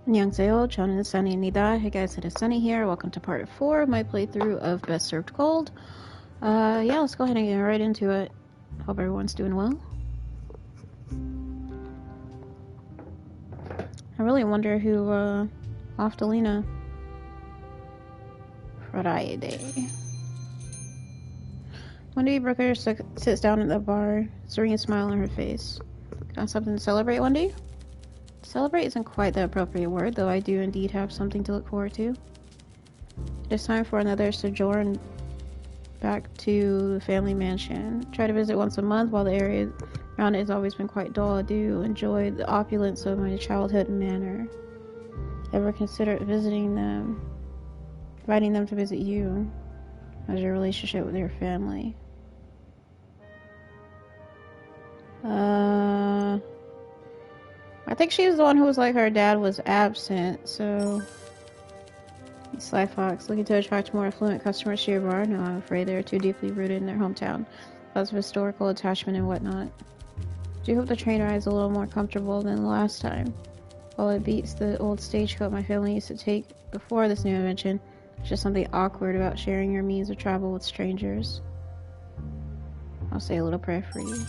안녕하세요. 저는 Sunny입니다. Hey guys, it is Sunny here. Welcome to part 4 of my playthrough of Best Served Cold. Yeah, let's go ahead and get right into it. Hope everyone's doing well. I really wonder who, off to Lena. Friday. Wendy Brooker sits down at the bar, a serene smile on her face. Got something to celebrate, Wendy? Celebrate isn't quite the appropriate word, though I do indeed have something to look forward to. It is time for another sojourn back to the family mansion. Try to visit once a month while the area around it has always been quite dull. I do enjoy the opulence of my childhood manor. Ever consider visiting them, inviting them to visit you? How's your relationship with your family? I think she was the one who was like her dad was absent, so... Sly Fox, looking to attract more affluent customers to your bar? No, I'm afraid they're too deeply rooted in their hometown. Lots of historical attachment and whatnot. Do hope the train ride is a little more comfortable than the last time. While it beats the old stagecoach my family used to take before this new invention, there's just something awkward about sharing your means of travel with strangers. I'll say a little prayer for you.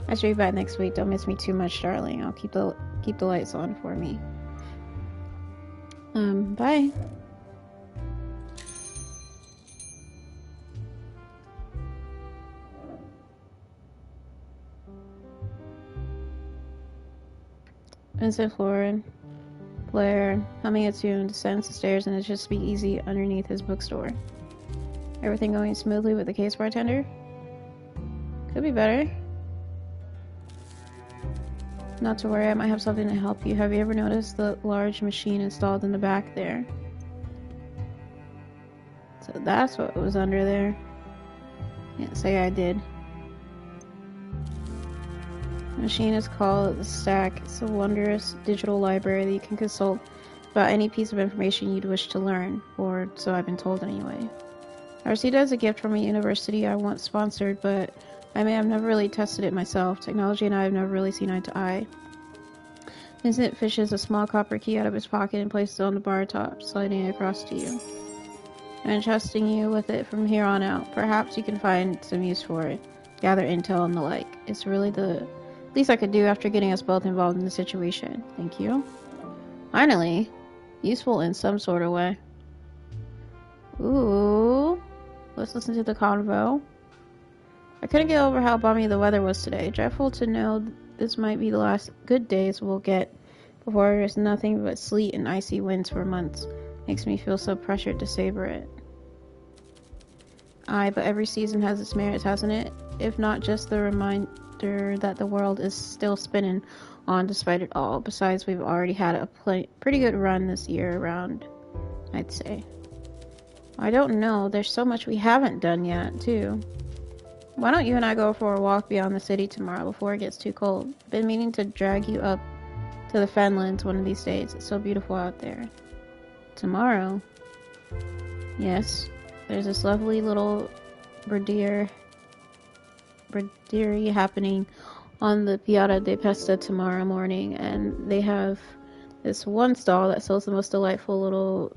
I should be back next week. Don't miss me too much, darling. I'll keep the lights on for me. Bye. Vincent Blair, humming a tune, descends the stairs and it's just be easy underneath his bookstore. Everything going smoothly with the case bartender? Could be better. Not to worry, I might have something to help you. Have you ever noticed the large machine installed in the back there? So that's what was under there. Can't say I did. The machine is called the Stack. It's a wondrous digital library that you can consult about any piece of information you'd wish to learn, or so I've been told anyway. I received it as a gift from a university I once sponsored, but I may have never really tested it myself. Technology and I have never really seen eye to eye. Vincent fishes a small copper key out of his pocket and places it on the bar top, sliding it across to you. I'm entrusting you with it from here on out. Perhaps you can find some use for it. Gather intel and the like. It's really the least I could do after getting us both involved in the situation. Thank you. Finally. Useful in some sort of way. Ooh. Let's listen to the convo. I couldn't get over how bummy the weather was today. Dreadful to know this might be the last good days we'll get before there's nothing but sleet and icy winds for months. Makes me feel so pressured to savor it. Aye, but every season has its merits, hasn't it? If not just the reminder that the world is still spinning on despite it all. Besides, we've already had a pretty good run this year around, I'd say. I don't know. There's so much we haven't done yet, too. Why don't you and I go for a walk beyond the city tomorrow before it gets too cold? Been meaning to drag you up to the Fenlands one of these days. It's so beautiful out there. Tomorrow? Yes. There's this lovely little braderie happening on the Piazza de Pesta tomorrow morning, and they have this one stall that sells the most delightful little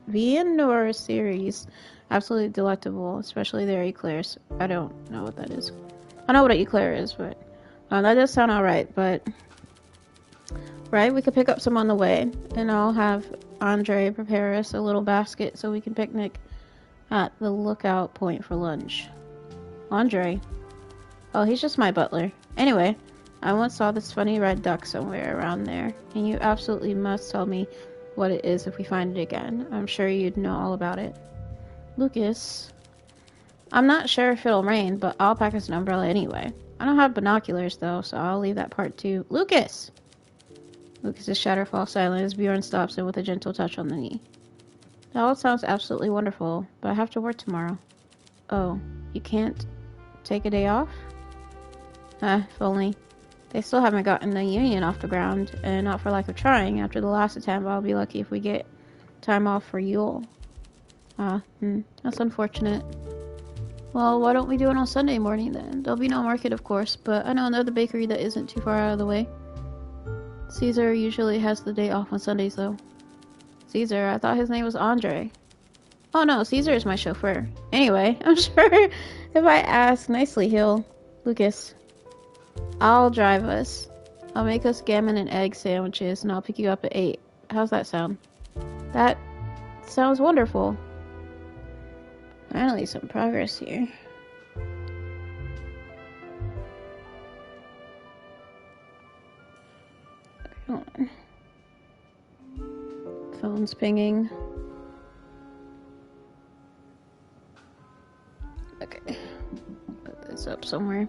Viennoir series. Absolutely delectable, especially their eclairs. I don't know what that is. I know what an eclair is, but that does sound alright, but right, we could pick up some on the way, and I'll have Andre prepare us a little basket so we can picnic at the lookout point for lunch. Andre? Oh, he's just my butler. Anyway, I once saw this funny red duck somewhere around there, and you absolutely must tell me what it is if we find it again. I'm sure you'd know all about it. Lucas. I'm not sure if it'll rain, but I'll pack us an umbrella anyway. I don't have binoculars, though, so I'll leave that part to Lucas! Lucas's shatter falls silent as Bjorn stops him with a gentle touch on the knee. That all sounds absolutely wonderful, but I have to work tomorrow. Oh, you can't take a day off? If only. They still haven't gotten the union off the ground, and not for lack of trying. After the last attempt, I'll be lucky if we get time off for Yule. That's unfortunate. Well, why don't we do it on Sunday morning then? There'll be no market, of course, but I know another bakery that isn't too far out of the way. Caesar usually has the day off on Sundays, though. Caesar? I thought his name was Andre. Oh no, Caesar is my chauffeur. Anyway, I'm sure if I ask nicely, Lucas, I'll drive us. I'll make us gammon and egg sandwiches, and I'll pick you up at 8. How's that sound? That sounds wonderful. Finally, some progress here. Come on. Phone's pinging. Okay. Put this up somewhere.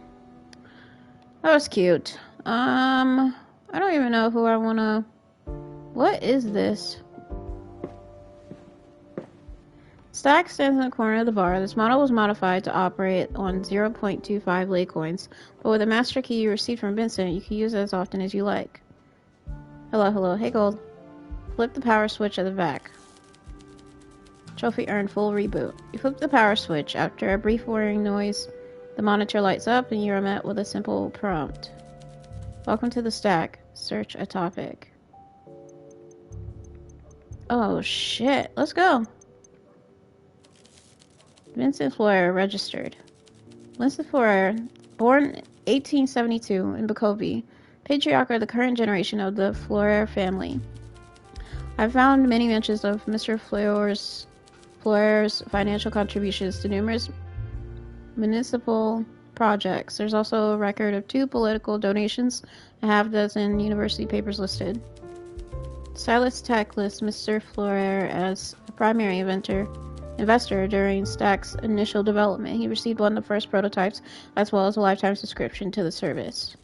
That was cute. I don't even know who I wanna... What is this? Stack stands in the corner of the bar. This model was modified to operate on 0.25 lei coins, but with a master key you received from Vincent, you can use it as often as you like. Hello. Hey, Gold. Flip the power switch at the back. Trophy earned full reboot. You flip the power switch. After a brief whirring noise, the monitor lights up and you are met with a simple prompt. Welcome to the stack. Search a topic. Oh, shit. Let's go. Vincent Floyer, registered. Vincent Floyer, born 1872 in Bacovi, patriarch of the current generation of the Floyer family. I've found many mentions of Mr. Floyer's financial contributions to numerous municipal projects. There's also a record of 2 political donations and half a dozen university papers listed. Silas Tech lists Mr. Floyer as a primary investor during Stack's initial development. He received one of the first prototypes, as well as a lifetime subscription to the service.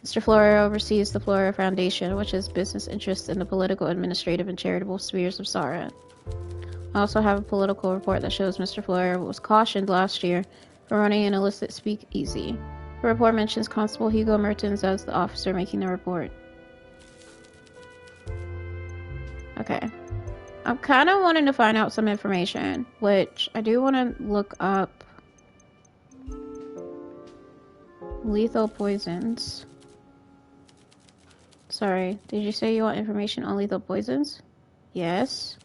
Mr. Floyer oversees the Floyer Foundation, which has business interests in the political, administrative, and charitable spheres of Sara. I also have a political report that shows Mr. Floyer was cautioned last year for running an illicit speakeasy. The report mentions Constable Hugo Mertens as the officer making the report. Okay. I'm kind of wanting to find out some information, which I do want to look up lethal poisons. Sorry, did you say you want information on lethal poisons? Yes.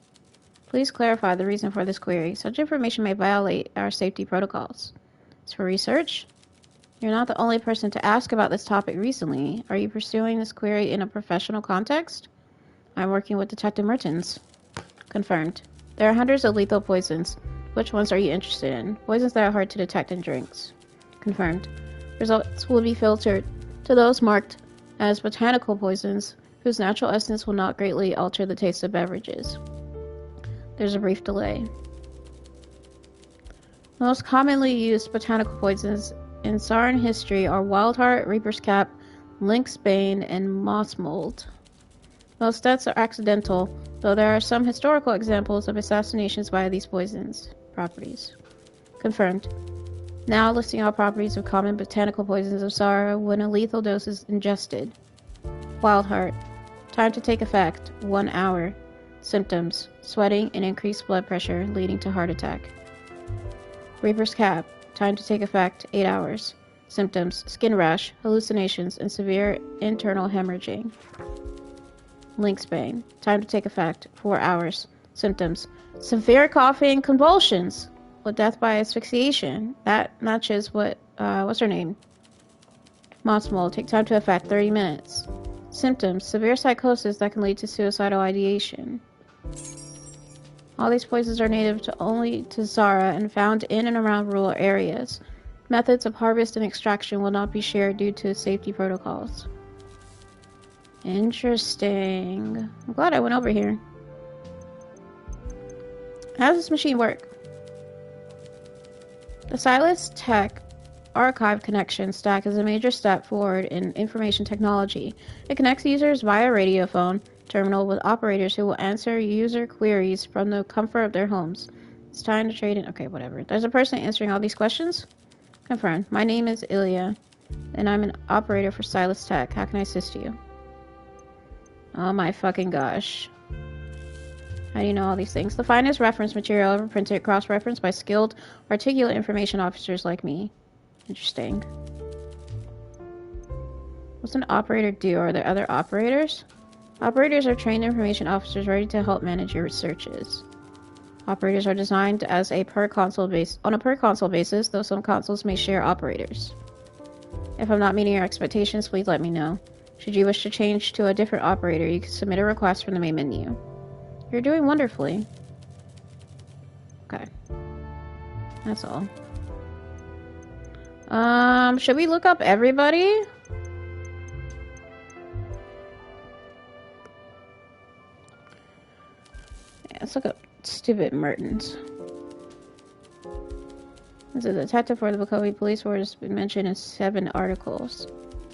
Please clarify the reason for this query. Such information may violate our safety protocols. It's for research? You're not the only person to ask about this topic recently. Are you pursuing this query in a professional context? I'm working with Detective Mertens. Confirmed. There are hundreds of lethal poisons. Which ones are you interested in? Poisons that are hard to detect in drinks. Confirmed. Results will be filtered to those marked as botanical poisons, whose natural essence will not greatly alter the taste of beverages. There's a brief delay. The most commonly used botanical poisons in Saran history are wild heart, reaper's cap, lynx bane, and moss mold. Most deaths are accidental, though there are some historical examples of assassinations via these poisons' properties. Confirmed. Now listing all properties of common botanical poisons of Sara when a lethal dose is ingested. Wild heart. Time to take effect, 1 hour. Symptoms: sweating and increased blood pressure leading to heart attack. Reaper's cap. Time to take effect, 8 hours. Symptoms: skin rash, hallucinations, and severe internal hemorrhaging. Lynx bane. Time to take effect, 4 hours. Symptoms: severe coughing, convulsions, with death by asphyxiation. That matches what, what's her name? Moss mold. Take time to effect, 30 minutes. Symptoms: severe psychosis that can lead to suicidal ideation. All these poisons are native only to Sara and found in and around rural areas. Methods of harvest and extraction will not be shared due to safety protocols. Interesting. I'm glad I went over here. How does this machine work? The Silas Tech Archive Connection Stack is a major step forward in information technology. It connects users via radiophone terminal with operators who will answer user queries from the comfort of their homes. It's time to trade in. Okay, whatever. There's a person answering all these questions? Confirmed. My name is Ilya, and I'm an operator for Silas Tech. How can I assist you? Oh my fucking gosh. How do you know all these things? The finest reference material ever printed, cross-referenced by skilled, articulate information officers like me. Interesting. What's an operator do? Are there other operators? Operators are trained information officers ready to help manage your searches. Operators are designed as on a per console basis, though some consoles may share operators. If I'm not meeting your expectations, please let me know. Should you wish to change to a different operator, you can submit a request from the main menu. You're doing wonderfully. Okay. That's all. Should we look up everybody? Yeah, let's look up stupid Mertens. As a detective for the Bakovi Police Force has been mentioned in 7 articles.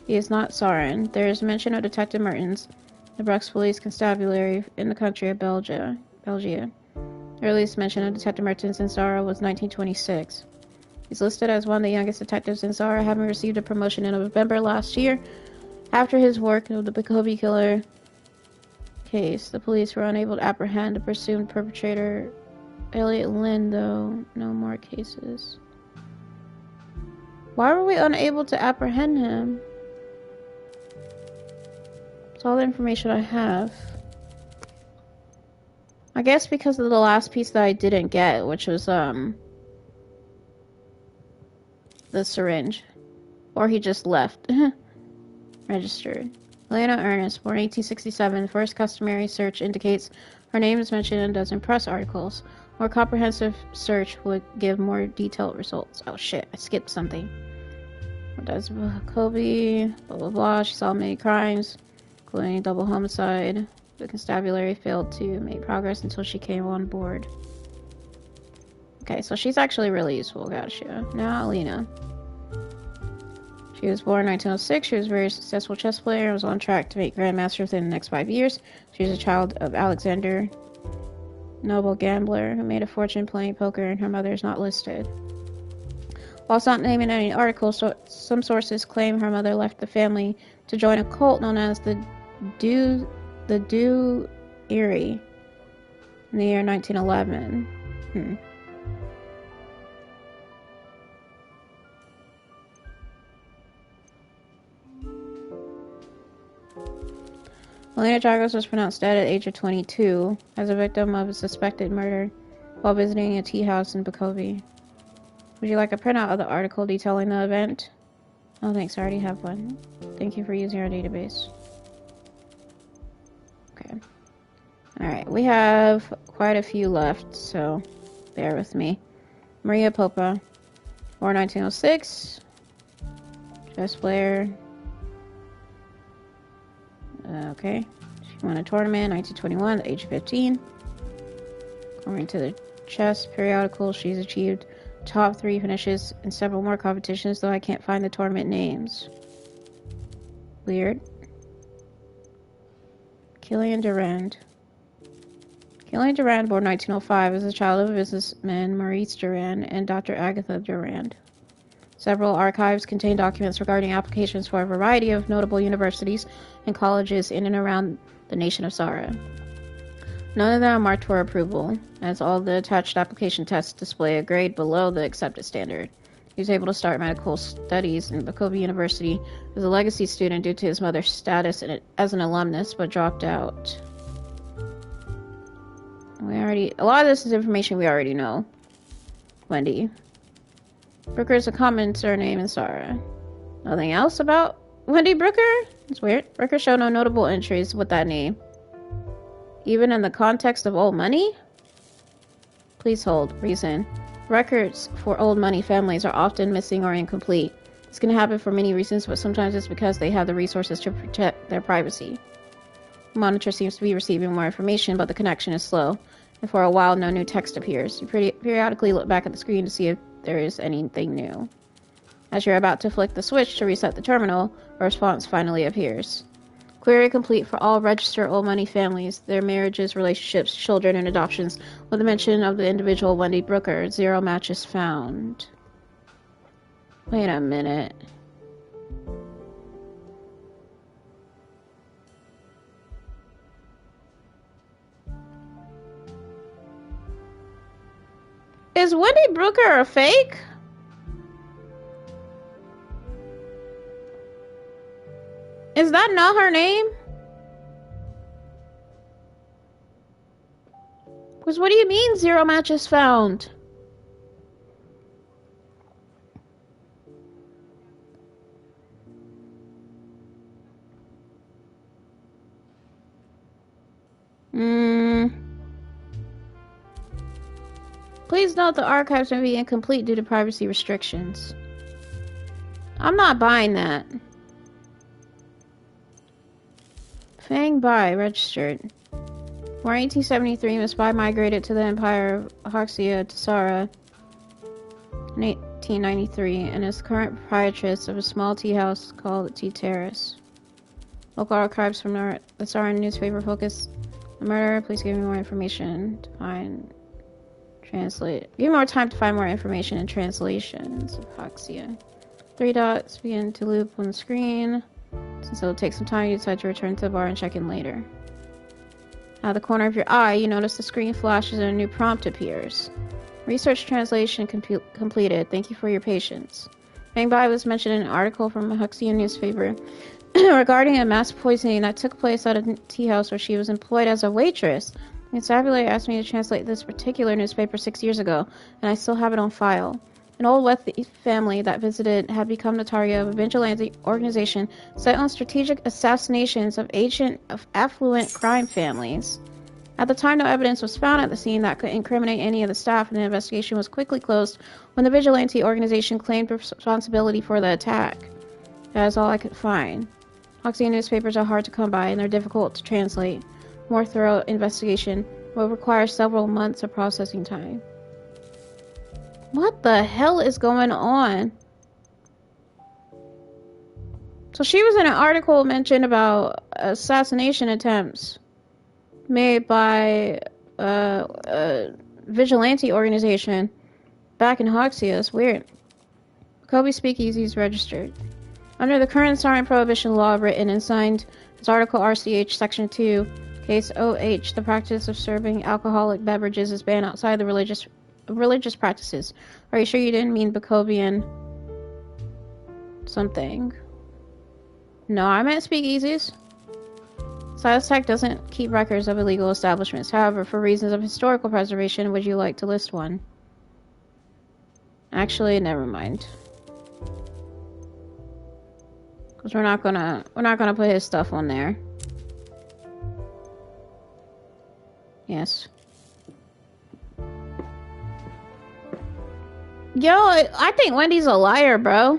He is not Sarin. There is mention of Detective Mertens, the Brux Police Constabulary in the country of Belgia. The earliest mention of Detective Mertens in Zara was 1926. He's listed as one of the youngest detectives in Zara, having received a promotion in November last year. After his work of the Bakovi killer case, the police were unable to apprehend the presumed perpetrator, Elliot Lynn, though no more cases. Why were we unable to apprehend him? That's all the information I have. I guess because of the last piece that I didn't get, which was, the syringe. Or he just left. Registered. Elena Ernest, born 1867. First customary search indicates her name is mentioned in a dozen press articles. More comprehensive search would give more detailed results. Oh shit, I skipped something. What does Kobe? Blah blah blah. She saw many crimes, including double homicide. The constabulary failed to make progress until she came on board. Okay, so she's actually really useful. Gotcha. Now Alina. She was born in 1906. She was a very successful chess player and was on track to make Grandmaster within the next 5 years. She was a child of Alexander, noble gambler who made a fortune playing poker, and her mother is not listed. Whilst not naming any articles, some sources claim her mother left the family to join a cult known as the Du Iri in the year 1911. Elena Dragos was pronounced dead at the age of 22 as a victim of a suspected murder while visiting a tea house in Bakovi. Would you like a printout of the article detailing the event? Oh, thanks. I already have one. Thank you for using our database. Okay. Alright, we have quite a few left, so bear with me. Maria Popa, born 1906. Chess player. Okay. She won a tournament in 1921 at the age of 15. According to the chess periodical, she's achieved top 3 finishes in several more competitions, though I can't find the tournament names. Weird. Killian Durand. Killian Durand, born 1905, is a child of a businessman, Maurice Durand, and Dr. Agatha Durand. Several archives contain documents regarding applications for a variety of notable universities and colleges in and around the nation of Zara. None of them are marked for approval, as all the attached application tests display a grade below the accepted standard. He was able to start medical studies in Bakovi University as a legacy student due to his mother's status as an alumnus, but dropped out. A lot of this is information we already know. Wendy. Brooker is a common surname in Zara. Nothing else about Wendy Brooker? It's weird. Brooker showed no notable entries with that name. Even in the context of old money? Please hold. Reason. Records for old money families are often missing or incomplete. This can happen for many reasons, but sometimes it's because they have the resources to protect their privacy. The monitor seems to be receiving more information, but the connection is slow, and for a while no new text appears. You periodically look back at the screen to see if there is anything new. As you're about to flick the switch to reset the terminal, a response finally appears. Query complete for all registered old money families, their marriages, relationships, children, and adoptions, with a mention of the individual Wendy Brooker. 0 matches found. Wait a minute. Is Wendy Brooker a fake? Is that not her name? Because what do you mean 0 matches found? Please note the archives may be incomplete due to privacy restrictions. I'm not buying that. Fang Bai registered. Born 1873, Miss Bai migrated to the Empire of Hoxia to Sara in 1893 and is the current proprietress of a small tea house called Tea Terrace. Local archives from the Saran newspaper focus on the murder. Please give me more information to find... Translate. Give me more time to find more information and translations of Hoxia. 3 dots begin to loop on the screen. Since it'll take some time, you decide to return to the bar and check in later. Out of the corner of your eye, you notice the screen flashes and a new prompt appears. Research translation completed. Thank you for your patience. Fang Bai was mentioned in an article from a Hoxian newspaper regarding a mass poisoning that took place at a tea house where she was employed as a waitress. The constabulary asked me to translate this particular newspaper 6 years ago, and I still have it on file. An old wealthy family that visited had become the target of a vigilante organization set on strategic assassinations of ancient, affluent crime families. At the time, no evidence was found at the scene that could incriminate any of the staff, and the investigation was quickly closed when the vigilante organization claimed responsibility for the attack. That is all I could find. Hoxian newspapers are hard to come by, and they're difficult to translate. More thorough investigation will require several months of processing time. What the hell is going on? So she was in an article mentioned about assassination attempts made by a vigilante organization back in Hoxia. It's weird. Kobe Speakeasy is registered. Under the current Saran Prohibition law written and signed as Article RCH Section 2, Case OH, the practice of serving alcoholic beverages is banned outside the religious practices. Are you sure you didn't mean Bacobian something? No, I meant speakeasies. Silas Tech doesn't keep records of illegal establishments. However, for reasons of historical preservation, would you like to list one? Actually, never mind. Because we're not gonna put his stuff on there. Yes. Yo, I think Wendy's a liar, bro.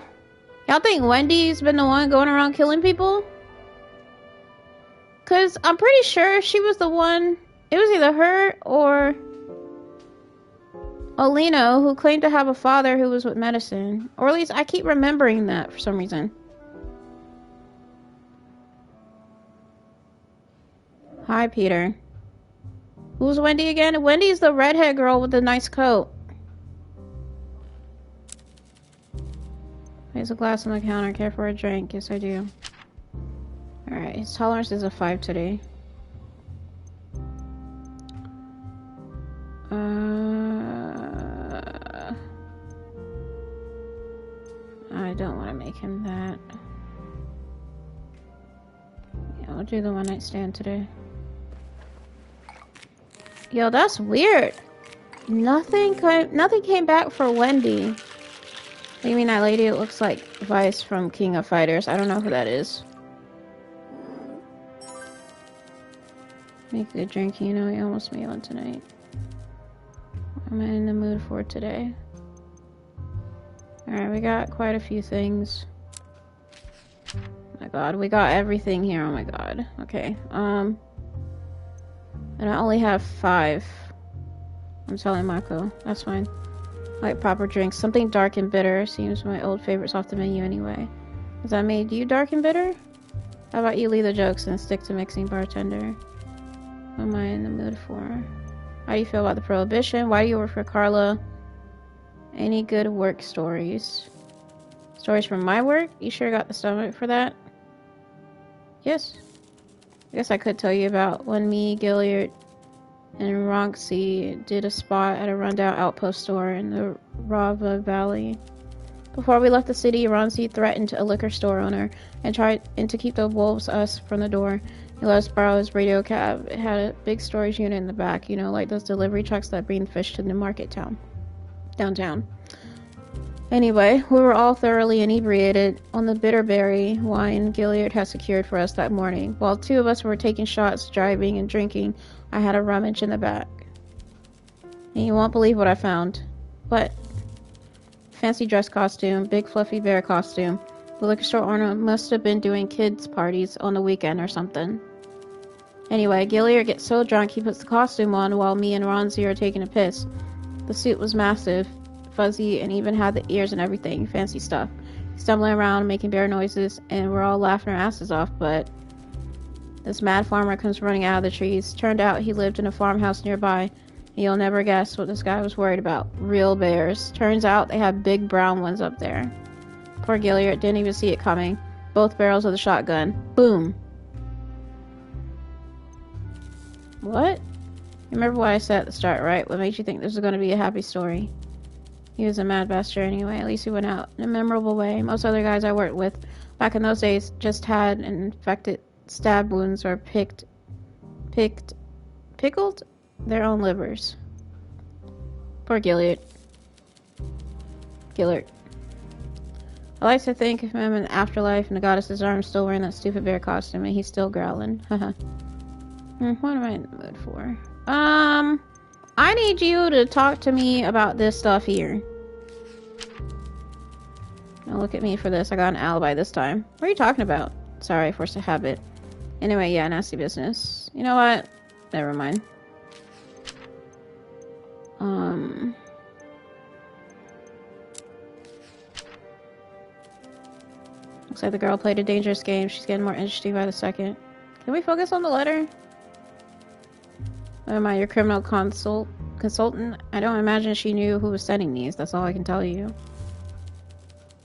Y'all think Wendy's been the one going around killing people? Cause I'm pretty sure she was the one. It was either her or Olino who claimed to have a father who was with medicine. Or at least I keep remembering that for some reason. Hi, Peter. Who's Wendy again? Wendy's the redhead girl with the nice coat. There's a glass on the counter. Care for a drink? Yes, I do. Alright, his tolerance is a 5 today. I don't want to make him that. Yeah, I'll do the one night stand today. Yo, that's weird. Nothing came back for Wendy. You mean that lady? It looks like Vice from King of Fighters. I don't know who that is. Make a good drink, you know. You almost made one tonight. What am I in the mood for today? Alright, we got quite a few things. Oh my god, we got everything here. Oh my god. Okay, and I only have 5. I'm telling Mako. That's fine. Like proper drinks. Something dark and bitter. Seems my old favorites off the menu anyway. Has that made you dark and bitter? How about you leave the jokes and stick to mixing, bartender? What am I in the mood for? How do you feel about the prohibition? Why do you work for Carla? Any good work stories? Stories from my work? You sure got the stomach for that? Yes. I guess I could tell you about when me, Gilliard, and Roxy did a spot at a rundown outpost store in the Rava Valley. Before we left the city, Ronzi threatened a liquor store owner and tried to keep the wolves us from the door. He let us borrow his radio cab. It had a big storage unit in the back, you know, like those delivery trucks that bring fish to the market downtown. Anyway, we were all thoroughly inebriated on the bitterberry wine Gilead had secured for us that morning. While two of us were taking shots, driving, and drinking, I had a rummage in the back. And you won't believe what I found. What? Fancy dress costume, big fluffy bear costume. The liquor store owner must have been doing kids' parties on the weekend or something. Anyway, Gilead gets so drunk he puts the costume on while me and Ronzi are taking a piss. The suit was massive, fuzzy, and even had the ears and everything. Fancy stuff. He's stumbling around, making bear noises, and we're all laughing our asses off, but this mad farmer comes running out of the trees. Turned out he lived in a farmhouse nearby. And you'll never guess what this guy was worried about. Real bears. Turns out they had big brown ones up there. Poor Gilead didn't even see it coming. Both barrels of the shotgun. Boom. What? You remember what I said at the start, right? What made you think this was going to be a happy story? He was a mad bastard anyway. At least he went out in a memorable way. Most other guys I worked with back in those days just had an infected stab wounds or pickled their own livers. Poor Gilead. I like to think of him in the afterlife and the goddess's arms still wearing that stupid bear costume and he's still growling. Haha. What am I in the mood for? I need you to talk to me about this stuff here. Now look at me for this. I got an alibi this time. What are you talking about? Sorry, I forced a habit. Anyway, yeah, nasty business. You know what? Never mind. Looks like the girl played a dangerous game. She's getting more interesting by the second. Can we focus on the letter? Am I your criminal consultant? I don't imagine she knew who was sending these. That's all I can tell you.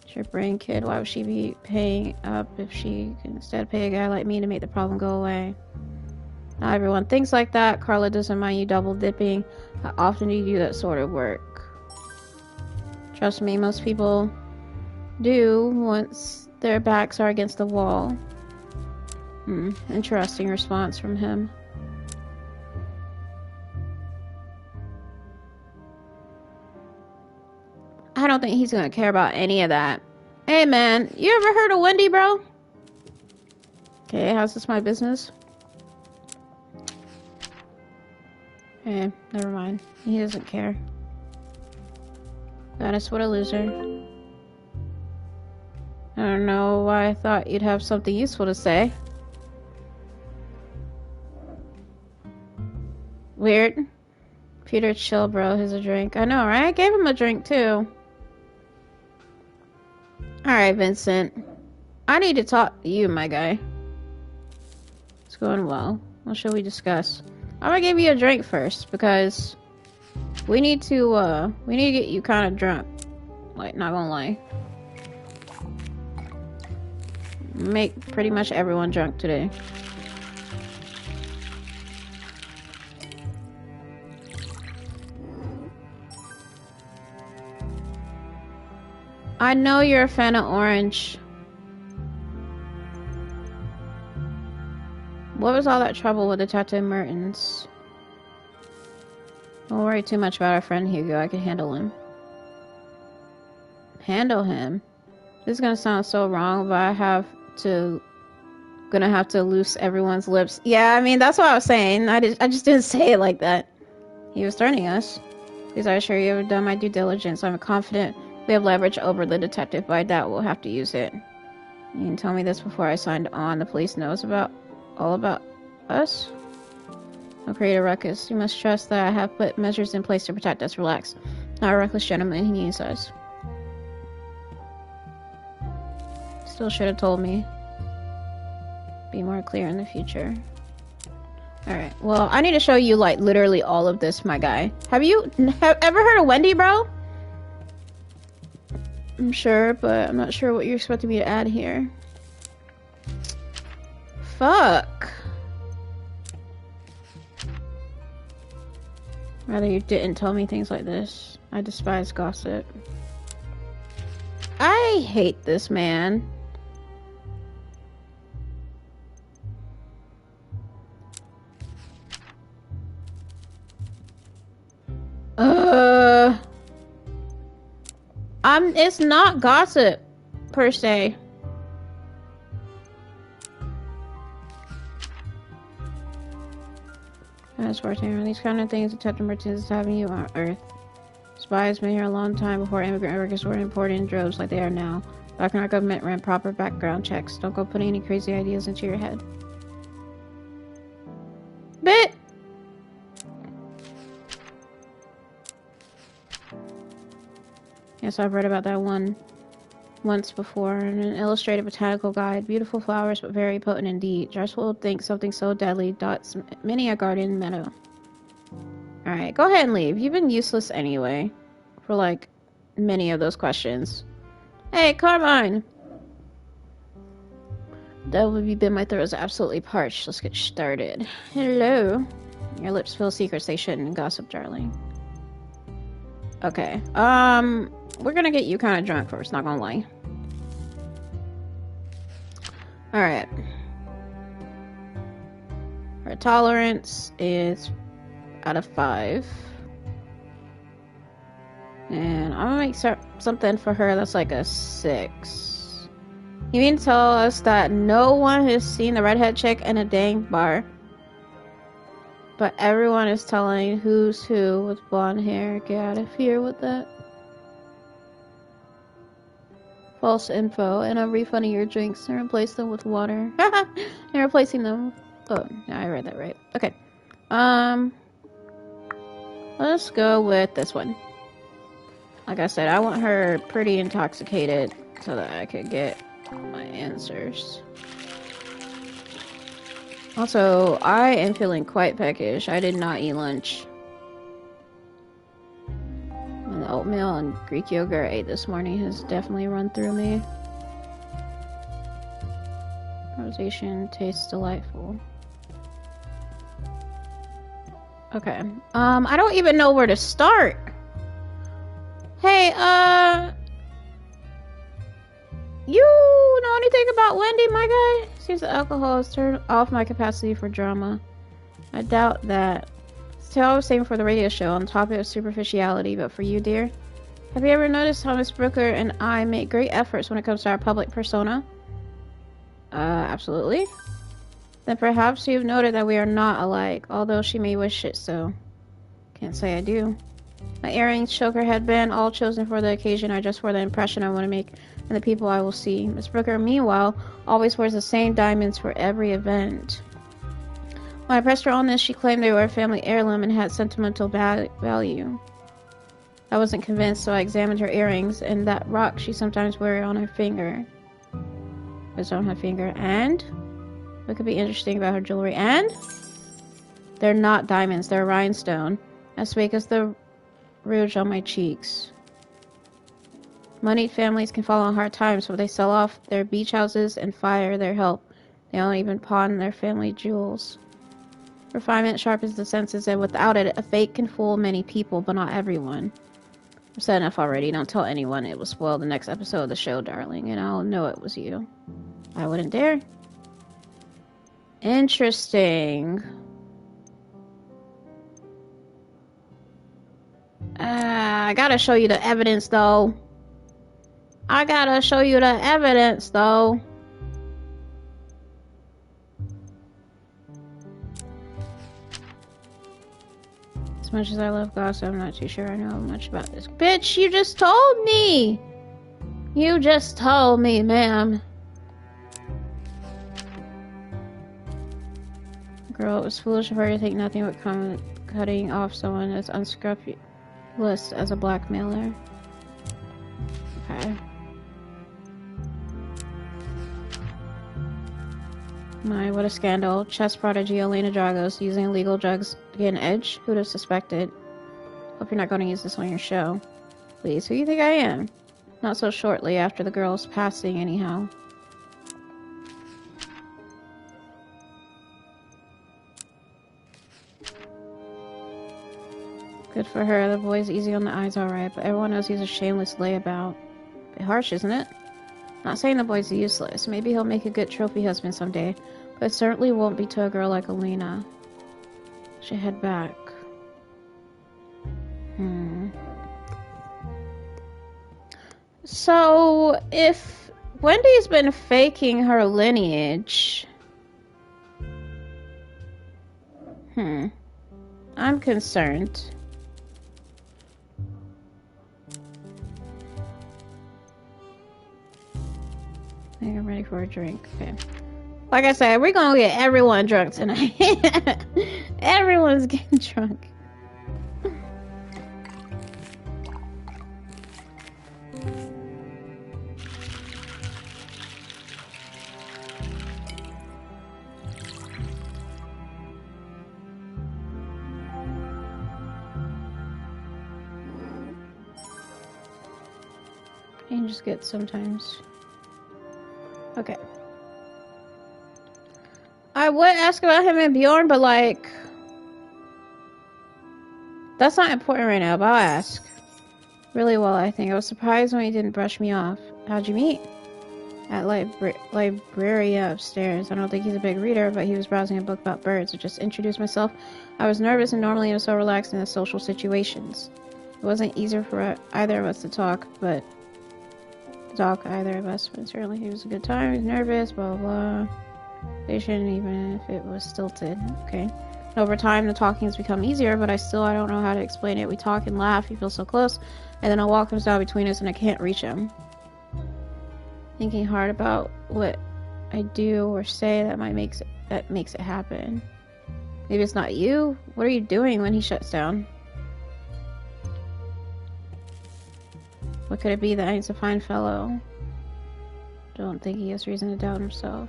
It's your brain, kid. Why would she be paying up if she can instead pay a guy like me to make the problem go away? Not everyone thinks like that. Carla doesn't mind you double dipping. How often do you do that sort of work? Trust me, most people do once their backs are against the wall. Interesting response from him. I don't think he's gonna care about any of that. Hey man, you ever heard of Wendy, bro? Okay, how's this my business? Okay, never mind. He doesn't care. Goodness, what a loser. I don't know why I thought you'd have something useful to say. Weird. Peter, chill, bro. Here's a drink. I know, right? I gave him a drink, too. Alright, Vincent. I need to talk to you, my guy. It's going well. What shall we discuss? I'm gonna give you a drink first, because we need to get you kind of drunk. Like, not gonna lie. Make pretty much everyone drunk today. I know you're a fan of orange. What was all that trouble with Detective Mertens? Don't worry too much about our friend Hugo. I can handle him. Handle him? This is gonna sound so wrong, but gonna have to loose everyone's lips. Yeah, I mean, that's what I was saying. I just didn't say it like that. He was threatening us. Because I assure you I've done my due diligence. I'm confident we have leverage over the detective, but I doubt we'll have to use it. You can tell me this before I signed on. The police knows all about us? Don't create a ruckus. You must trust that I have put measures in place to protect us. Relax. Not a reckless gentleman. He needs us. Still should have told me. Be more clear in the future. Alright, well, I need to show you, like, literally all of this, my guy. Have you ever heard of Wendy, bro? I'm sure, but I'm not sure what you're expecting me to add here. Fuck. Rather you didn't tell me things like this. I despise gossip. I hate this man. It's not gossip, per se. That's working. These kind of things attempt emergencies having you on Earth. Spies been here a long time before immigrant workers were imported in droves like they are now. Back when our government ran proper background checks. Don't go putting any crazy ideas into your head. Bit! Yes, I've read about that one once before in an illustrated botanical guide. Beautiful flowers, but very potent indeed. Just will think something so deadly dots many a garden meadow. Alright, go ahead and leave. You've been useless anyway. For, like, many of those questions. Hey, Carmine! That would be my throat is absolutely parched. Let's get started. Hello. Your lips feel secrets they shouldn't. Gossip, darling. Okay. We're gonna get you kind of drunk first, not gonna lie. Alright. Her tolerance is out of 5. And I'm gonna make something for her that's like a 6. You mean to tell us that no one has seen the redhead chick in a dang bar? But everyone is telling who's who with blonde hair. Get out of here with that. False info, and I'm refunding your drinks and replace them with water. And replacing them. Oh, no, I read that right. Okay. Let's go with this one. Like I said, I want her pretty intoxicated so that I could get my answers. Also, I am feeling quite peckish. I did not eat lunch. And the oatmeal and Greek yogurt I ate this morning has definitely run through me. Rosation tastes delightful. Okay. I don't even know where to start. Hey, you know anything about Wendy, my guy? Seems the alcohol has turned off my capacity for drama. I doubt that. Still, I was saying for the radio show on the topic of superficiality, but for you, dear, have you ever noticed how Miss Brooker and I make great efforts when it comes to our public persona? Absolutely. Then perhaps you've noted that we are not alike, although she may wish it so. Can't say I do. My earrings, choker, headband, all chosen for the occasion are just for the impression I want to make and the people I will see. Miss Brooker, meanwhile, always wears the same diamonds for every event. When I pressed her on this, she claimed they were a family heirloom and had sentimental value. I wasn't convinced, so I examined her earrings and that rock she sometimes wears on her finger. It's on her finger. And? What could be interesting about her jewelry? And? They're not diamonds, they're rhinestone. As big as the rouge on my cheeks. Moneyed families can fall on hard times, so they sell off their beach houses and fire their help. They don't even pawn their family jewels. Refinement sharpens the senses, and without it, a fake can fool many people, but not everyone. I've said enough already. Don't tell anyone. It will spoil the next episode of the show, darling, and I'll know it was you. I wouldn't dare. Interesting. I gotta show you the evidence, though. As much as I love gossip, I'm not too sure I know much about this. Bitch, you just told me! You just told me, ma'am. Girl, it was foolish of her to think nothing would come cutting off someone as unscrupulous as a blackmailer. Okay. My, what a scandal. Chess prodigy Elena Dragos using illegal drugs to get an edge? Who'd have suspected? Hope you're not going to use this on your show. Please, who do you think I am? Not so shortly after the girl's passing, anyhow. Good for her. The boy's easy on the eyes, alright, but everyone knows he's a shameless layabout. Bit harsh, isn't it? Not saying the boy's useless. Maybe he'll make a good trophy husband someday, but it certainly won't be to a girl like Alina. Should head back. So, if Wendy's been faking her lineage... I'm concerned. I think I'm ready for a drink. Okay. Like I said, we're gonna get everyone drunk tonight. Everyone's getting drunk. You can just get sometimes. Okay. I would ask about him and Bjorn, but like... that's not important right now, but I'll ask. Really well, I think. I was surprised when he didn't brush me off. How'd you meet? At Libraria upstairs. I don't think he's a big reader, but he was browsing a book about birds. I just introduced myself. I was nervous and normally I'm so relaxed in the social situations. It wasn't easier for either of us to talk, but... either of us, but certainly he was a good time. He was nervous, blah blah blah. They shouldn't, even if it was stilted. Okay. And over time, the talking has become easier, but I don't know how to explain it. We talk and laugh. He feels so close, and then a wall comes down between us, and I can't reach him. Thinking hard about what I do or say that makes it happen. Maybe it's not you. What are you doing when he shuts down? What could it be? That he's a fine fellow. Don't think he has reason to doubt himself.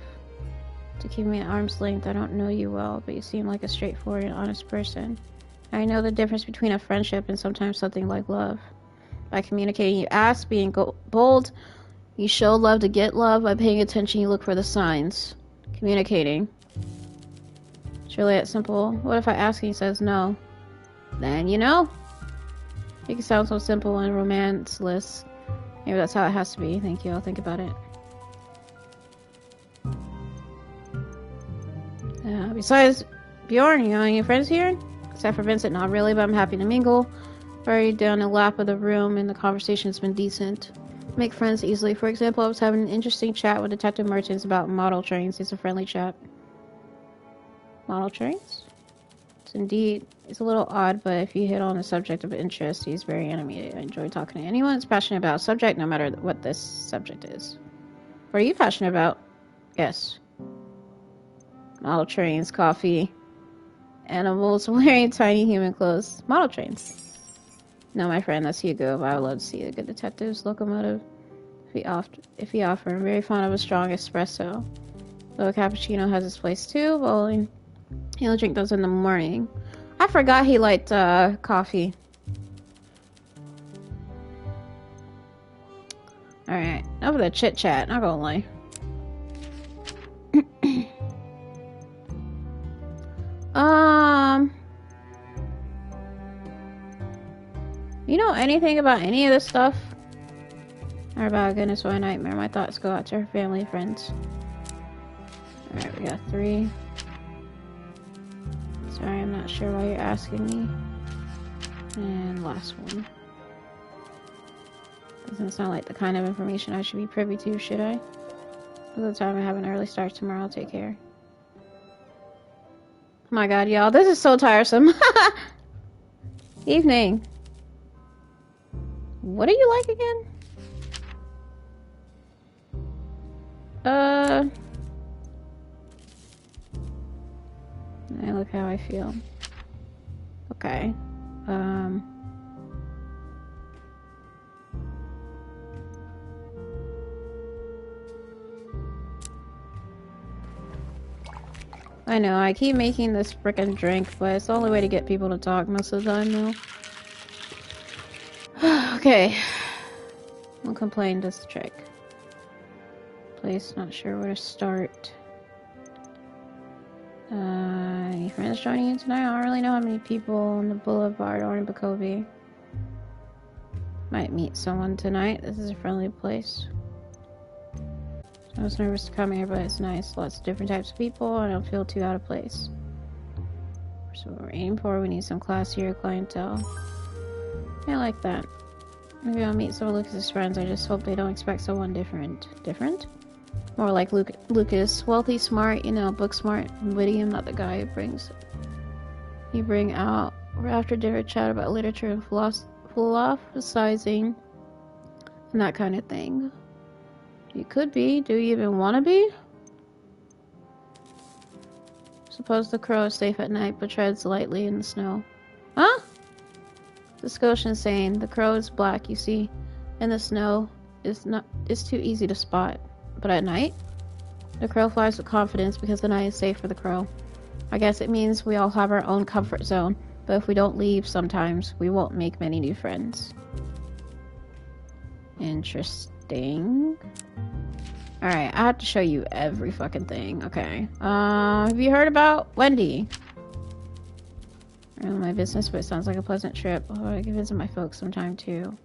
To keep me at arm's length, I don't know you well, but you seem like a straightforward and honest person. I know the difference between a friendship and sometimes something like love. By communicating, you ask, being bold, you show love to get love. By paying attention, you look for the signs. Communicating. It's really that simple. What if I ask and he says no? Then you know. It can sound so simple and romanceless. Maybe that's how it has to be. Thank you. I'll think about it. Besides Bjorn, you know any friends here? Except for Vincent, not really, but I'm happy to mingle. Already down the lap of the room, and the conversation's been decent. Make friends easily. For example, I was having an interesting chat with Detective Mertens about model trains. He's a friendly chap. Model trains? Indeed, it's a little odd, but if you hit on a subject of interest, he's very animated. I enjoy talking to anyone that's passionate about a subject, no matter what this subject is. What are you passionate about? Yes. Model trains, coffee, animals wearing tiny human clothes. Model trains. No, my friend, that's Hugo, but I would love to see a good detective's locomotive. If he offered, I'm very fond of a strong espresso. Though a cappuccino has its place too, but he only drink those in the morning. I forgot he liked coffee. Alright, enough of the chit chat, not gonna lie. You know anything about any of this stuff? Or about goodness, what a nightmare. My thoughts go out to her family and friends. Alright, we got 3. Sorry, I'm not sure why you're asking me. And last one. Doesn't sound like the kind of information I should be privy to, should I? By the time I have an early start tomorrow, I'll take care. Oh my god, y'all, this is so tiresome. Evening. What are you like again? I look how I feel. Okay. I know, I keep making this frickin' drink, but it's the only way to get people to talk most of the time, though. Okay. Won't complain, does the trick. Place, not sure where to start. Any friends joining you tonight? I don't really know how many people on the boulevard or in Bakovi. Might meet someone tonight. This is a friendly place. I was nervous to come here, but it's nice. Lots of different types of people. I don't feel too out of place. So what we're aiming for, we need some classier clientele. I like that. Maybe I'll meet some of Lucas's friends. I just hope they don't expect someone different. Different? More like Lucas. Wealthy, smart, you know, book smart, and witty. I'm not the guy you bring out after dinner chat about literature and philosophizing and that kind of thing. You could be. Do you even want to be? Suppose the crow is safe at night, but treads lightly in the snow. Huh? The Scotian's saying the crow is black, you see, and the snow is too easy to spot. But at night, the crow flies with confidence because the night is safe for the crow. I guess it means we all have our own comfort zone, but if we don't leave sometimes, we won't make many new friends. Interesting. Alright, I have to show you every fucking thing. Okay. Have you heard about Wendy? I don't know my business, but it sounds like a pleasant trip. Oh, I can visit my folks sometime too.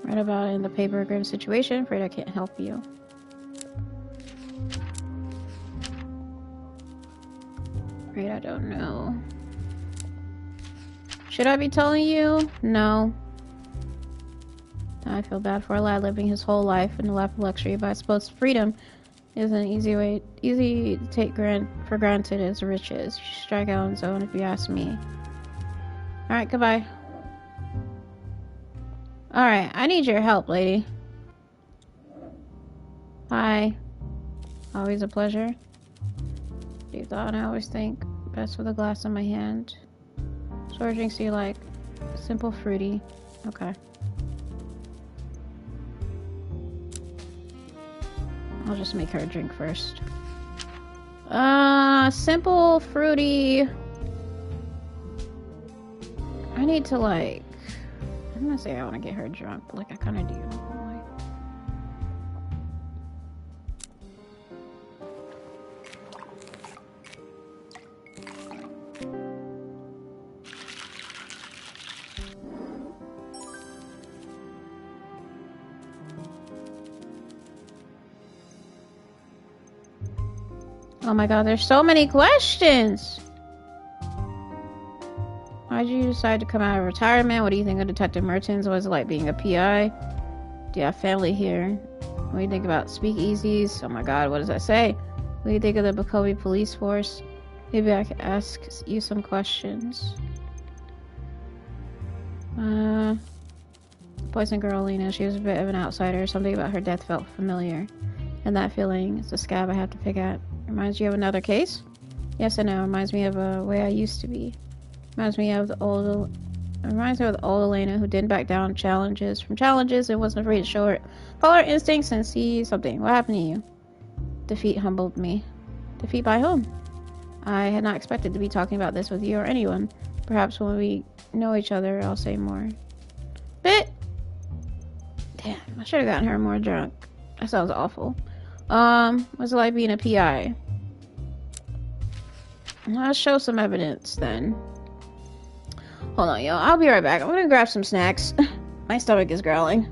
Read about it in the paper, grim situation. Afraid I can't help you. Afraid I don't know. Should I be telling you? No. I feel bad for a lad living his whole life in the lap of luxury, but I suppose freedom is an easy to take for granted as riches. You should strike out on his own if you ask me. Alright, goodbye. Alright, I need your help, lady. Hi. Always a pleasure. Deep thought, I always think best with a glass in my hand. What sort of drinks do you like? Simple, fruity. Okay. I'll just make her a drink first. Simple, fruity. I need to like... I'm gonna say I want to get her drunk, but like I kind of do. Oh my god, there's so many questions! Why did you decide to come out of retirement? What do you think of Detective Mertens? What is it like being a PI? Do you have family here? What do you think about speakeasies? Oh my god, what does that say? What do you think of the Bakovi police force? Maybe I could ask you some questions. Poison girl, Lena, she was a bit of an outsider. Something about her death felt familiar. And that feeling is a scab I have to pick at. Reminds you of another case? Yes, I know. Reminds me of a way I used to be. Reminds me of the old Elena who didn't back down from challenges and wasn't afraid to follow her instincts and see something. What happened to you? Defeat humbled me. Defeat by whom? I had not expected to be talking about this with you or anyone. Perhaps when we know each other, I'll say more. Damn, I should have gotten her more drunk. That sounds awful. What's it like being a PI? Let's show some evidence then. Hold on, yo. I'll be right back. I'm gonna grab some snacks. My stomach is growling.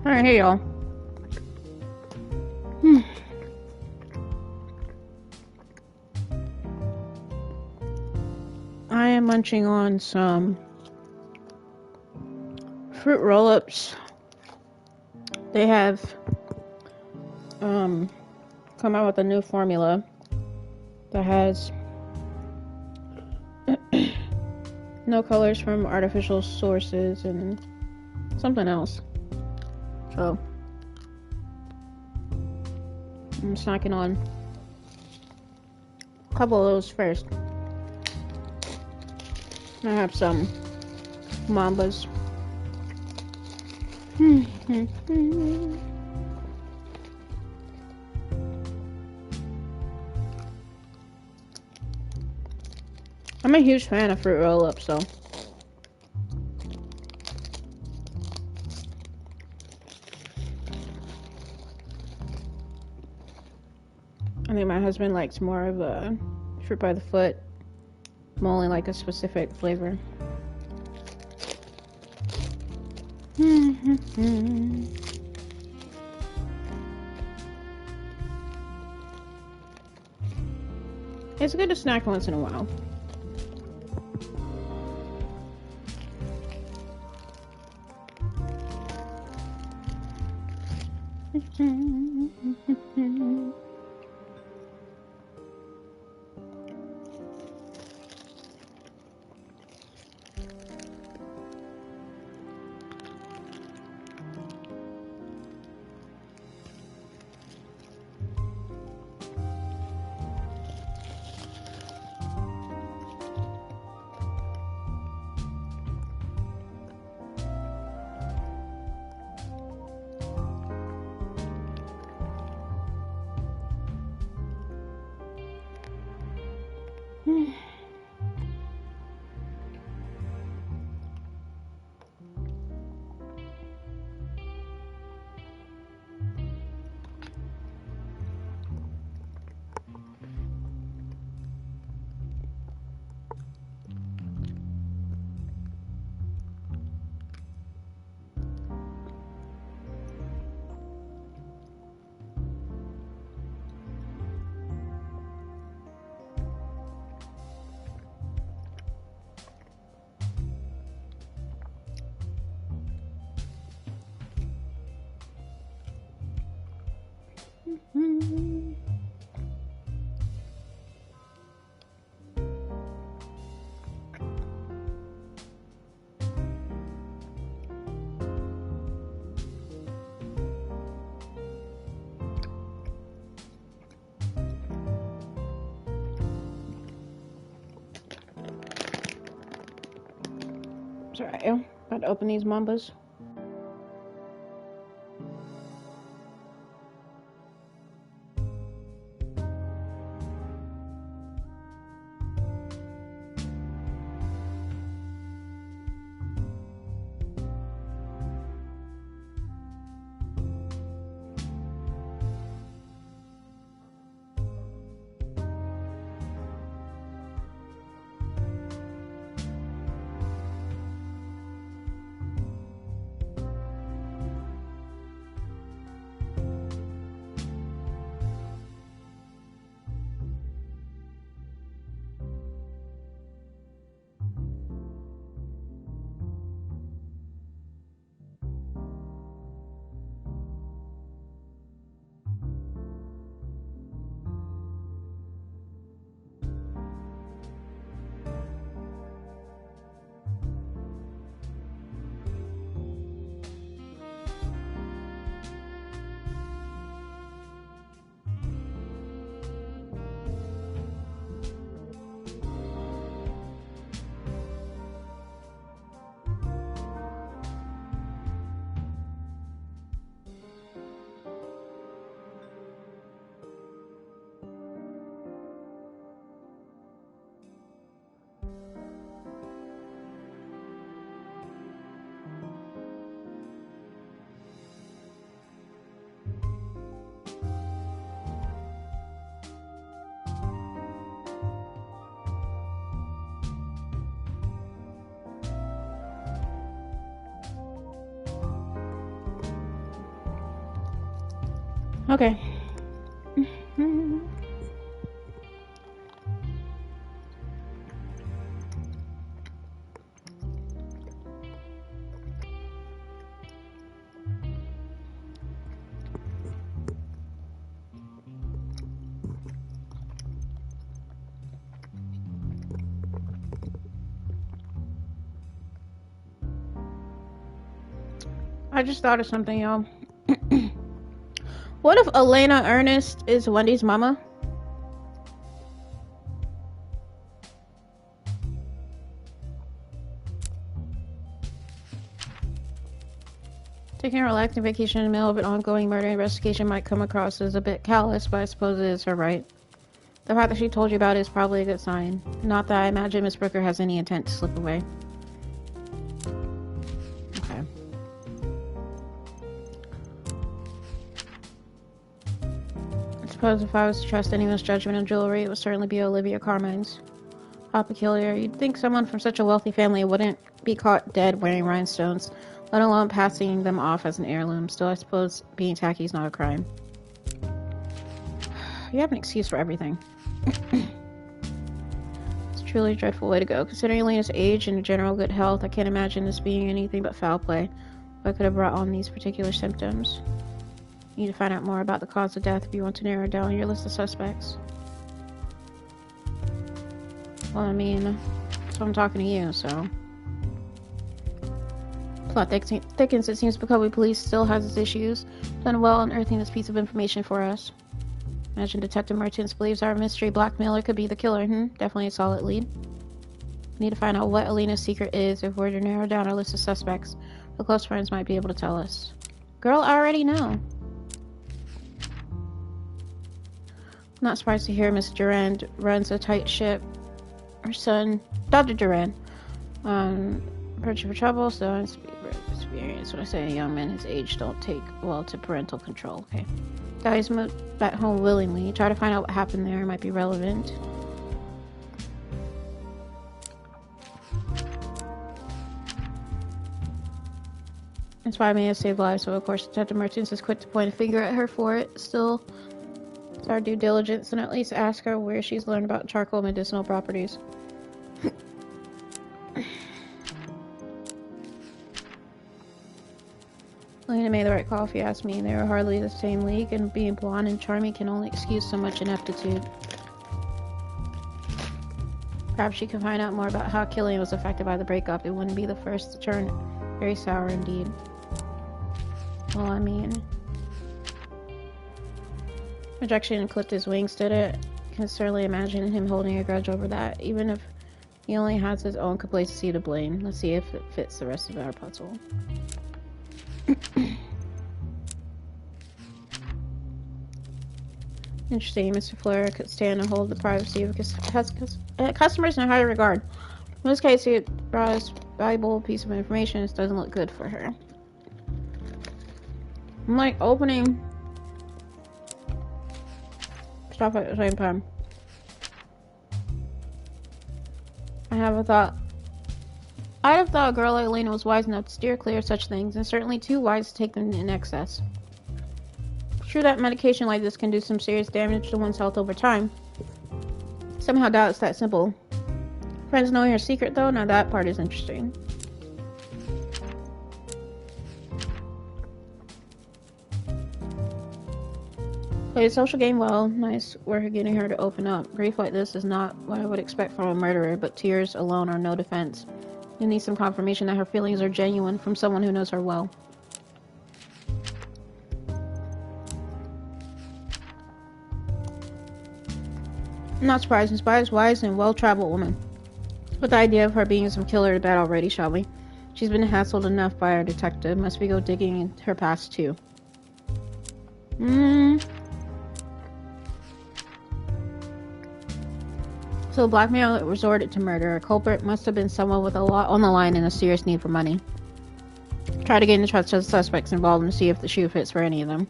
Alright, hey y'all. Hmm. I am munching on some fruit roll-ups. They have come out with a new formula that has no colors from artificial sources and something else. So I'm snacking on a couple of those first. I have some mambas. I'm a huge fan of fruit roll-ups, so I think my husband likes more of a fruit by the foot. I'm only like a specific flavor. It's good to snack once in a while. Sorry, I'm about to open these mambas. Okay. I just thought of something, y'all. What if Elena Ernest is Wendy's mama? Taking a relaxing vacation in the middle of an ongoing murder investigation might come across as a bit callous, but I suppose it is her right. The fact that she told you about it is probably a good sign. Not that I imagine Miss Brooker has any intent to slip away. Okay. I suppose if I was to trust anyone's judgment on jewelry, it would certainly be Olivia Carmine's. How peculiar. You'd think someone from such a wealthy family wouldn't be caught dead wearing rhinestones, let alone passing them off as an heirloom. Still, I suppose being tacky is not a crime. You have an excuse for everything. It's truly a dreadful way to go. Considering Elena's age and general good health, I can't imagine this being anything but foul play. What could have brought on these particular symptoms? You need to find out more about the cause of death if you want to narrow down your list of suspects. Well, I mean, so I'm talking to you, so... Plot thickens. It seems Bukobi police still has its issues. Done well unearthing this piece of information for us. Imagine Detective Martins believes our mystery blackmailer could be the killer. Definitely a solid lead. We need to find out what Elena's secret is if we're to narrow down our list of suspects. The close friends might be able to tell us. Girl, I already know. Not surprised to hear Miss Durand runs a tight ship. Her son, Dr. Durand, approaching for trouble, so experience. When I say a young man his age don't take well to parental control. Okay. Guys moved back home willingly. Try to find out what happened there. It might be relevant. That's why I may have saved lives, so of course Detective Martins is quick to point a finger at her for it. Still, it's our due diligence and at least ask her where she's learned about charcoal medicinal properties. Lena made the right call if you ask me. They were hardly the same league, and being blonde and charming can only excuse so much ineptitude. Perhaps she can find out more about how Killian was affected by the breakup. It wouldn't be the first to turn very sour indeed. Well, I mean... Rejection clipped his wings, did it? I can certainly imagine him holding a grudge over that, even if he only has his own complacency to blame. Let's see if it fits the rest of our puzzle. Interesting. Mr. Fleur could stand and hold the privacy of customers in a high regard. In this case, he brought us a valuable piece of information. This doesn't look good for her. I'm like opening stuff at the same time. I have thought a girl like Elena was wise enough to steer clear of such things, and certainly too wise to take them in excess. It's true that medication like this can do some serious damage to one's health over time. Somehow doubt it's that simple. Friends knowing her secret, though? Now that part is interesting. Played a social game well. Nice work getting her to open up. Grief like this is not what I would expect from a murderer, but tears alone are no defense. You need some confirmation that her feelings are genuine from someone who knows her well. I'm not surprised. Miss By is wise and well-traveled woman. But the idea of her being some killer to bed already, shall we? She's been hassled enough by our detective. Must we go digging in her past too? So blackmail resorted to murder. A culprit must have been someone with a lot on the line and a serious need for money. Try to gain the trust of the suspects involved and see if the shoe fits for any of them.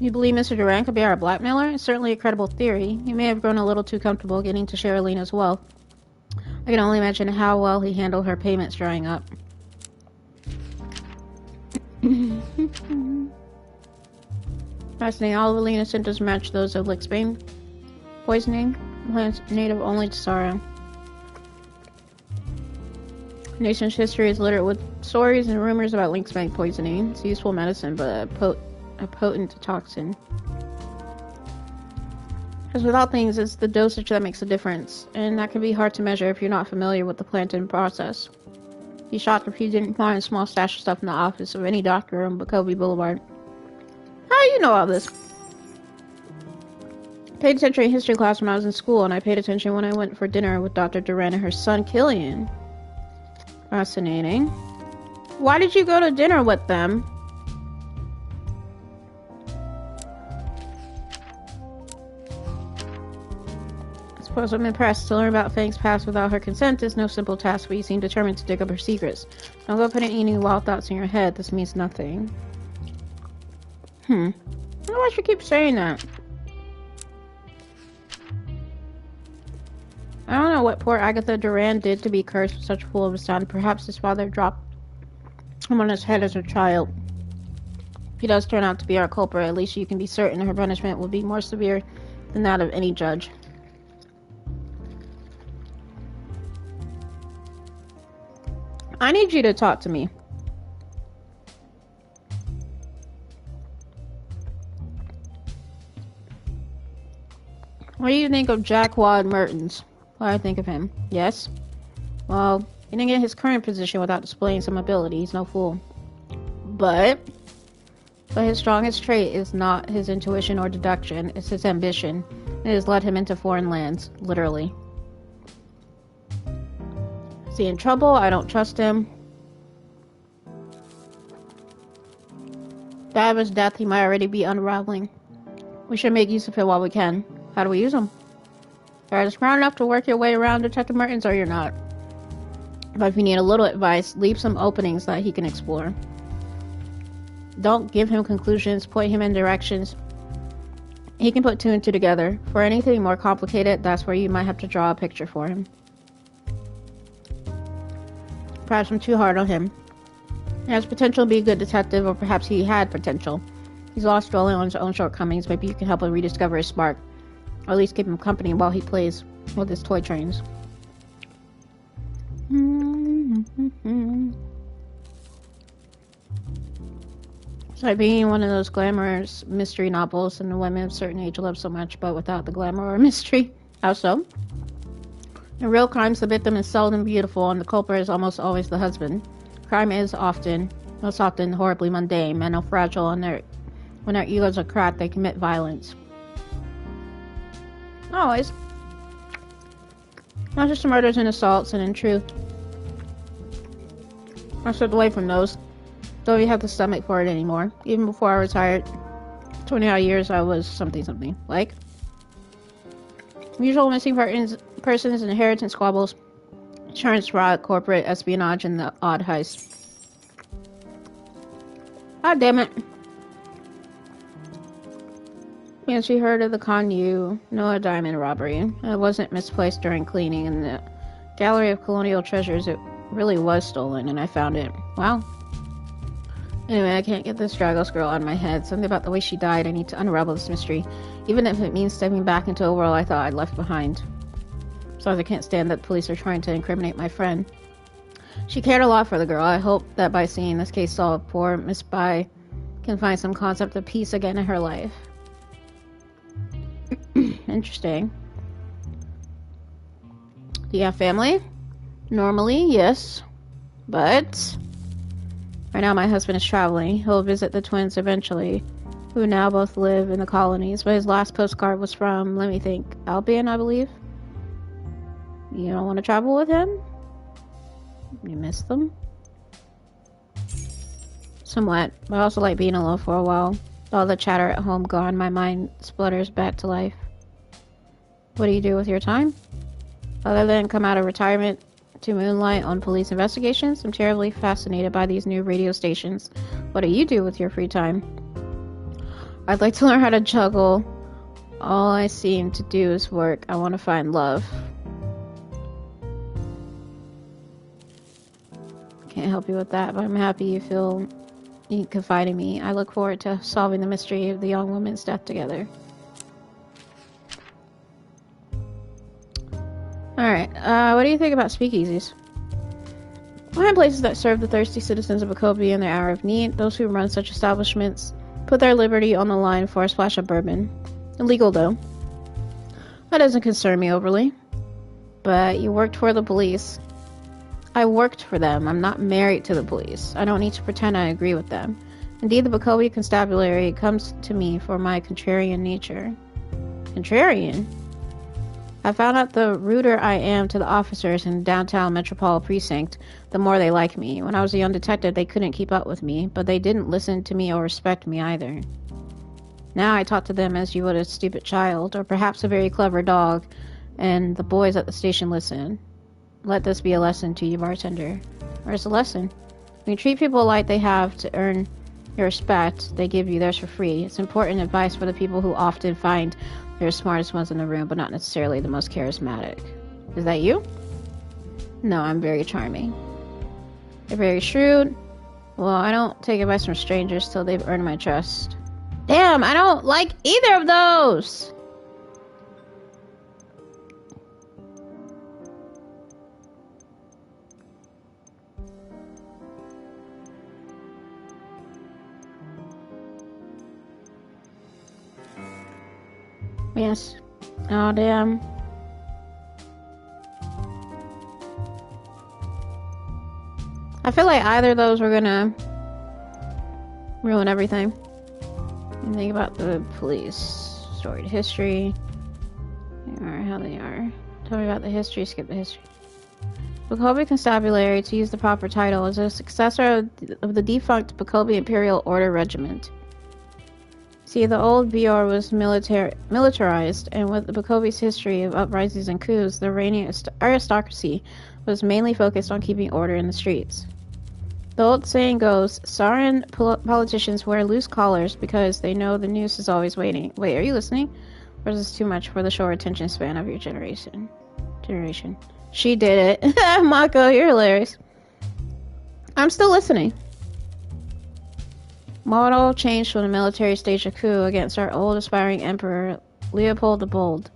You believe Mr. Durand could be our blackmailer? It's certainly a credible theory. He may have grown a little too comfortable getting to share Elena's wealth. I can only imagine how well he handled her payments drying up. Fascinating. All of Alina's symptoms match those of Lixbane poisoning, plants native only to Sara. The nation's history is littered with stories and rumors about Lixbane poisoning. It's a useful medicine, but a potent toxin. Because without things, it's the dosage that makes a difference, and that can be hard to measure if you're not familiar with the plant and process. Be shocked if you didn't find a small stash of stuff in the office of any doctor on Bacobi Boulevard. How do you know all this? I paid attention in history class when I was in school, and I paid attention when I went for dinner with Dr. Duran and her son, Killian. Fascinating. Why did you go to dinner with them? I suppose I'm impressed. To learn about Fang's past without her consent is no simple task, but you seem determined to dig up her secrets. Don't go putting any wild thoughts in your head. This means nothing. I don't know why she keeps saying that. I don't know what poor Agatha Duran did to be cursed with such a fool of a son. Perhaps his father dropped him on his head as a child. If he does turn out to be our culprit, at least you can be certain her punishment will be more severe than that of any judge. I need you to talk to me. What do you think of Jacquard Mertens? What do I think of him? Yes? Well, he didn't get his current position without displaying some ability. He's no fool. But his strongest trait is not his intuition or deduction. It's his ambition. It has led him into foreign lands. Literally. Is he in trouble? I don't trust him. That of his death, he might already be unraveling. We should make use of him while we can. How do we use him? You're either smart enough to work your way around Detective Mertens or you're not. But if you need a little advice, leave some openings that he can explore. Don't give him conclusions, point him in directions. He can put two and two together. For anything more complicated, that's where you might have to draw a picture for him. Perhaps I'm too hard on him. He has potential to be a good detective, or perhaps he had potential. He's lost dwelling on his own shortcomings. Maybe you can help him rediscover his spark. Or at least keep him company while he plays with his toy trains. It's like being one of those glamorous mystery novels and the women of a certain age love so much, but without the glamour or mystery. How so? In real crimes, the victim is seldom beautiful, and the culprit is almost always the husband. Crime is most often, horribly mundane. Men are fragile, and when their egos are cracked, they commit violence. Always. Not just murders and assaults, and in truth, I stepped away from those. Don't even have the stomach for it anymore. Even before I retired, 20 odd years, I was something. Like? Usual missing persons, inheritance squabbles, insurance fraud, corporate espionage, and the odd heist. God damn it. Yeah, she heard of the Conyu Noah diamond robbery. It wasn't misplaced during cleaning in the gallery of colonial treasures. It really was stolen, and I found it. Wow. Anyway, I can't get this Dragos girl out of my head. Something about the way she died. I need to unravel this mystery, even if it means stepping back into a world I thought I'd left behind. Besides, I can't stand that the police are trying to incriminate my friend. She cared a lot for the girl. I hope that by seeing this case solved, poor Miss Bai can find some concept of peace again in her life. Interesting. Do you have family? Normally, yes. But right now my husband is traveling. He'll visit the twins eventually, who now both live in the colonies. But his last postcard was from, let me think, Albion, I believe. You don't want to travel with him? You miss them? Somewhat. But I also like being alone for a while. All the chatter at home gone, my mind splutters back to life. What do you do with your time? Other than come out of retirement to moonlight on police investigations, I'm terribly fascinated by these new radio stations. What do you do with your free time? I'd like to learn how to juggle. All I seem to do is work. I want to find love. Can't help you with that, but I'm happy you feel you confide in me. I look forward to solving the mystery of the young woman's death together. Alright, what do you think about speakeasies? Find places that serve the thirsty citizens of Bacobi in their hour of need. Those who run such establishments put their liberty on the line for a splash of bourbon. Illegal, though. That doesn't concern me overly. But you worked for the police. I worked for them. I'm not married to the police. I don't need to pretend I agree with them. Indeed, the Bacobi constabulary comes to me for my contrarian nature. Contrarian? I found out the ruder I am to the officers in downtown Metropole Precinct, the more they like me. When I was a young detective, they couldn't keep up with me, but they didn't listen to me or respect me either. Now I talk to them as you would a stupid child, or perhaps a very clever dog, and the boys at the station listen. Let this be a lesson to you, bartender. Where's the lesson? When you treat people like they have to earn your respect, they give you theirs for free. It's important advice for the people who often find they're the smartest ones in the room, but not necessarily the most charismatic. Is that you? No, I'm very charming. You're very shrewd. Well, I don't take advice from strangers till they've earned my trust. Damn, I don't like either of those! Yes. Oh, damn. I feel like either of those were gonna ruin everything. And think about the police. Storied history. They are how they are. Tell me about the history, skip the history. Bacobi Constabulary, to use the proper title, is a successor of the defunct Bacobi Imperial Order Regiment. See, the old BR was militarized, and with the Bacobi's history of uprisings and coups, the reigning aristocracy was mainly focused on keeping order in the streets. The old saying goes, Saran politicians wear loose collars because they know the noose is always waiting. Wait, are you listening? Or is this too much for the short attention span of your generation? She did it. Mako, you're hilarious. I'm still listening. Model changed when the military staged a coup against our old aspiring emperor, Leopold the Bold.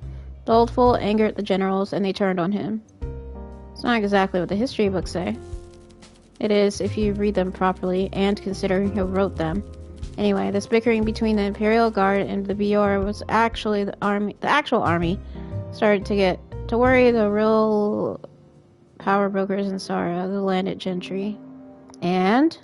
The old fool angered the generals, and they turned on him. It's not exactly what the history books say. It is, if you read them properly, and consider who wrote them. Anyway, this bickering between the Imperial Guard and the BR was actually the actual army started to get to worry the real power brokers in Sara, the landed gentry. And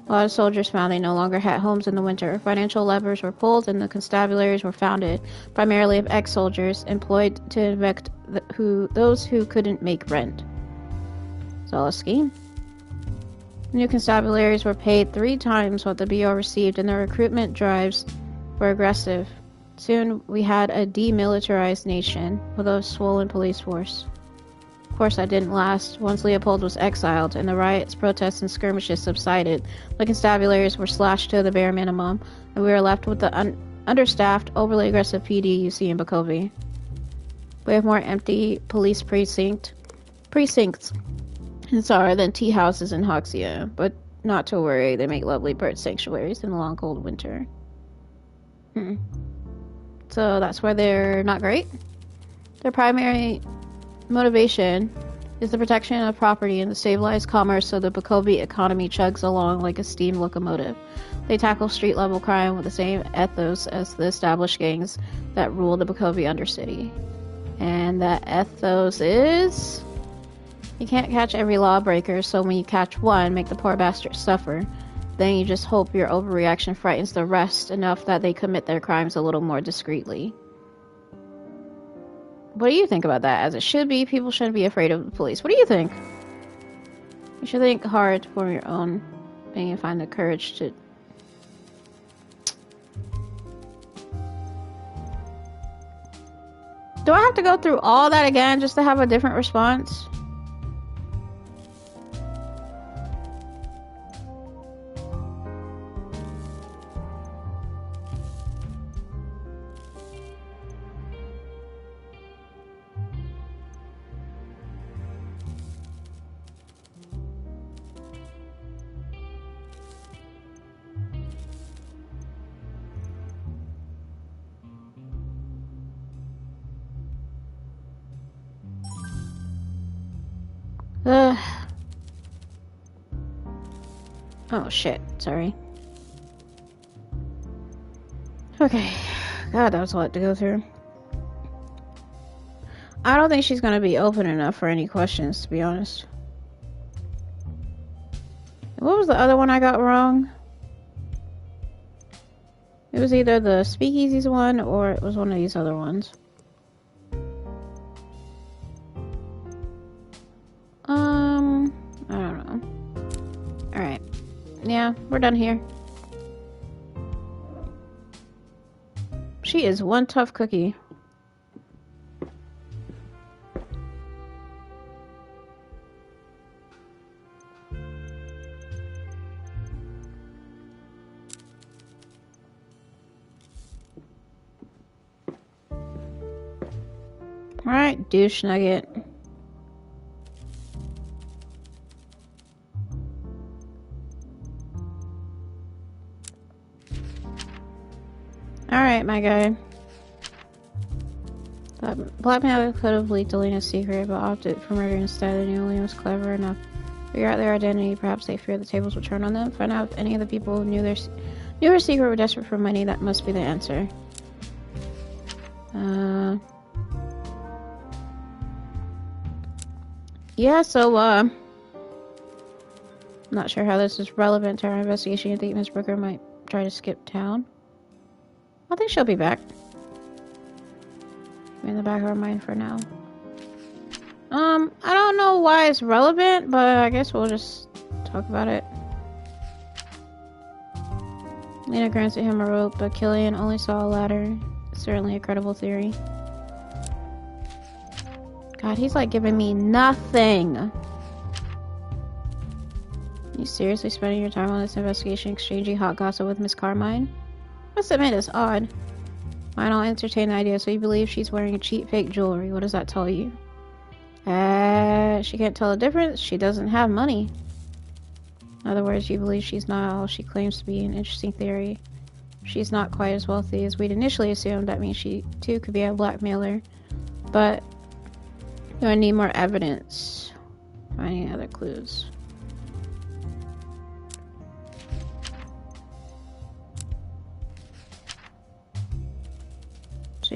a lot of soldiers found they no longer had homes in the winter. Financial levers were pulled, and the constabularies were founded, primarily of ex-soldiers, employed to evict those who couldn't make rent. It's all a scheme. New constabularies were paid 3 times what the BO received, and the recruitment drives were aggressive. Soon we had a demilitarized nation with a swollen police force. Of course, that didn't last. Once Leopold was exiled and the riots, protests, and skirmishes subsided, the constabularies were slashed to the bare minimum, and we were left with the understaffed, overly aggressive PD you see in Bacobi. We have more empty police precincts in Sara than tea houses in Hoxia, but not to worry, they make lovely bird sanctuaries in the long cold winter. So that's why they're not great? Their primary motivation is the protection of property and the stabilized commerce so the Bacobi economy chugs along like a steam locomotive. They tackle street-level crime with the same ethos as the established gangs that rule the Bacobi Undercity. And that ethos is... you can't catch every lawbreaker, so when you catch one, make the poor bastard suffer. Then you just hope your overreaction frightens the rest enough that they commit their crimes a little more discreetly. What do you think about that? As it should be, people shouldn't be afraid of the police. What do you think? You should think hard for your own thing and find the courage to... Do I have to go through all that again just to have a different response? Oh shit, sorry. Okay. God, that was a lot to go through. I don't think she's gonna be open enough for any questions, to be honest. What was the other one I got wrong? It was either the speakeasies one or it was one of these other ones. I don't know. Alright. Yeah, we're done here. She is one tough cookie. Alright, douche nugget. Alright, my guy. Blackmail could have leaked Elena's secret, but opted for murder instead. They knew Elena was clever enough to figure out their identity. Perhaps they feared the tables would turn on them. Find out if any of the people who knew her secret were desperate for money. That must be the answer. Yeah, so, not sure how this is relevant to our investigation. You think Miss Brooker might try to skip town? I think she'll be back. In the back of our mind for now. I don't know why it's relevant, but I guess we'll just talk about it. Lena granted him a rope, but Killian only saw a ladder. Certainly a credible theory. God, he's like giving me nothing. You seriously spending your time on this investigation exchanging hot gossip with Miss Carmine? Must admit, it's odd. I don't entertain the idea, so you believe she's wearing a cheap fake jewelry. What does that tell you? She can't tell the difference. She doesn't have money. In other words, you believe she's not all she claims to be. An interesting theory. She's not quite as wealthy as we'd initially assumed. That means she, too, could be a blackmailer. But I need more evidence. Finding other clues.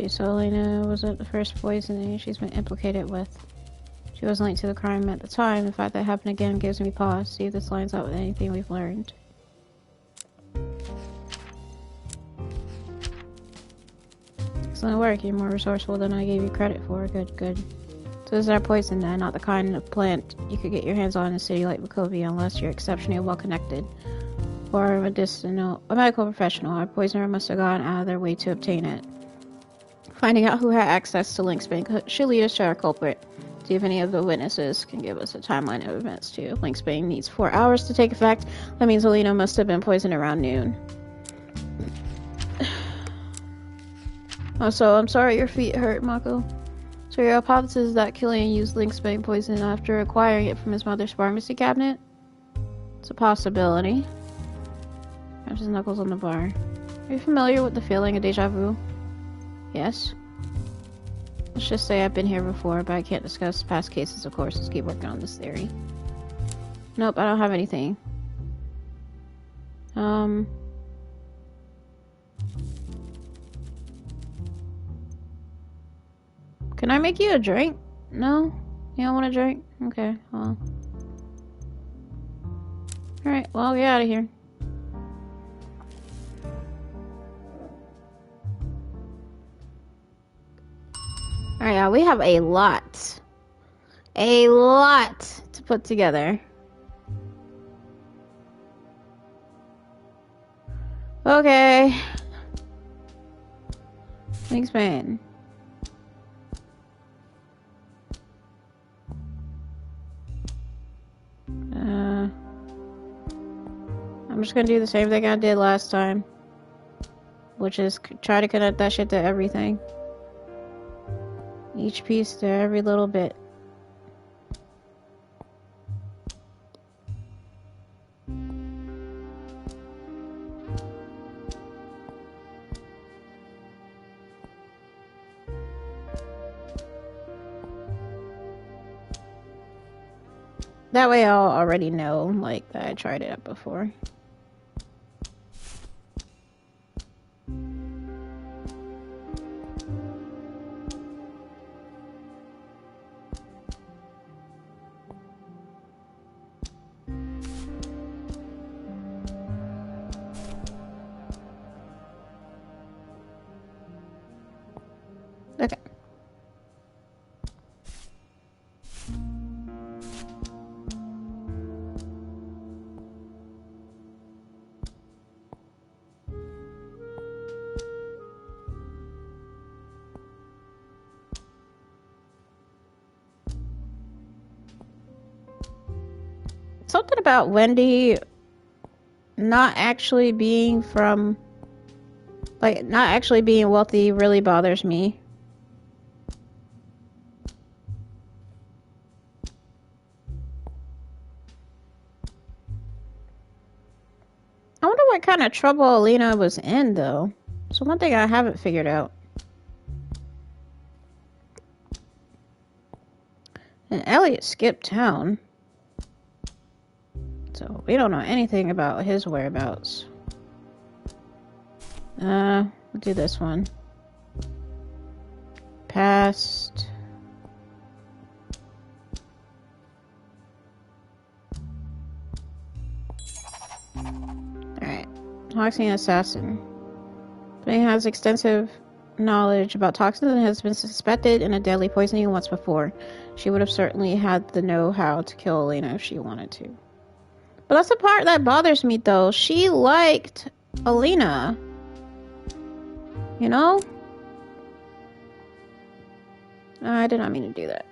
So Elena wasn't the first poisoning she's been implicated with. She wasn't linked to the crime at the time. The fact that it happened again gives me pause. See if this lines up with anything we've learned. Excellent work. You're more resourceful than I gave you credit for. Good, good. So this is our poison then, not the kind of plant you could get your hands on in a city like Wachovia unless you're exceptionally well connected. Or a medical professional. Our poisoner must have gone out of their way to obtain it. Finding out who had access to Linksbane should lead us to our culprit. See if any of the witnesses can give us a timeline of events too. Linksbane needs 4 hours to take effect. That means Alina must have been poisoned around noon. Also, I'm sorry your feet hurt, Mako. So your hypothesis is that Killian used Linksbane poison after acquiring it from his mother's pharmacy cabinet? It's a possibility. Wraps his knuckles on the bar. Are you familiar with the feeling of deja vu? Yes. Let's just say I've been here before, but I can't discuss past cases, of course. Let's keep working on this theory. Nope, I don't have anything. Can I make you a drink? No? You don't want a drink? Okay, well. Alright, well, get out of here. Alright, now we have a lot to put together. Okay. Thanks, man. I'm just gonna do the same thing I did last time, which is try to connect that shit to everything. Each piece to every little bit. That way I'll already know, like, that I tried it out before. Okay. Something about Wendy not actually being from, like, not actually being wealthy really bothers me. I wonder what kind of trouble Alina was in, though. So one thing I haven't figured out. And Elliot skipped town. So we don't know anything about his whereabouts. We'll do this one. Past. Alright. Toxin assassin. But he has extensive knowledge about toxins and has been suspected in a deadly poisoning once before. She would have certainly had the know-how to kill Alina if she wanted to. But that's the part that bothers me, though. She liked Alina. You know? I did not mean to do that.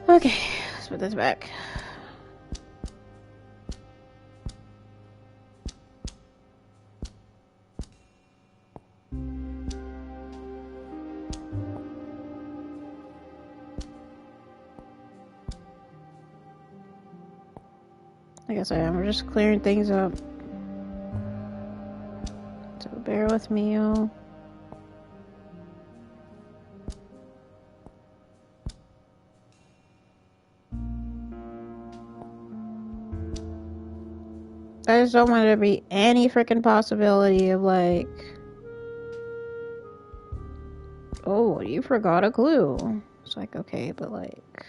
Okay, let's put this back. I guess I am. We're just clearing things up. So bear with me, y'all. I just don't want there to be any freaking possibility of, like, oh, you forgot a clue. It's like, okay, but like...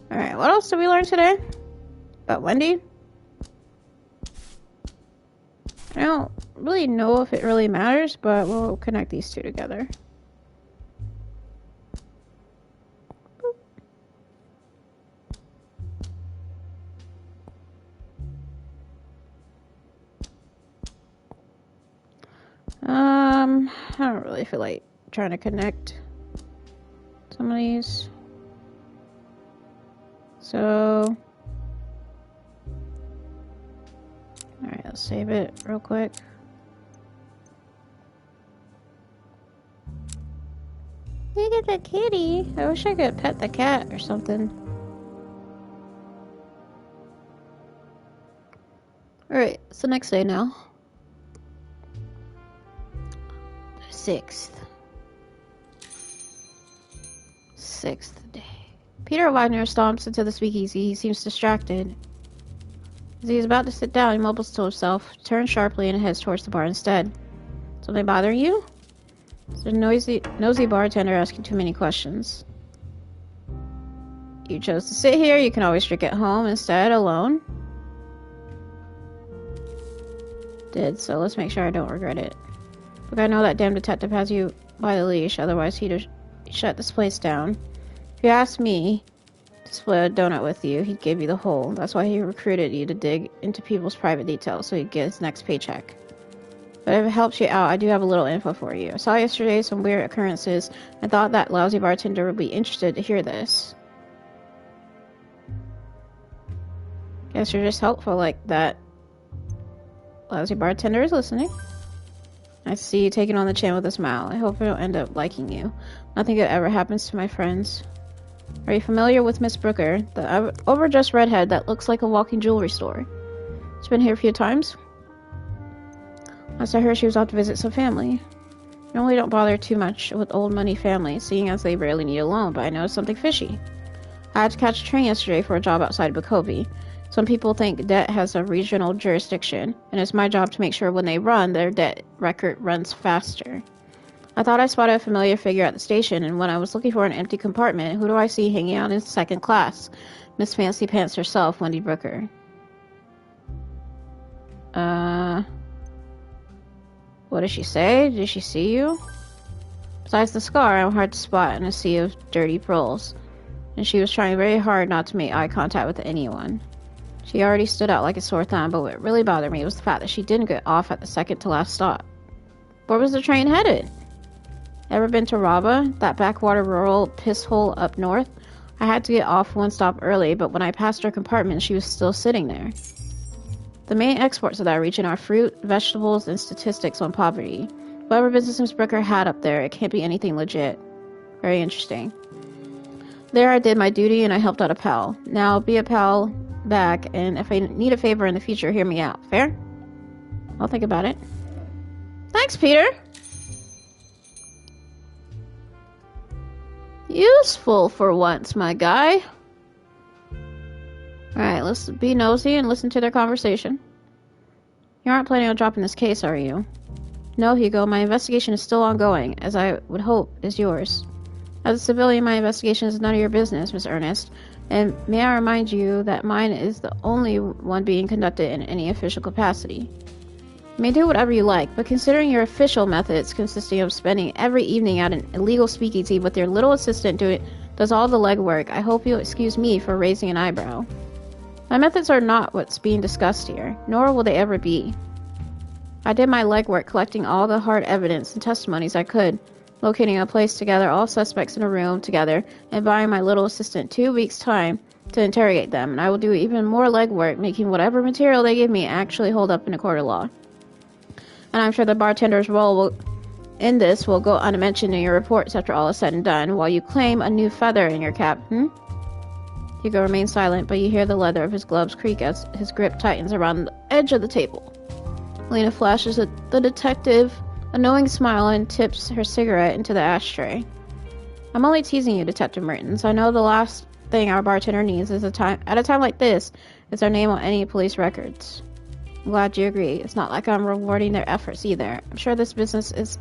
Alright, what else did we learn today? About Wendy? I don't really know if it really matters, but we'll connect these two together. I don't really feel like trying to connect some of these. So, alright, let's save it real quick. Look at the kitty. I wish I could pet the cat or something. Alright, it's the next day now. 6th day. Peter Wagner stomps into the speakeasy. He seems distracted. As he is about to sit down, he mumbles to himself, turns sharply, and heads towards the bar instead. Something bothering you? It's a nosy bartender asking too many questions. You chose to sit here. You can always drink at home instead, alone. Did, so let's make sure I don't regret it. Look, I know that damn detective has you by the leash, otherwise he'd have shut this place down. If you asked me to split a donut with you, he'd give you the whole. That's why he recruited you to dig into people's private details so he'd get his next paycheck. But if it helps you out, I do have a little info for you. I saw yesterday some weird occurrences and thought that lousy bartender would be interested to hear this. Guess you're just helpful like that. Lousy bartender is listening. I see you taking on the chin with a smile. I hope I don't end up liking you. Nothing good ever happens to my friends. Are you familiar with Miss Brooker, the overdressed redhead that looks like a walking jewelry store? She's been here a few times. As I heard she was off to visit some family. Normally don't bother too much with old money families, seeing as they rarely need a loan, but I noticed something fishy. I had to catch a train yesterday for a job outside Bakovi. Some people think debt has a regional jurisdiction, and it's my job to make sure when they run, their debt record runs faster. I thought I spotted a familiar figure at the station, and when I was looking for an empty compartment, who do I see hanging out in second class? Miss Fancy Pants herself, Wendy Brooker. What did she say? Did she see you? Besides the scar, I'm hard to spot in a sea of dirty pearls, and she was trying very hard not to make eye contact with anyone. She already stood out like a sore thumb, but what really bothered me was the fact that she didn't get off at the second to last stop. Where was the train headed? Ever been to Raba, that backwater rural piss hole up north? I had to get off one stop early, but when I passed her compartment, she was still sitting there. The main exports of that region are fruit, vegetables, and statistics on poverty. Whatever business Miss Brooker had up there, it can't be anything legit. Very interesting. There I did my duty and I helped out a pal. Now be a pal back, and if I need a favor in the future, hear me out. Fair? I'll think about it. Thanks, Peter! Useful for once, my guy. Alright, let's be nosy and listen to their conversation. You aren't planning on dropping this case, are you? No, Hugo, my investigation is still ongoing, as I would hope is yours. As a civilian, my investigation is none of your business, Miss Ernest, and may I remind you that mine is the only one being conducted in any official capacity. You may do whatever you like, but considering your official methods consisting of spending every evening at an illegal speakeasy with your little assistant does all the legwork, I hope you'll excuse me for raising an eyebrow. My methods are not what's being discussed here, nor will they ever be. I did my legwork collecting all the hard evidence and testimonies I could, locating a place to gather all suspects in a room together, and buying my little assistant 2 weeks' time to interrogate them, and I will do even more legwork, making whatever material they give me actually hold up in a court of law. And I'm sure the bartender's role in this will go unmentioned in your reports after all is said and done, while you claim a new feather in your cap, Hugo remains silent, but you hear the leather of his gloves creak as his grip tightens around the edge of the table. Lena flashes at the detective a knowing smile and tips her cigarette into the ashtray. I'm only teasing you, Detective Mertens. I know the last thing our bartender needs is at a time like this is our name on any police records. I'm glad you agree. It's not like I'm rewarding their efforts either. I'm sure this business is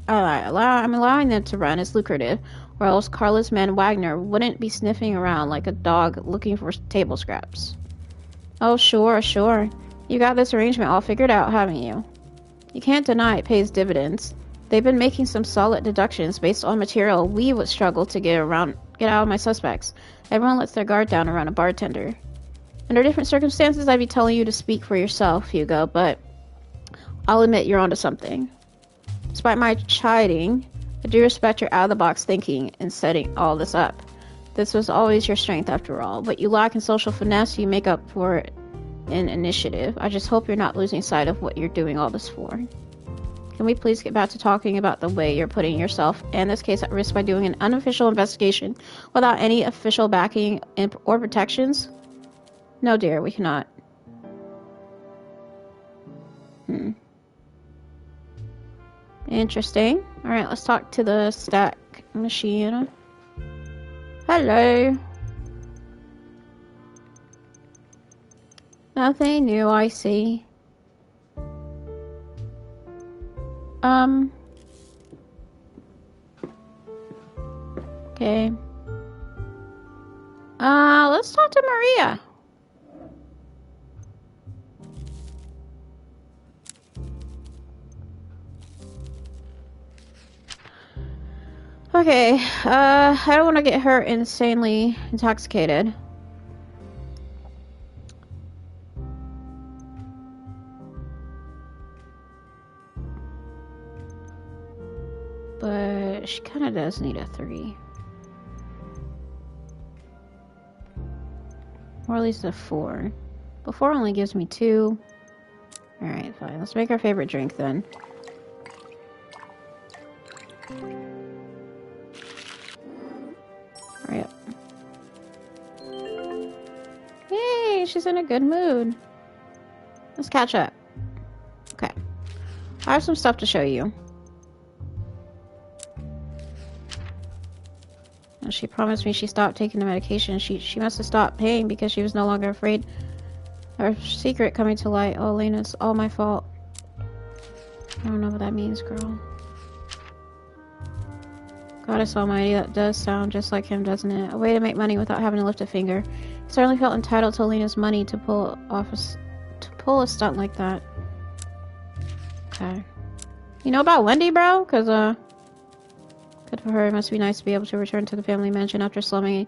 I'm allowing them to run is lucrative, or else Carlos man Wagner wouldn't be sniffing around like a dog looking for table scraps. Oh, sure. You got this arrangement all figured out, haven't you? You can't deny it pays dividends. They've been making some solid deductions based on material we would struggle to get out of my suspects. Everyone lets their guard down around a bartender. Under different circumstances, I'd be telling you to speak for yourself, Hugo, but I'll admit you're onto something. Despite my chiding, I do respect your out-of-the-box thinking in setting all this up. This was always your strength, after all. What you lack in social finesse, you make up for it in initiative. I just hope you're not losing sight of what you're doing all this for. Can we please get back to talking about the way you're putting yourself and this case at risk by doing an unofficial investigation without any official backing or protections? No, dear, we cannot. Interesting. Alright, let's talk to the stack machine. Hello. Nothing new, I see. Okay. Let's talk to Maria. Okay, I don't want to get her insanely intoxicated. But she kind of does need a 3. Or at least a 4. But 4 only gives me 2. Alright, fine. Let's make our favorite drink then. Hurry up. Yay, she's in a good mood. Let's catch up. Okay. I have some stuff to show you. And she promised me she stopped taking the medication. She must have stopped paying because she was no longer afraid of her secret coming to light. Oh, Elena, it's all my fault. I don't know what that means, girl. Goddess Almighty, that does sound just like him, doesn't it? A way to make money without having to lift a finger. He certainly felt entitled to Alina's money to pull a stunt like that. Okay. You know about Wendy, bro? Cause good for her. It must be nice to be able to return to the family mansion after slumming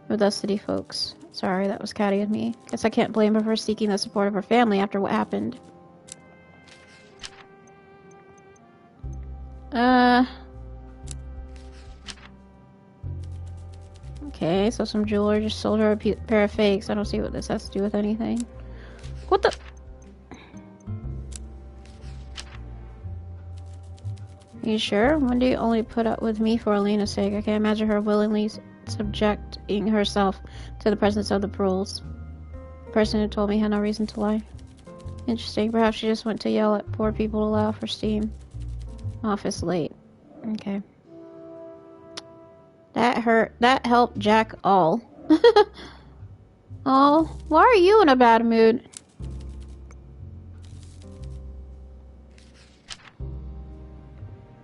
with us city folks. Sorry, that was catty of me. Guess I can't blame her for seeking the support of her family after what happened. Okay, so some jeweler just sold her a pair of fakes. I don't see what this has to do with anything. What the? Are you sure? Wendy only put up with me for Alina's sake. I can't imagine her willingly subjecting herself to the presence of the Prules. The person who told me had no reason to lie. Interesting. Perhaps she just went to yell at poor people to let off her steam. Office late. Okay. That helped Jack all. Oh, why are you in a bad mood?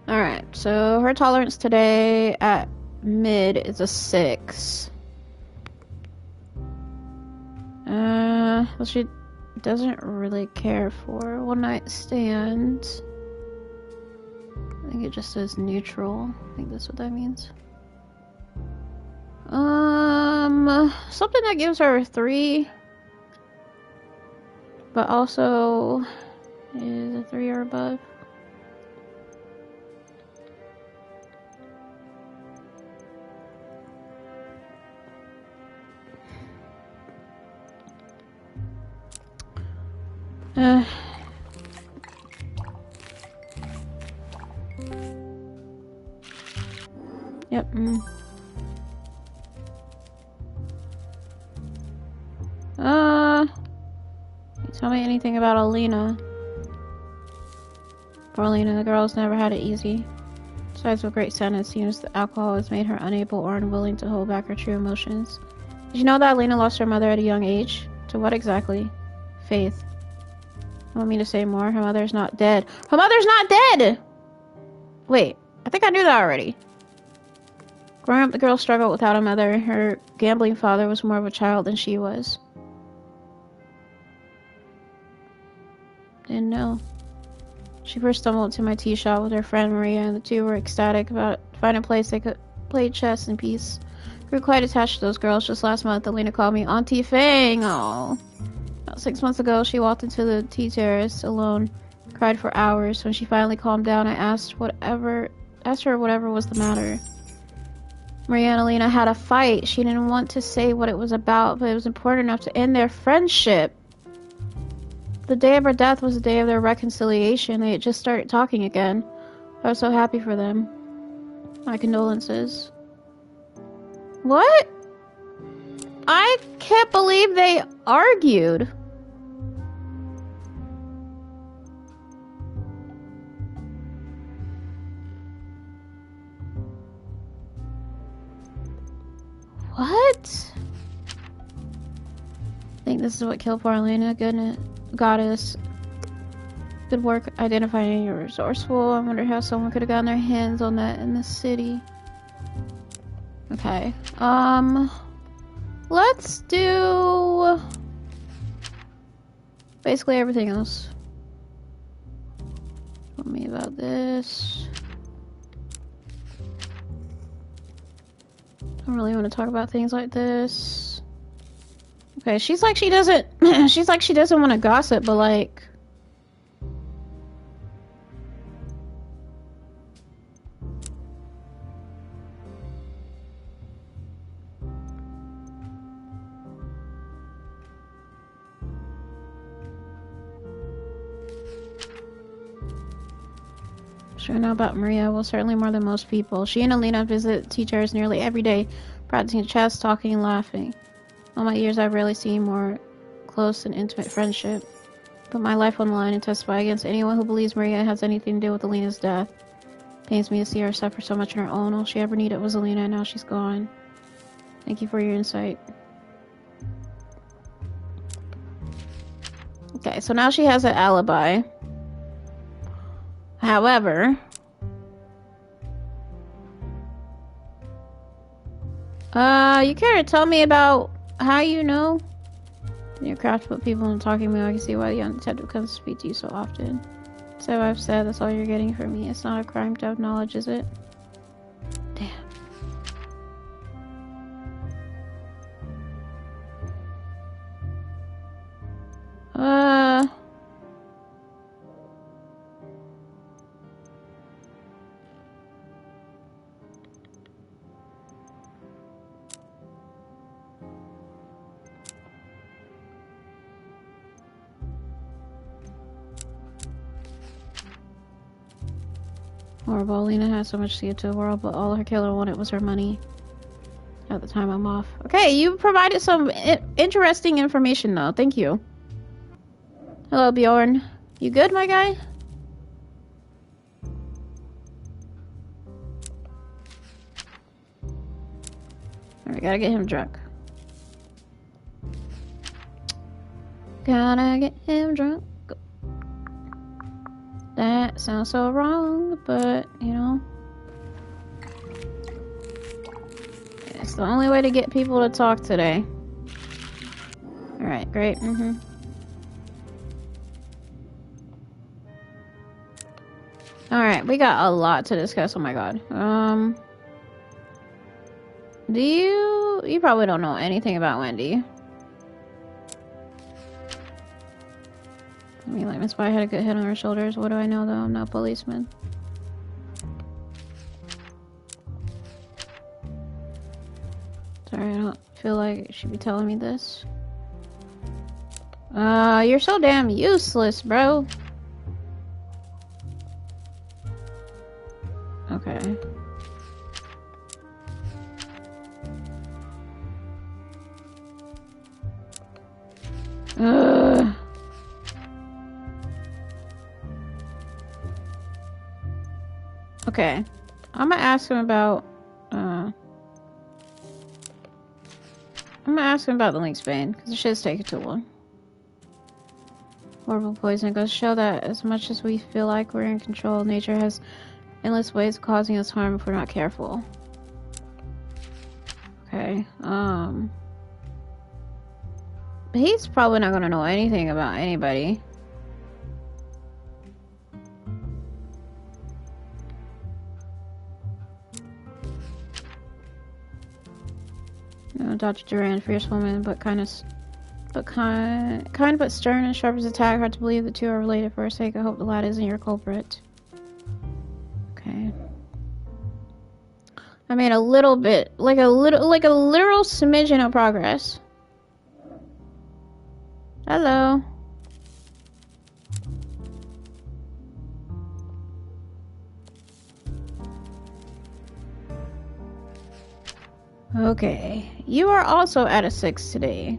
Alright, so her tolerance today at mid is a 6. Well, she doesn't really care for one night stands. I think it just says neutral. I think that's what that means. Something that gives her a 3, but also is a 3 or above. Yep. Tell me anything about Alina. Poor Alina, the girl's never had it easy. Besides with great sin, it seems that alcohol has made her unable or unwilling to hold back her true emotions. Did you know that Alina lost her mother at a young age? To what exactly? Faith. You want me to say more? Her mother's not dead. Her mother's not dead! Wait, I think I knew that already. Growing up, the girl struggled without a mother. Her gambling father was more of a child than she was. Didn't know. She first stumbled into my tea shop with her friend Maria, and the two were ecstatic about finding a place they could play chess in peace. We were quite attached to those girls. Just last month, Alina called me Auntie Fang. Oh. About 6 months ago, she walked into the tea terrace alone, cried for hours. When she finally calmed down, I asked her whatever was the matter. Maria and Alina had a fight. She didn't want to say what it was about, but it was important enough to end their friendship. The day of her death was the day of their reconciliation. They had just started talking again. I was so happy for them. My condolences. What? I can't believe they argued. What? I think this is what killed poor Alina. Goddess. Good work identifying you're resourceful. I wonder how someone could have gotten their hands on that in the city. Okay. Let's do basically everything else. Tell me about this. Don't really want to talk about things like this. Okay, she's like she doesn't want to gossip, but like sure know about Maria. Well, certainly more than most people. She and Alina visit teachers nearly every day, practicing chess, talking, and laughing. All my years, I've rarely seen more close and intimate friendship. put my life on the line and testify against anyone who believes Maria has anything to do with Alina's death. Pains me to see her suffer so much on her own. All she ever needed was Alina, and now she's gone. Thank you for your insight. Okay, so now she has an alibi. However, you care to tell me about how you know? Your craft put people in talking me. I can see why the young detective comes to speak to you so often. So I've said that's all you're getting from me. It's not a crime to have knowledge, is it? Damn. Horrible. Alina had so much to give to the world, but all her killer wanted was her money. At the time I'm off. Okay, you provided some interesting information though. Thank you. Hello, Bjorn. You good, my guy? Alright, gotta get him drunk. Gotta get him drunk. That sounds so wrong, but, you know. It's the only way to get people to talk today. Alright, great. Alright, we got a lot to discuss. Oh my god. Do you probably don't know anything about Wendy. I mean, like, Miss Spy had a good head on her shoulders. What do I know, though? I'm not a policeman. Sorry, I don't feel like you should be telling me this. You're so damn useless, bro. Okay. Okay. I'm gonna ask him about, I'm gonna ask him about the Link's Bane, because it shit's taking too long. Horrible poison goes to show that as much as we feel like we're in control, nature has endless ways of causing us harm if we're not careful. Okay, he's probably not gonna know anything about anybody. No, Dr. Duran, fierce woman, but kind but stern and sharp as a tack. Hard to believe the two are related for her sake. I hope the lad isn't your culprit. Okay. I made a little bit, like a literal smidgen of progress. Hello. Okay. You are also at a 6 today.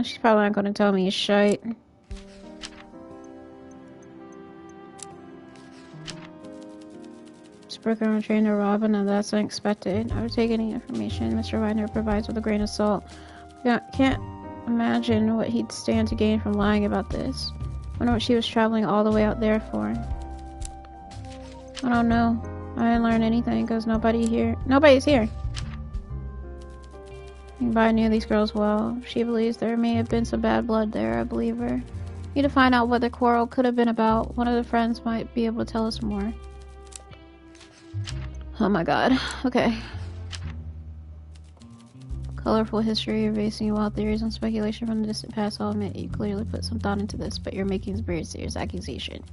She's probably not gonna tell me shite. Brooker on a train to rob, and that's unexpected. I would take any information Mr. Wagner provides with a grain of salt. Can't imagine what he'd stand to gain from lying about this. Wonder what she was traveling all the way out there for. I don't know. I didn't learn anything because nobody's here. But I knew these girls well. She believes there may have been some bad blood there. I believe her. Need to find out what the quarrel could have been about. One of the friends might be able to tell us more. Oh my god. Okay. Colorful history, evading wild theories and speculation from the distant past. I'll admit you clearly put some thought into this, but you're making a very serious accusation.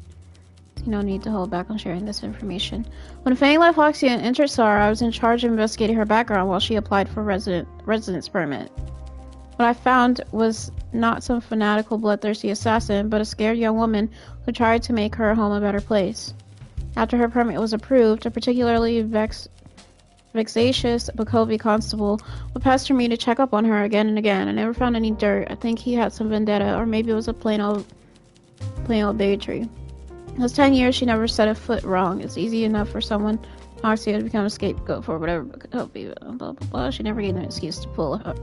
Seems No need to hold back on sharing this information. When Fang left Foxy and entered SAR, I was in charge of investigating her background while she applied for residence permit. What I found was not some fanatical, bloodthirsty assassin, but a scared young woman who tried to make her home a better place. After her permit was approved, a particularly vexatious Bakovi constable would pester me to check up on her again and again. I never found any dirt. I think he had some vendetta, or maybe it was a plain old bigotry. In those 10 years, she never set a foot wrong. It's easy enough for someone Foxy to become a scapegoat for whatever, blah, blah, blah. She never gave them an excuse to pull her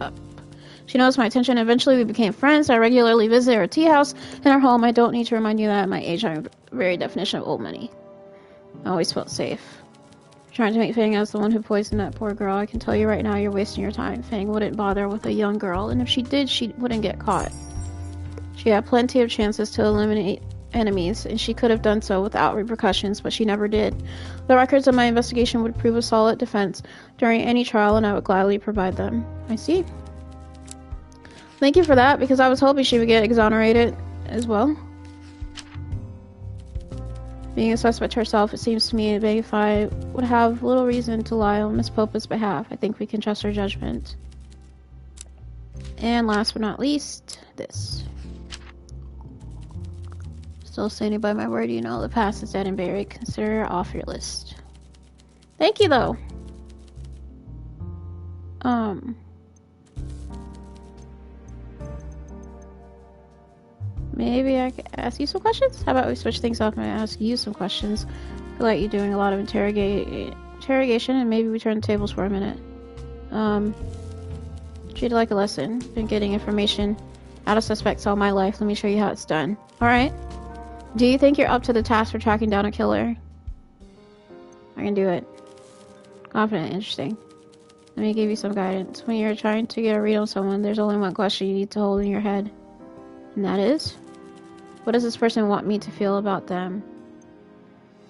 up. She noticed my attention. Eventually, we became friends. I regularly visit her tea house and her home. I don't need to remind you that at my age, I'm the very definition of old money. I always felt safe. Trying to make Fang as the one who poisoned that poor girl. I can tell you right now, you're wasting your time. Fang wouldn't bother with a young girl, and if she did, she wouldn't get caught. She had plenty of chances to eliminate enemies, and she could have done so without repercussions, but she never did. The records of my investigation would prove a solid defense during any trial, and I would gladly provide them. I see. Thank you for that, because I was hoping she would get exonerated as well. Being a suspect herself, it seems to me that if I would have little reason to lie on Miss Popa's behalf, I think we can trust her judgment. And last but not least, this. Still standing by my word, you know the past is dead and buried. Consider it off your list. Thank you, though. Maybe I could ask you some questions? How about we switch things up and ask you some questions? I feel like you're doing a lot of interrogation, and maybe we turn the tables for a minute. Treat it like a lesson. Been getting information out of suspects all my life. Let me show you how it's done. Alright? Do you think you're up to the task for tracking down a killer? I can do it. Confident, interesting. Let me give you some guidance. When you're trying to get a read on someone, there's only one question you need to hold in your head. And that is, what does this person want me to feel about them?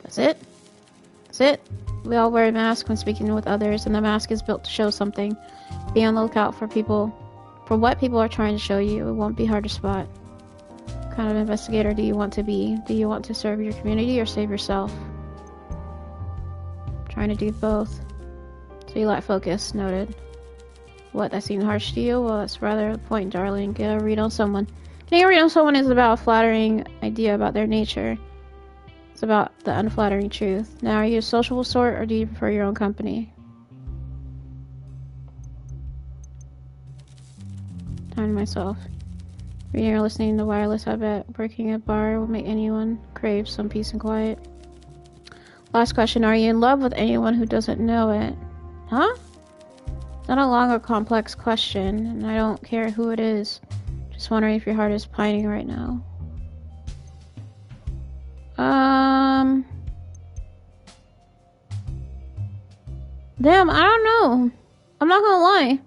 That's it. That's it. We all wear a mask when speaking with others, and the mask is built to show something. Be on the lookout for what people are trying to show you. It won't be hard to spot. What kind of investigator do you want to be? Do you want to serve your community or save yourself? Trying to do both. So you lack focus. Noted. What, that seemed harsh to you? Well, that's rather the point, darling. Get a read on someone. Getting a read on someone is about a flattering idea about their nature. It's about the unflattering truth. Now, are you a sociable sort, or do you prefer your own company? Time to myself. Reading or listening to wireless, I bet. Working at a bar will make anyone crave some peace and quiet. Last question. Are you in love with anyone who doesn't know it? Huh? Not a long or complex question, and I don't care who it is. Just wondering if your heart is pining right now. Damn, I don't know. I'm not gonna lie.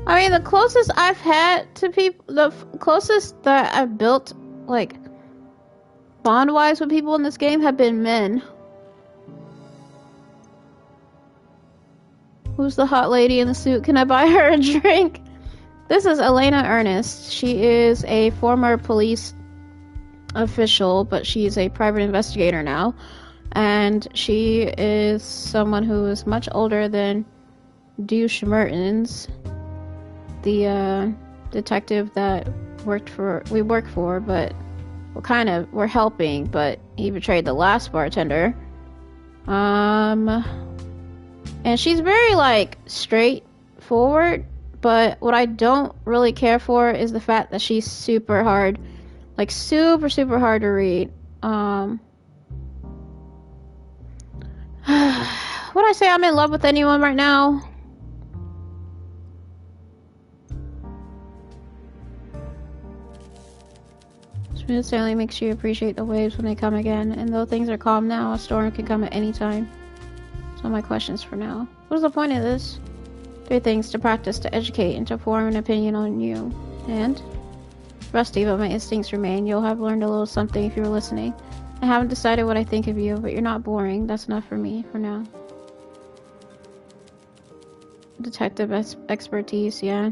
I mean, the closest I've had to people, the closest that I've built, like, bond-wise with people in this game have been men. Who's the hot lady in the suit? Can I buy her a drink? This is Elena Ernest. She is a former police official, but she's a private investigator now. And she is someone who is much older than Douche Mertens, the detective that we work for, but we're helping, but he betrayed the last bartender. And she's very, like, straightforward, but what I don't really care for is the fact that she's super hard, like, super hard to read. Would I say I'm in love with anyone right now? Smooth sailing makes you appreciate the waves when they come again, and though things are calm now, a storm can come at any time. So my questions for now. What's the point of this? 3 things to practice, to educate, and to form an opinion on you. And? Rusty, but my instincts remain. You'll have learned a little something if you were listening. I haven't decided what I think of you, but you're not boring. That's enough for me for now. Detective expertise, yeah.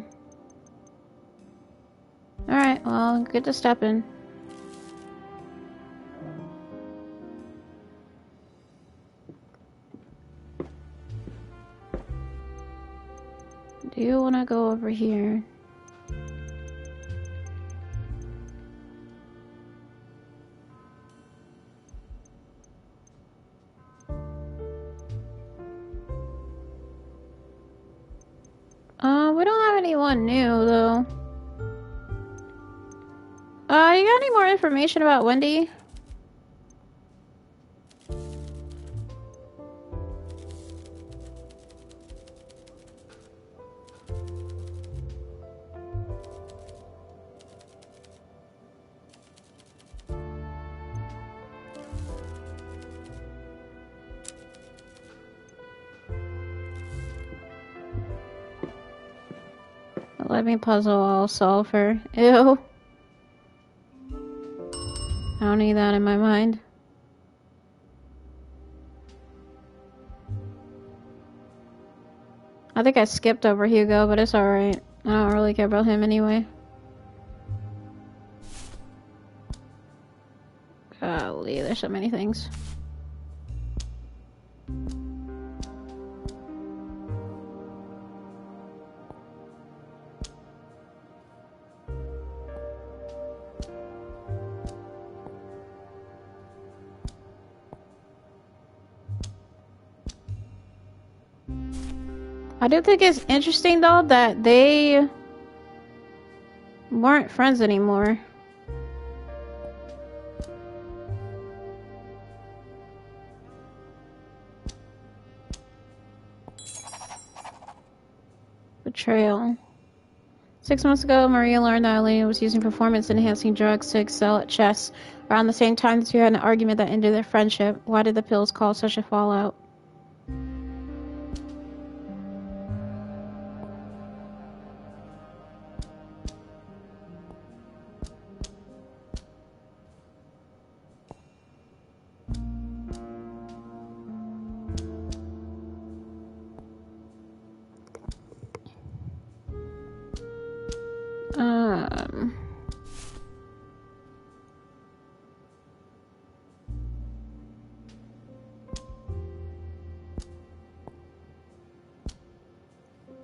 Alright, well, good to step in. Do you want to go over here? We don't have anyone new, though. You got any more information about Wendy? Let me puzzle, I'll solve her. Ew. I don't need that in my mind. I think I skipped over Hugo, but it's alright. I don't really care about him anyway. Golly, there's so many things. I do think it's interesting, though, that they weren't friends anymore. Betrayal. 6 months ago, Maria learned that Elena was using performance-enhancing drugs to excel at chess. Around the same time, the two had an argument that ended their friendship. Why did the pills cause such a fallout?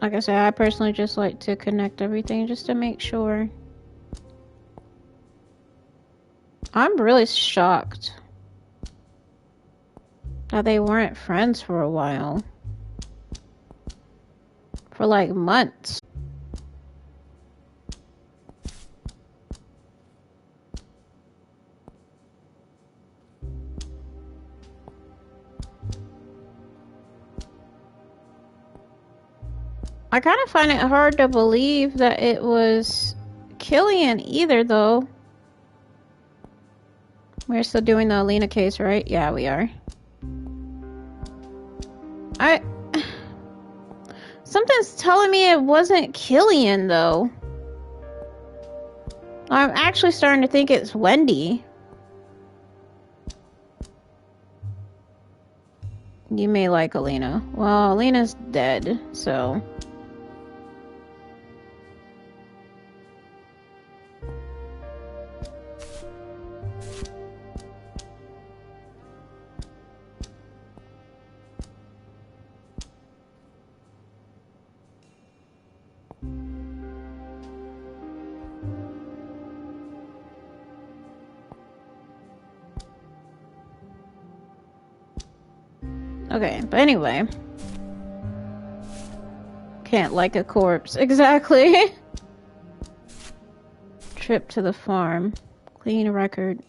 Like I said, I personally just like to connect everything just to make sure. I'm really shocked that they weren't friends for a while. For like months. I kind of find it hard to believe that it was Killian either, though. We're still doing the Alina case, right? Yeah, we are. Something's telling me it wasn't Killian, though. I'm actually starting to think it's Wendy. You may like Alina. Well, Alina's dead, so... Okay, but anyway. Can't like a corpse. Exactly. Trip to the farm. Clean record.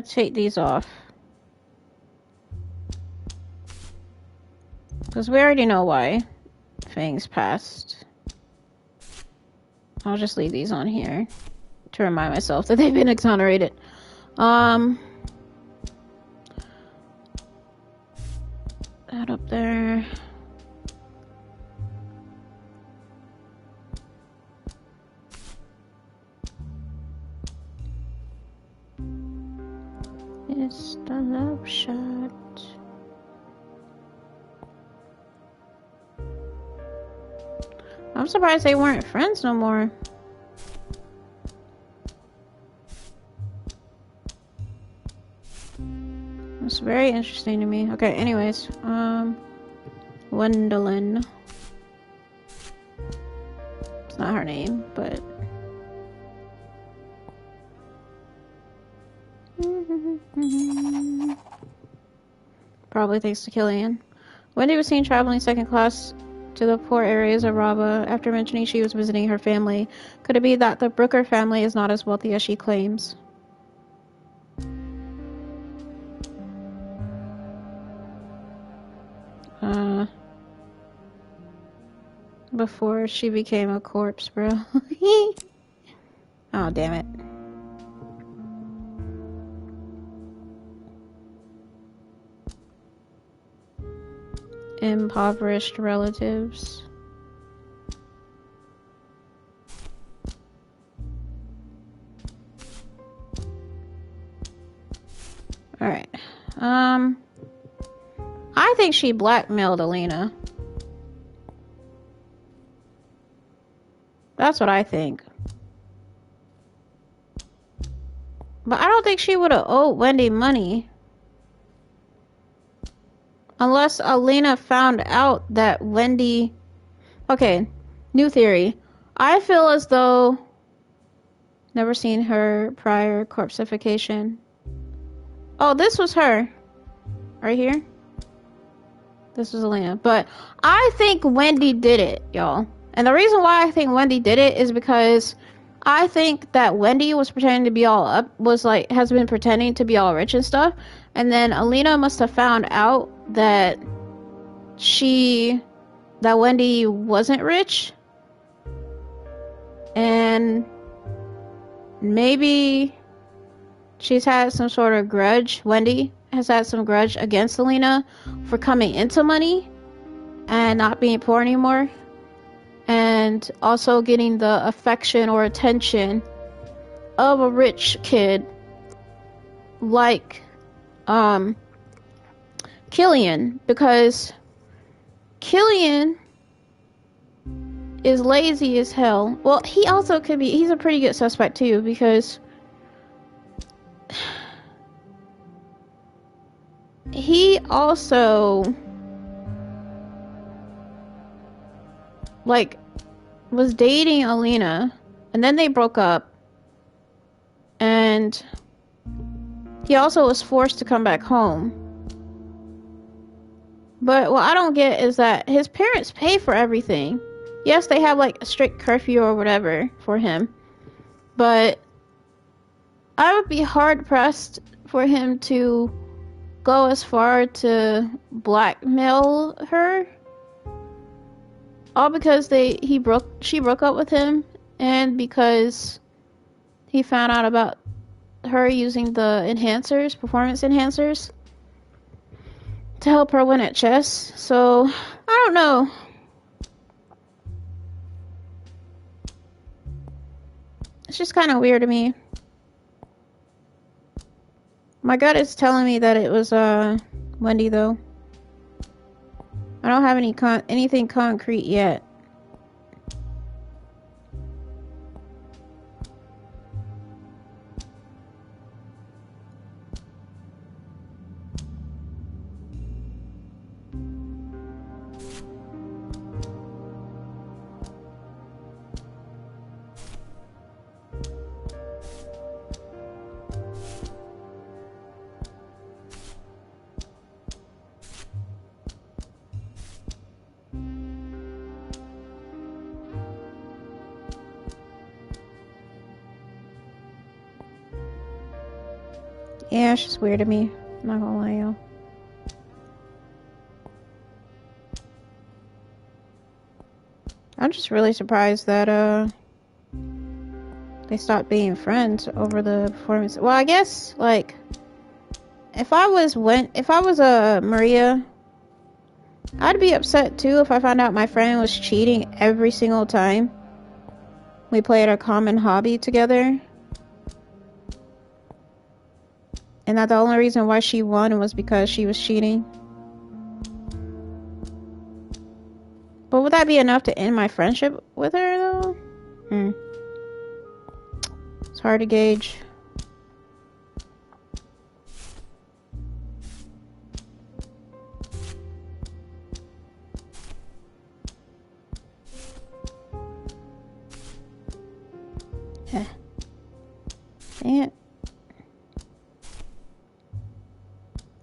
Let's take these off. Because we already know why Fang's passed. I'll just leave these on here to remind myself that they've been exonerated. That up there. It's the love shot. I'm surprised they weren't friends no more. It's very interesting to me. Okay, anyways, Gwendolyn. It's not her name, but probably thanks to Killian. Wendy was seen traveling second class to the poor areas of Rava after mentioning she was visiting her family. Could it be that the Brooker family is not as wealthy as she claims? Before she became a corpse, bro. Oh, damn it. Impoverished relatives. Alright. I think she blackmailed Alina. That's what I think. But I don't think she would have owed Wendy money. Unless Alina found out that Wendy... Okay, new theory. I feel as though... Never seen her prior corpseification. Oh, this was her. Right here. This was Alina. But I think Wendy did it, y'all. And the reason why I think Wendy did it is because I think that Wendy was pretending to be all up, has been pretending to be all rich and stuff. And then Alina must have found out that Wendy wasn't rich. And maybe she's had some sort of grudge. Wendy has had some grudge against Alina for coming into money and not being poor anymore. And also getting the affection or attention of a rich kid like Killian, because Killian is lazy as hell. Well, he also could be, he's a pretty good suspect too, because he also was dating Alina, and then they broke up, and he also was forced to come back home. But what I don't get is that his parents pay for everything. Yes, they have a strict curfew or whatever for him, but I would be hard pressed for him to go as far to blackmail her. All because she broke up with him, and because he found out about her using the enhancers, performance enhancers, to help her win at chess. So, I don't know. It's just kind of weird to me. My gut is telling me that it was Wendy, though. I don't have anything concrete yet. Yeah, it's just weird to me. I'm not gonna lie, y'all. I'm just really surprised that they stopped being friends over the performance. Well, I guess like if I was Maria, I'd be upset too if I found out my friend was cheating every single time we played a common hobby together. And that the only reason why she won was because she was cheating. But would that be enough to end my friendship with her, though? It's hard to gauge. Dang it.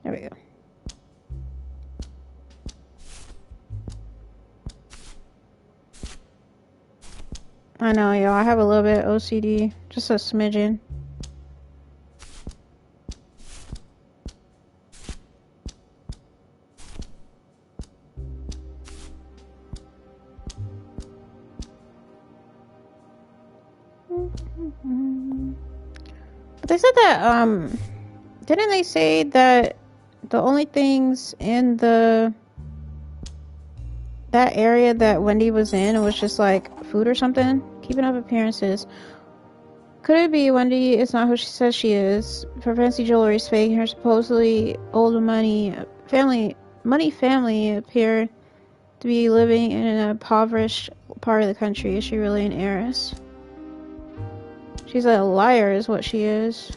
There we go. I know, yo. I have a little bit of OCD. Just a smidgen. But they said that, didn't they say that the only things in that area that Wendy was in was just like food or something? Keeping up appearances. Could it be Wendy is not who she says she is? Her fancy jewelry is fake. Her supposedly old family appear to be living in an impoverished part of the country. Is she really an heiress? She's a liar is what she is.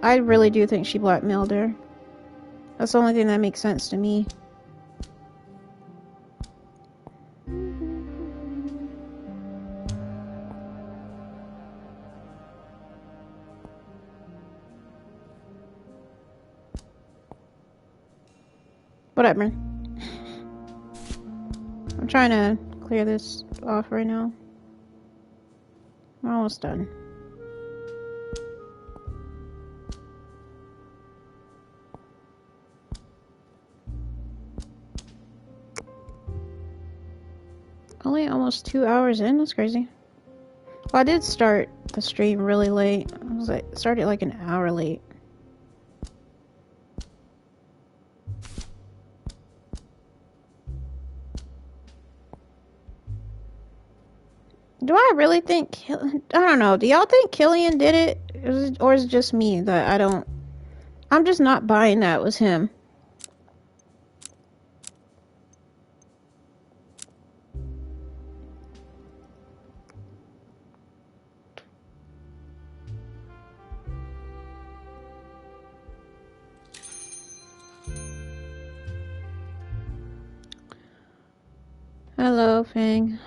I really do think she blackmailed her. That's the only thing that makes sense to me. Whatever. I'm trying to clear this off right now. We're almost done. Only almost 2 hours in? That's crazy. Well, I did start the stream really late. Started like an hour late. Do I really think... I don't know. Do y'all think Killian did it? Or is it just me that I don't... I'm just not buying that was him. Hello, Fang.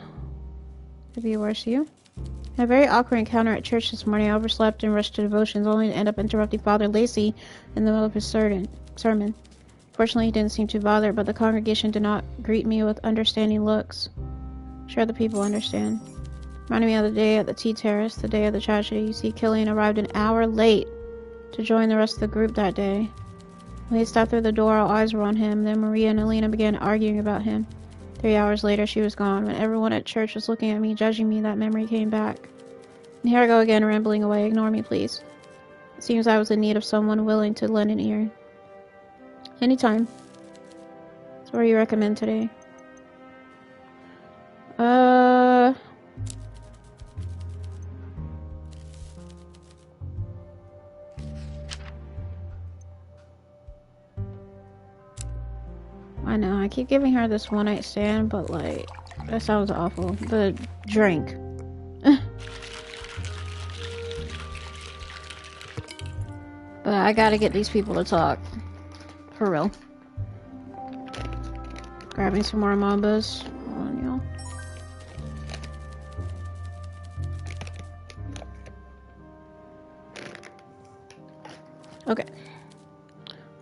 Could be worse to you. In a very awkward encounter at church this morning, I overslept and rushed to devotions, only to end up interrupting Father Lacey in the middle of his sermon. Fortunately, he didn't seem too bothered, but the congregation did not greet me with understanding looks. Sure, the people understand. Reminded me of the day at the tea terrace, the day of the tragedy. You see, Killian arrived an hour late to join the rest of the group that day. When he stepped through the door, all eyes were on him. Then Maria and Alina began arguing about him. 3 hours later, she was gone. When everyone at church was looking at me, judging me, that memory came back. And here I go again, rambling away. Ignore me, please. It seems I was in need of someone willing to lend an ear. Anytime. So what do you recommend today? I know, I keep giving her this one night stand, but like, that sounds awful. The drink. But I gotta get these people to talk. For real. Grabbing some more mambas. Hold on, y'all.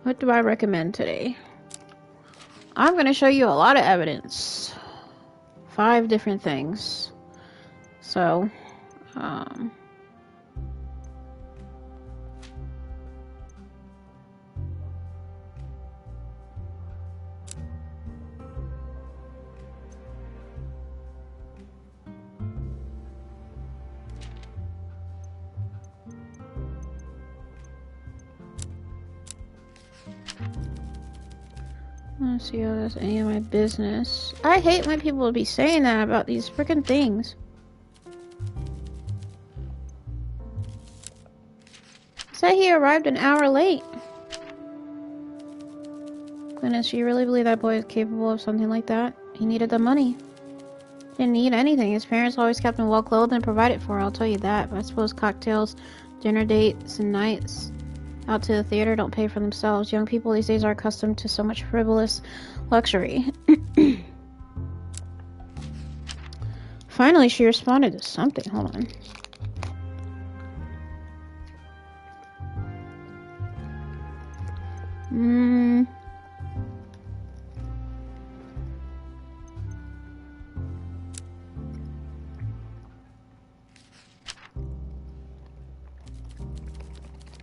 What do I recommend today? I'm going to show you a lot of evidence. 5 different things. So, let's see how that's any of my business. I hate when people be saying that about these freaking things. Say he arrived an hour late. Goodness, do you really believe that boy is capable of something like that? He needed the money. Didn't need anything. His parents always kept him well clothed and provided for, I'll tell you that. But I suppose cocktails, dinner dates, and nights out to the theater don't pay for themselves. Young people these days are accustomed to so much frivolous luxury. Finally, she responded to something. Hold on.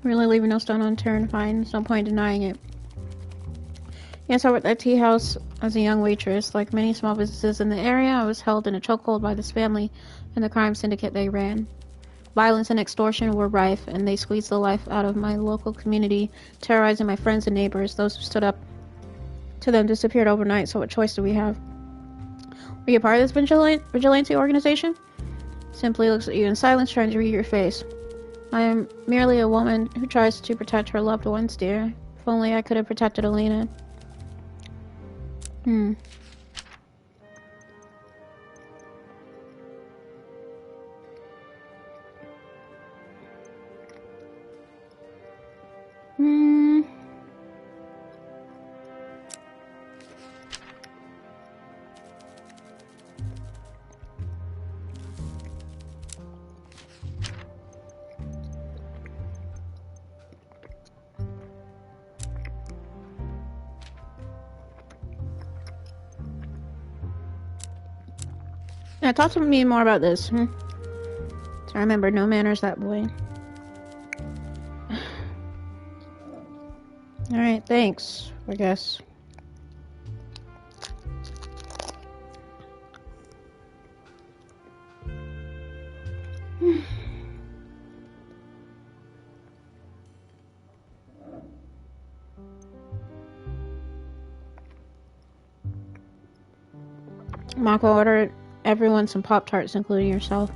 Really leaving no stone unturned. Fine. There's no point in denying it. Yes, I worked at tea house as a young waitress. Like many small businesses in the area, I was held in a chokehold by this family and the crime syndicate they ran. Violence and extortion were rife, and they squeezed the life out of my local community, terrorizing my friends and neighbors. Those who stood up to them disappeared overnight, so what choice do we have? Were you a part of this vigilante organization? Simply looks at you in silence, trying to read your face. I am merely a woman who tries to protect her loved ones, dear. If only I could have protected Alina. Hmm. Yeah, talk to me more about this. So I remember no manners, that boy. Alright, thanks, I guess. Mako ordered everyone some Pop-Tarts, including yourself.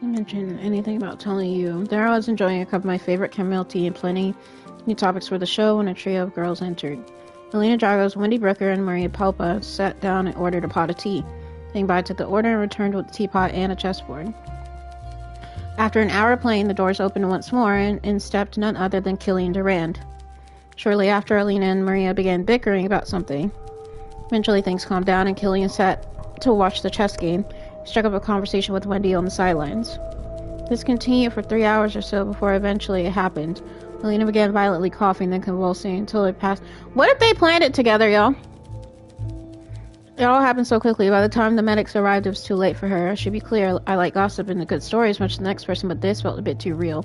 Mention anything about telling you. There I was enjoying a cup of my favorite chamomile tea and plenty new topics for the show when a trio of girls entered. Elena Dragos, Wendy Brooker, and Maria Palpa sat down and ordered a pot of tea. Saying bye to the order and returned with a teapot and a chessboard. After an hour of playing, the doors opened once more, and in stepped none other than Killian Durand. Shortly after, Elena and Maria began bickering about something. Eventually, things calmed down, and Killian sat to watch the chess game. He struck up a conversation with Wendy on the sidelines. This continued for 3 hours or so before eventually it happened. Elena began violently coughing, then convulsing until it passed. What if they planned it together, y'all? It all happened so quickly. By the time the medics arrived, it was too late for her. I should be clear, I like gossip and a good story as much as the next person, but this felt a bit too real.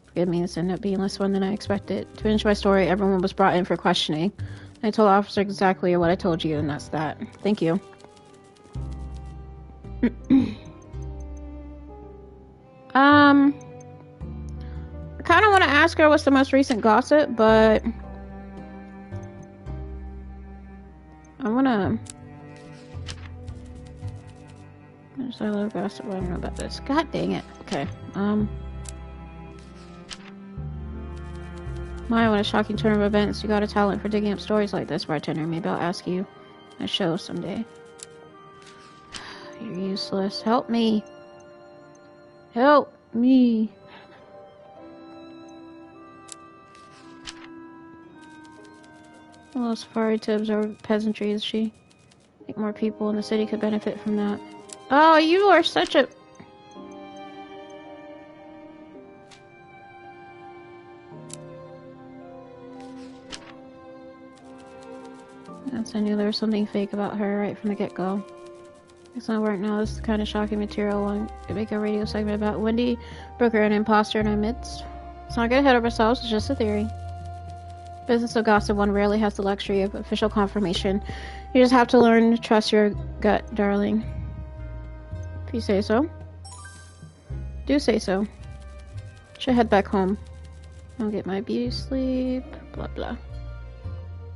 Forgive me, this ended up being less fun than I expected. To finish my story, everyone was brought in for questioning. I told the officer exactly what I told you, and that's that. Thank you. I kind of want to ask her what's the most recent gossip, but I want to. I love gossip. I don't know about this. God dang it. Okay. Maya, what a shocking turn of events. You got a talent for digging up stories like this, bartender. Maybe I'll ask you a show someday. You're useless. Help me. Help me. A little safari to observe peasantry, is she? I think more people in the city could benefit from that. Oh, you are such a... Yes, I knew there was something fake about her right from the get-go. It's not work now. This is the kind of shocking material one could make a radio segment about. Wendy Brooker, an imposter in our midst. Let's not get ahead of ourselves. It's just a theory. Business of gossip, one rarely has the luxury of official confirmation. You just have to learn to trust your gut, darling. If you say so. Do say so. Should head back home. I'll get my beauty sleep. Blah, blah.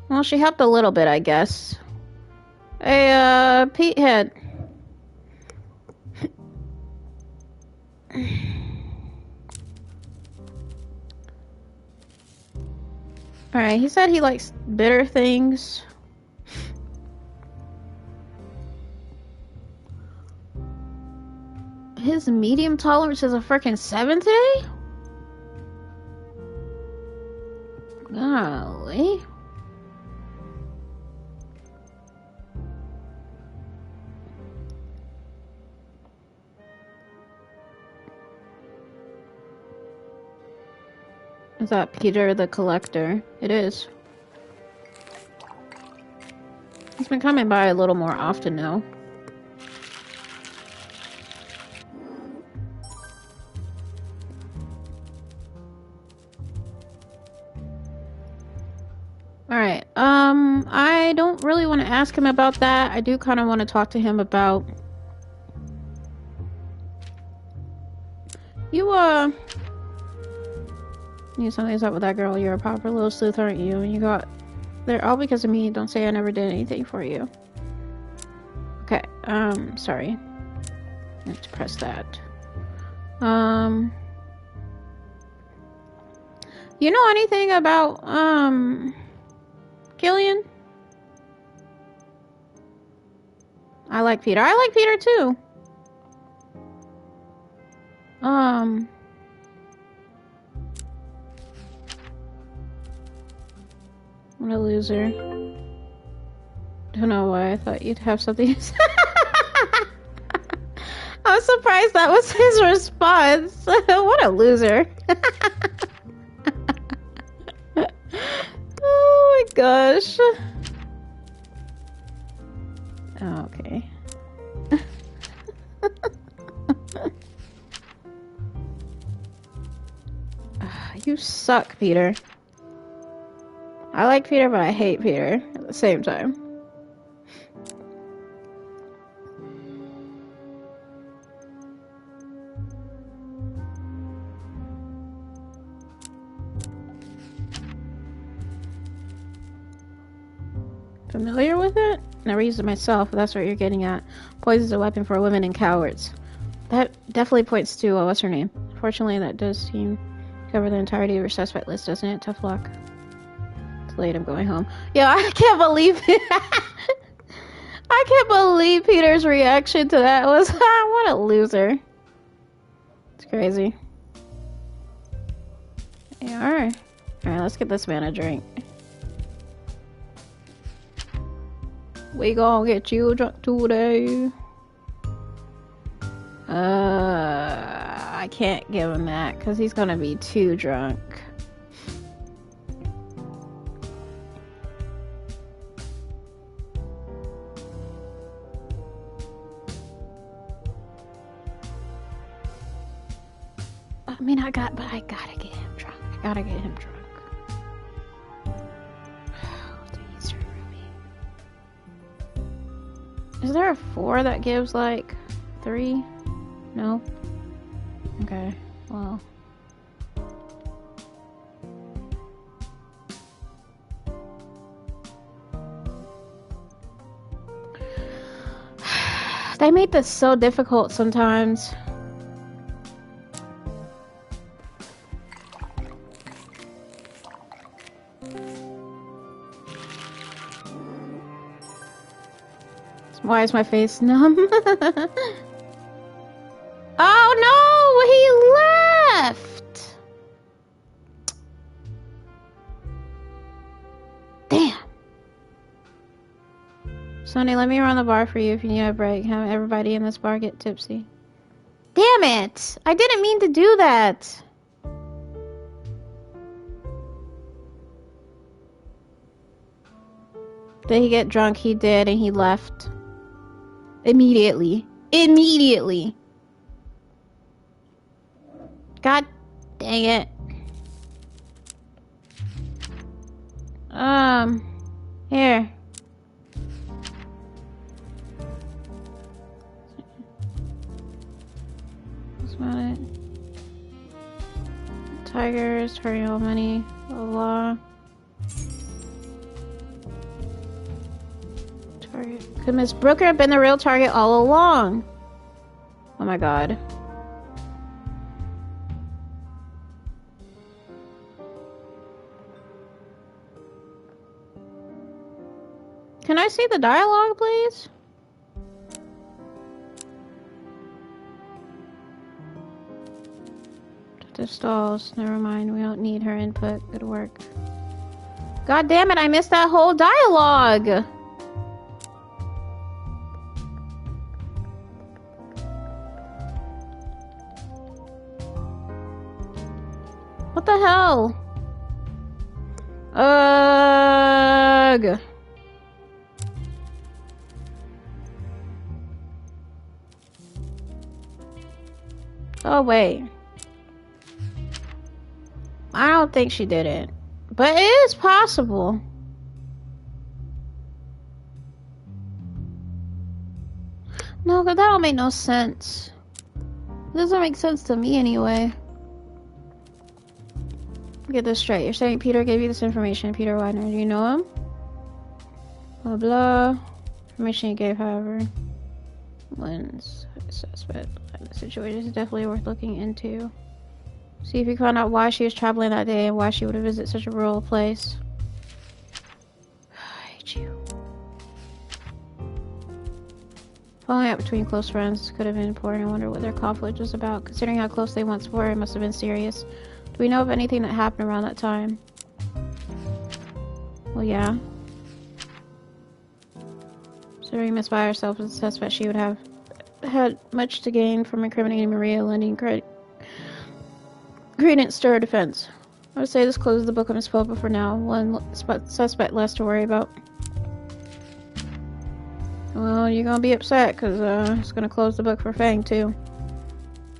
Well, she helped a little bit, I guess. Hey, Pete Head. Alright, he said he likes bitter things. His medium tolerance is a freaking 7 today? Golly. Is that Peter the Collector? It is. He's been coming by a little more often now. Alright, I don't really want to ask him about that. I do kind of want to talk to him about... You something's up with that girl. You're a proper little sleuth, aren't you? And you got there all because of me. Don't say I never did anything for you. Okay, sorry. I have to press that. You know anything about, Killian? I like Peter. I like Peter too. What a loser. Don't know why I thought you'd have something to say. I was surprised that was his response. What a loser. Oh my gosh. Oh, okay. You suck, Peter. I like Peter, but I hate Peter at the same time. Familiar with it? Never used it myself, if that's what you're getting at. Poison's a weapon for women and cowards. That definitely points to, what's her name? Fortunately, that does seem to cover the entirety of your suspect list, doesn't it? Tough luck. It's late, I'm going home. Yo, I can't believe it. I can't believe Peter's reaction to that was, what a loser. It's crazy. Yeah, alright. Alright, let's get this man a drink. We gonna get you drunk today. I can't give him that because he's gonna be too drunk. I mean, I gotta get him drunk. I gotta get him drunk. Is there a 4 that gives like 3? No. Okay, well. They make this so difficult sometimes. Why is my face numb? Oh no! He left! Damn. Sonny, let me run the bar for you if you need a break. Have everybody in this bar get tipsy. Damn it! I didn't mean to do that! Did he get drunk? He did, and he left. Immediately. Immediately! God dang it. Here. That's about it. Tigers, hurry all money, blah blah. Target. Could Miss Brooker have been the real target all along? Oh my god. Can I see the dialogue, please? The stalls. Never mind. We don't need her input. Good work. God damn it! I missed that whole dialogue. What the hell? Ugh. Oh, wait. I don't think she did it. But it is possible. No, but that don't make no sense. It doesn't make sense to me anyway. Get this straight. You're saying Peter gave you this information. Peter Widener. Do you know him? Blah blah. Information he gave, however. Lynn's suspect. The situation is definitely worth looking into. See if you can find out why she was traveling that day and why she would have visited such a rural place. I hate you. Falling out between close friends could have been important. I wonder what their conflict was about. Considering how close they once were, it must have been serious. Do we know of anything that happened around that time? Well, yeah. Considering Miss By herself as a suspect, she would have had much to gain from incriminating Maria, lending credence to her defense. I would say this closes the book on Miss Popa for now. One suspect less to worry about. Well, you're gonna be upset, because it's gonna close the book for Fang, too.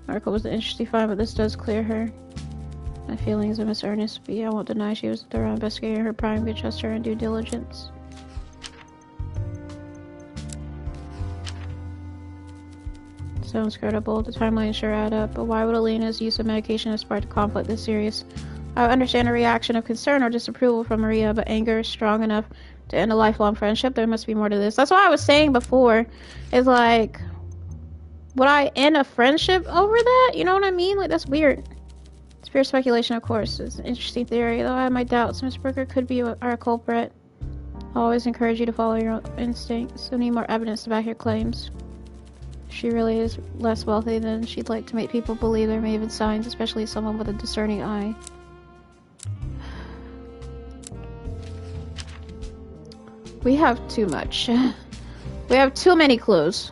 Article was an interesting find, but this does clear her. My feelings of Miss Ernest B. I won't deny she was a thorough investigator. Her prime could trust her in due diligence. Sounds credible. The timeline sure add up, but why would Elena's use of medication have sparked a conflict this serious? I would understand a reaction of concern or disapproval from Maria, but anger is strong enough to end a lifelong friendship. There must be more to this. That's what I was saying before. Is like, would I end a friendship over that? You know what I mean? Like, that's weird. It's pure speculation, of course. It's an interesting theory, though I have my doubts. Miss Brooker could be our culprit. I always encourage you to follow your own instincts. So need more evidence to back your claims. She really is less wealthy than she'd like to make people believe. There may have been signs, especially someone with a discerning eye. We have too much. We have too many clues.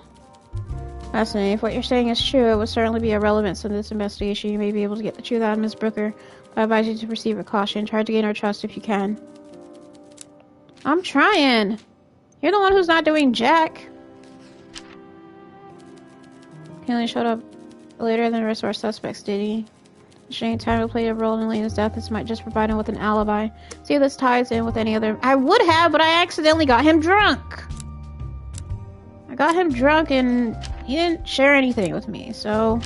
Fascinating. If what you're saying is true, it would certainly be of relevance in this investigation. You may be able to get the truth out of Miss Brooker, but I advise you to proceed with caution. Try to gain her trust if you can. I'm trying. You're the one who's not doing jack. He only showed up later than the rest of our suspects, did he? Shane time to play a role in Lena's death. This might just provide him with an alibi. See if this ties in with any other... I would have, but I accidentally got him drunk. I got him drunk and he didn't share anything with me, so...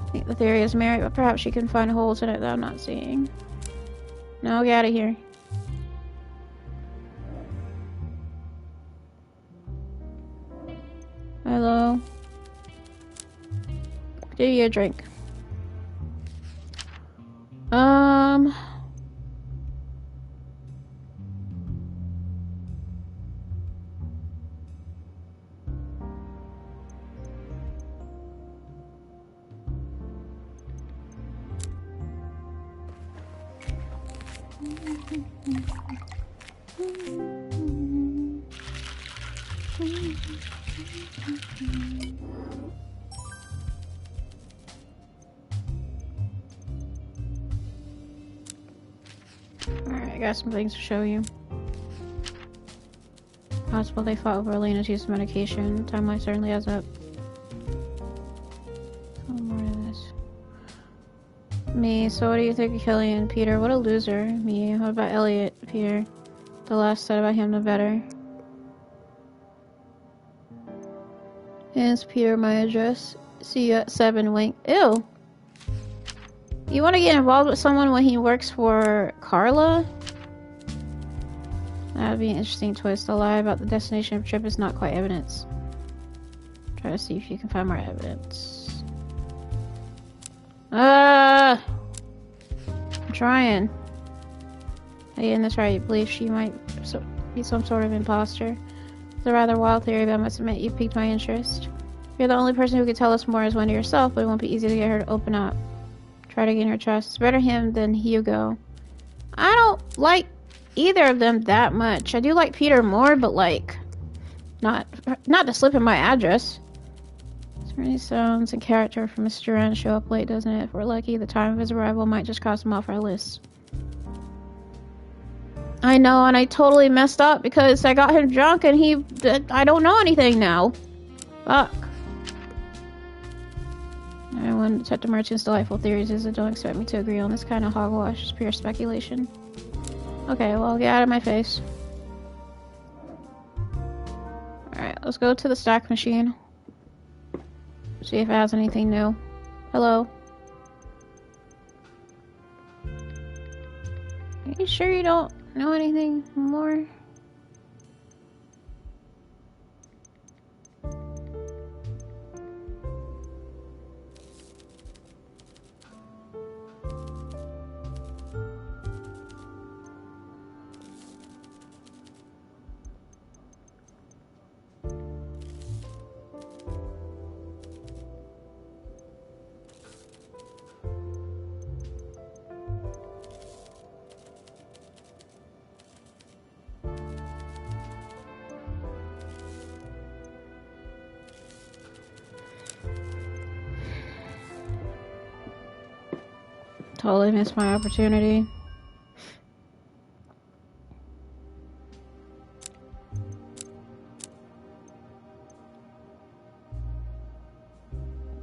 I think the theory is merit, but perhaps she can find holes in it that I'm not seeing. No, get out of here. Hello. Do you a drink? Alright, I got some things to show you. Possible they fought over Elena's use of medication. Timeline certainly adds up. Oh, more of this. Me, so what do you think of Killian? Peter, what a loser. Me, what about Elliot? Peter, the less said about him, the better. Here's Peter, my address. See you at 7, wink. Ew! You want to get involved with someone when he works for Carla? That'd be an interesting twist. A lie about the destination of the trip is not quite evidence. Try to see if you can find more evidence. I'm trying. Again, that's right. You believe she might be some sort of imposter. It's a rather wild theory, but I must admit you piqued my interest. You're the only person who could tell us more as Wendy yourself, but it won't be easy to get her to open up. Try to gain her trust. It's better him than Hugo. I don't like either of them that much. I do like Peter more, but like, not to slip in my address. Certainly sounds and character for Mr. Durant show up late, doesn't it? If we're lucky, the time of his arrival might just cross him off our list. I know, and I totally messed up because I got him drunk and I don't know anything now. Fuck. One Detective Merchant's delightful theories is that don't expect me to agree on this kind of hogwash. It's pure speculation. Okay, well, get out of my face. Alright, let's go to the stack machine. See if it has anything new. Hello? Are you sure you don't know anything more? Totally missed my opportunity.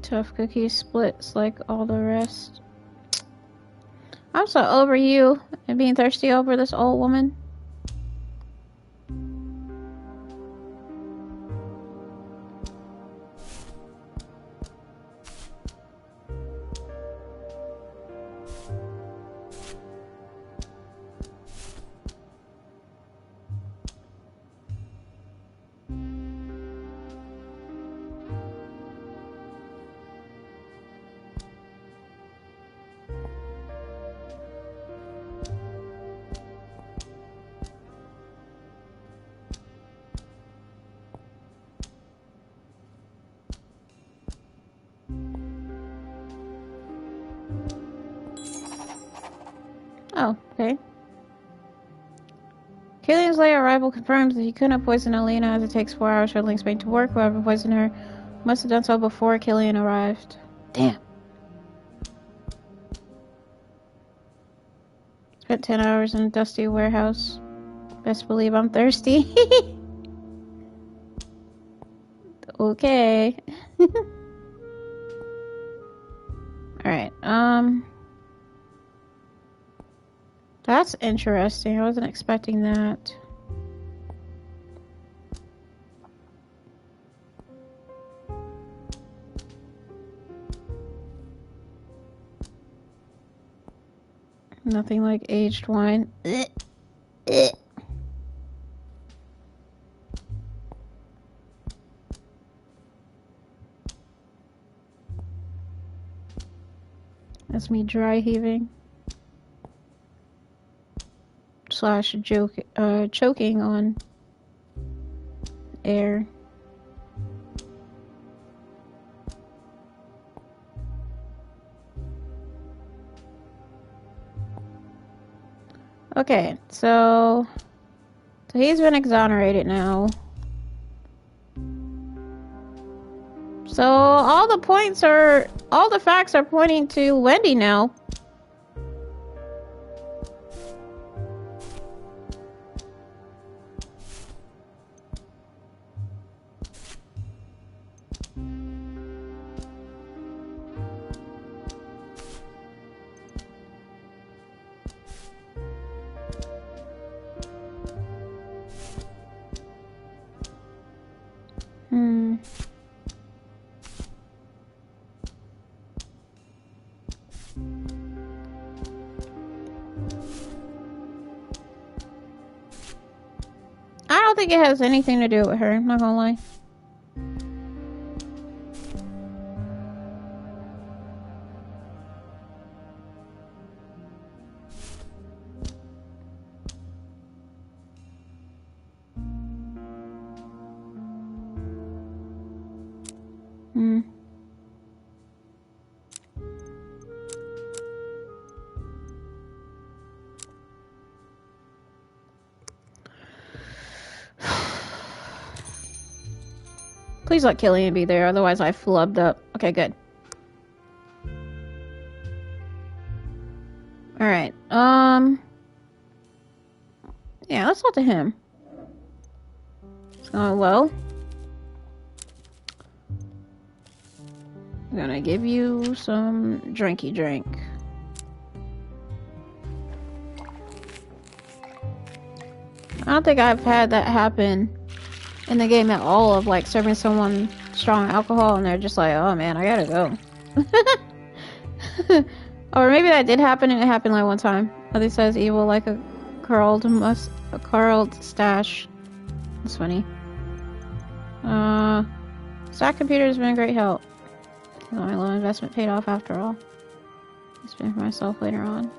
Tough cookie splits like all the rest. I'm so over you and being thirsty over this old woman. Oh, okay. Killian's late arrival confirms that he couldn't have poisoned Alina as it takes 4 hours for Link's brain to work. Whoever poisoned her must have done so before Killian arrived. Damn. Spent 10 hours in a dusty warehouse. Best believe I'm thirsty. Okay. Alright, that's interesting. I wasn't expecting that. Nothing like aged wine. That's me dry heaving. Slash choking on air. Okay, so he's been exonerated now. So all the facts are pointing to Wendy now. I don't think it has anything to do with her, I'm not gonna lie. Please let Killian be there, otherwise I flubbed up. Okay, good. Alright, yeah, let's talk to him. It's going well. I'm gonna give you some drinky drink. I don't think I've had that happen in the game at all, of like serving someone strong alcohol and they're just like, oh man, I gotta go. Or maybe that did happen and it happened like one time. Other says evil like a curled stash. That's funny. Stack computer has been a great help. My low investment paid off after all. I spend for myself later on.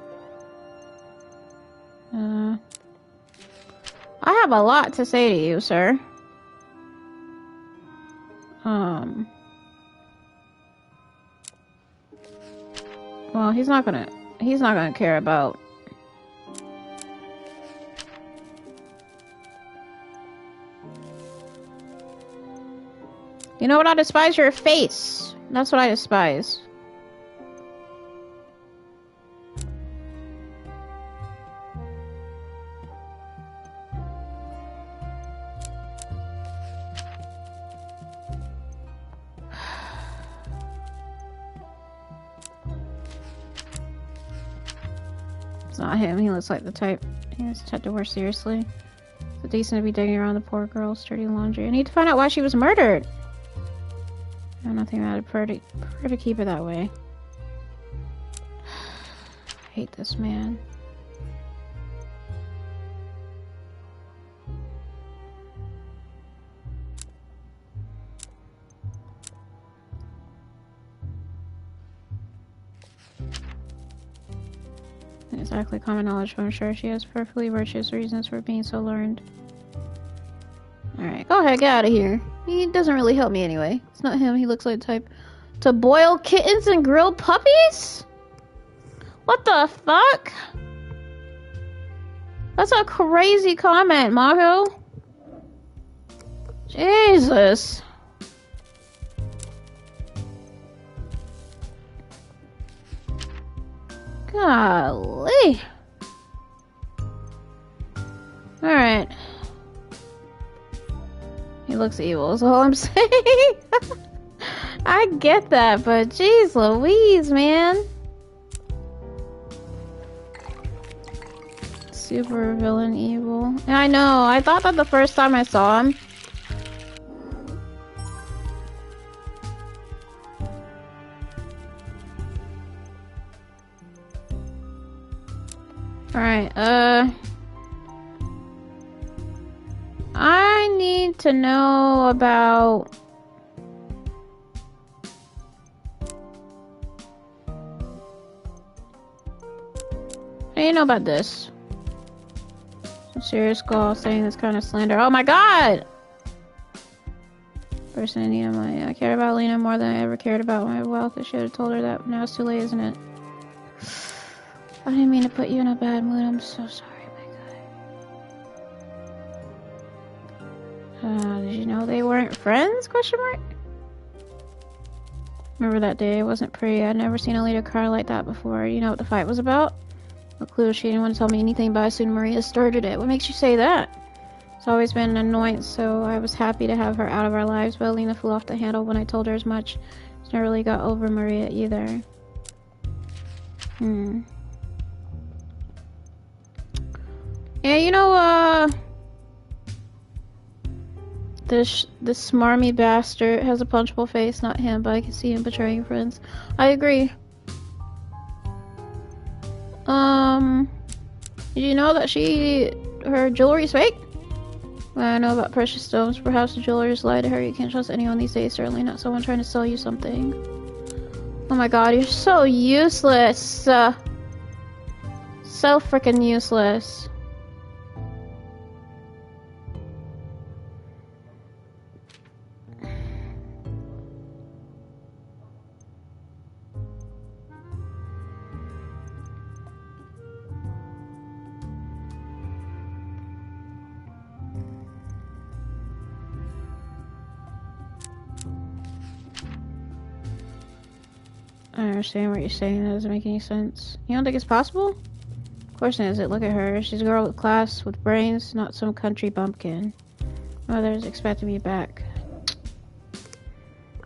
I have a lot to say to you, sir. Well, he's not gonna care about. You know what? I despise your face. That's what I despise. It's not him. He looks like the type he was the type to work seriously. It's decent to be digging around the poor girl's dirty laundry. I need to find out why she was murdered. I have nothing about it. Prefer to keep it that way. I hate this man. Exactly common knowledge, but I'm sure she has perfectly virtuous reasons for being so learned. Alright, go ahead, get out of here. He doesn't really help me anyway. It's not him, he looks like the type to boil kittens and grill puppies? What the fuck? That's a crazy comment, Mako. Jesus. Golly. Alright. He looks evil is all I'm saying. I get that, but jeez Louise, man. Super villain evil. And I know, I thought that the first time I saw him. Alright, I need to know about... How do you know about this? Some serious call saying this kind of slander. Oh my god! Person in need of money. I care about Lena more than I ever cared about my wealth. I should have told her that. Now it's too late, isn't it? I didn't mean to put you in a bad mood. I'm so sorry, my guy. Did you know they weren't friends? Question mark. Remember that day? It wasn't pretty. I'd never seen Alita cry like that before. You know what the fight was about? No clue. She didn't want to tell me anything, but I assumed Maria started it. What makes you say that? It's always been an annoyance, so I was happy to have her out of our lives, but Alina flew off the handle when I told her as much. She never really got over Maria either. Yeah, you know, this smarmy bastard has a punchable face, not him, but I can see him betraying friends. I agree. Did you know that her jewelry's fake? I know about precious stones. Perhaps the jewelers lied to her. You can't trust anyone these days, certainly not someone trying to sell you something. Oh my god, you're so useless. So freaking useless. I don't understand what you're saying. That doesn't make any sense. You don't think it's possible? Of course it isn't. Look at her. She's a girl with class, with brains, not some country bumpkin. Mother's expecting me back.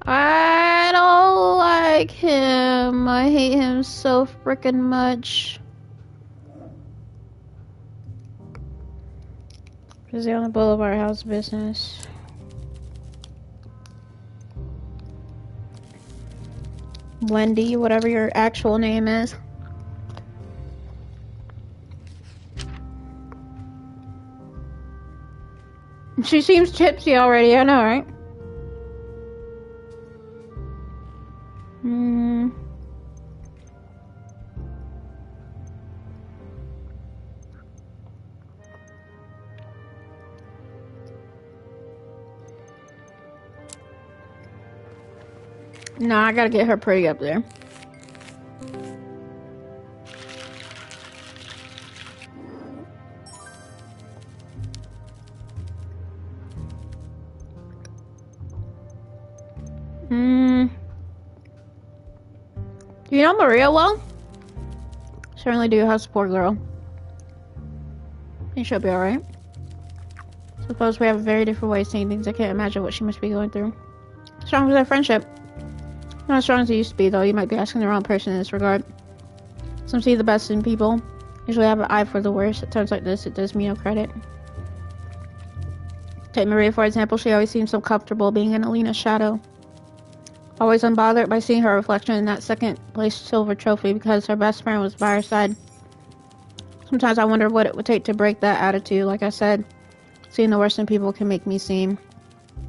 I don't like him. I hate him so freaking much. Busy on the boulevard. How's business? Wendy, whatever your actual name is. She seems tipsy already, I know, right? No, I gotta get her pretty up there. Do you know Maria well? Certainly do. How's the poor girl? I think she'll be alright. Suppose we have a very different way of seeing things. I can't imagine what she must be going through. Strong was our friendship. Not as strong as it used to be, though. You might be asking the wrong person in this regard. Some see the best in people. Usually have an eye for the worst. At times like this, it does me no credit. Take Maria, for example. She always seems so comfortable being in Alina's shadow. Always unbothered by seeing her reflection in that second-place silver trophy because her best friend was by her side. Sometimes I wonder what it would take to break that attitude. Like I said, seeing the worst in people can make me seem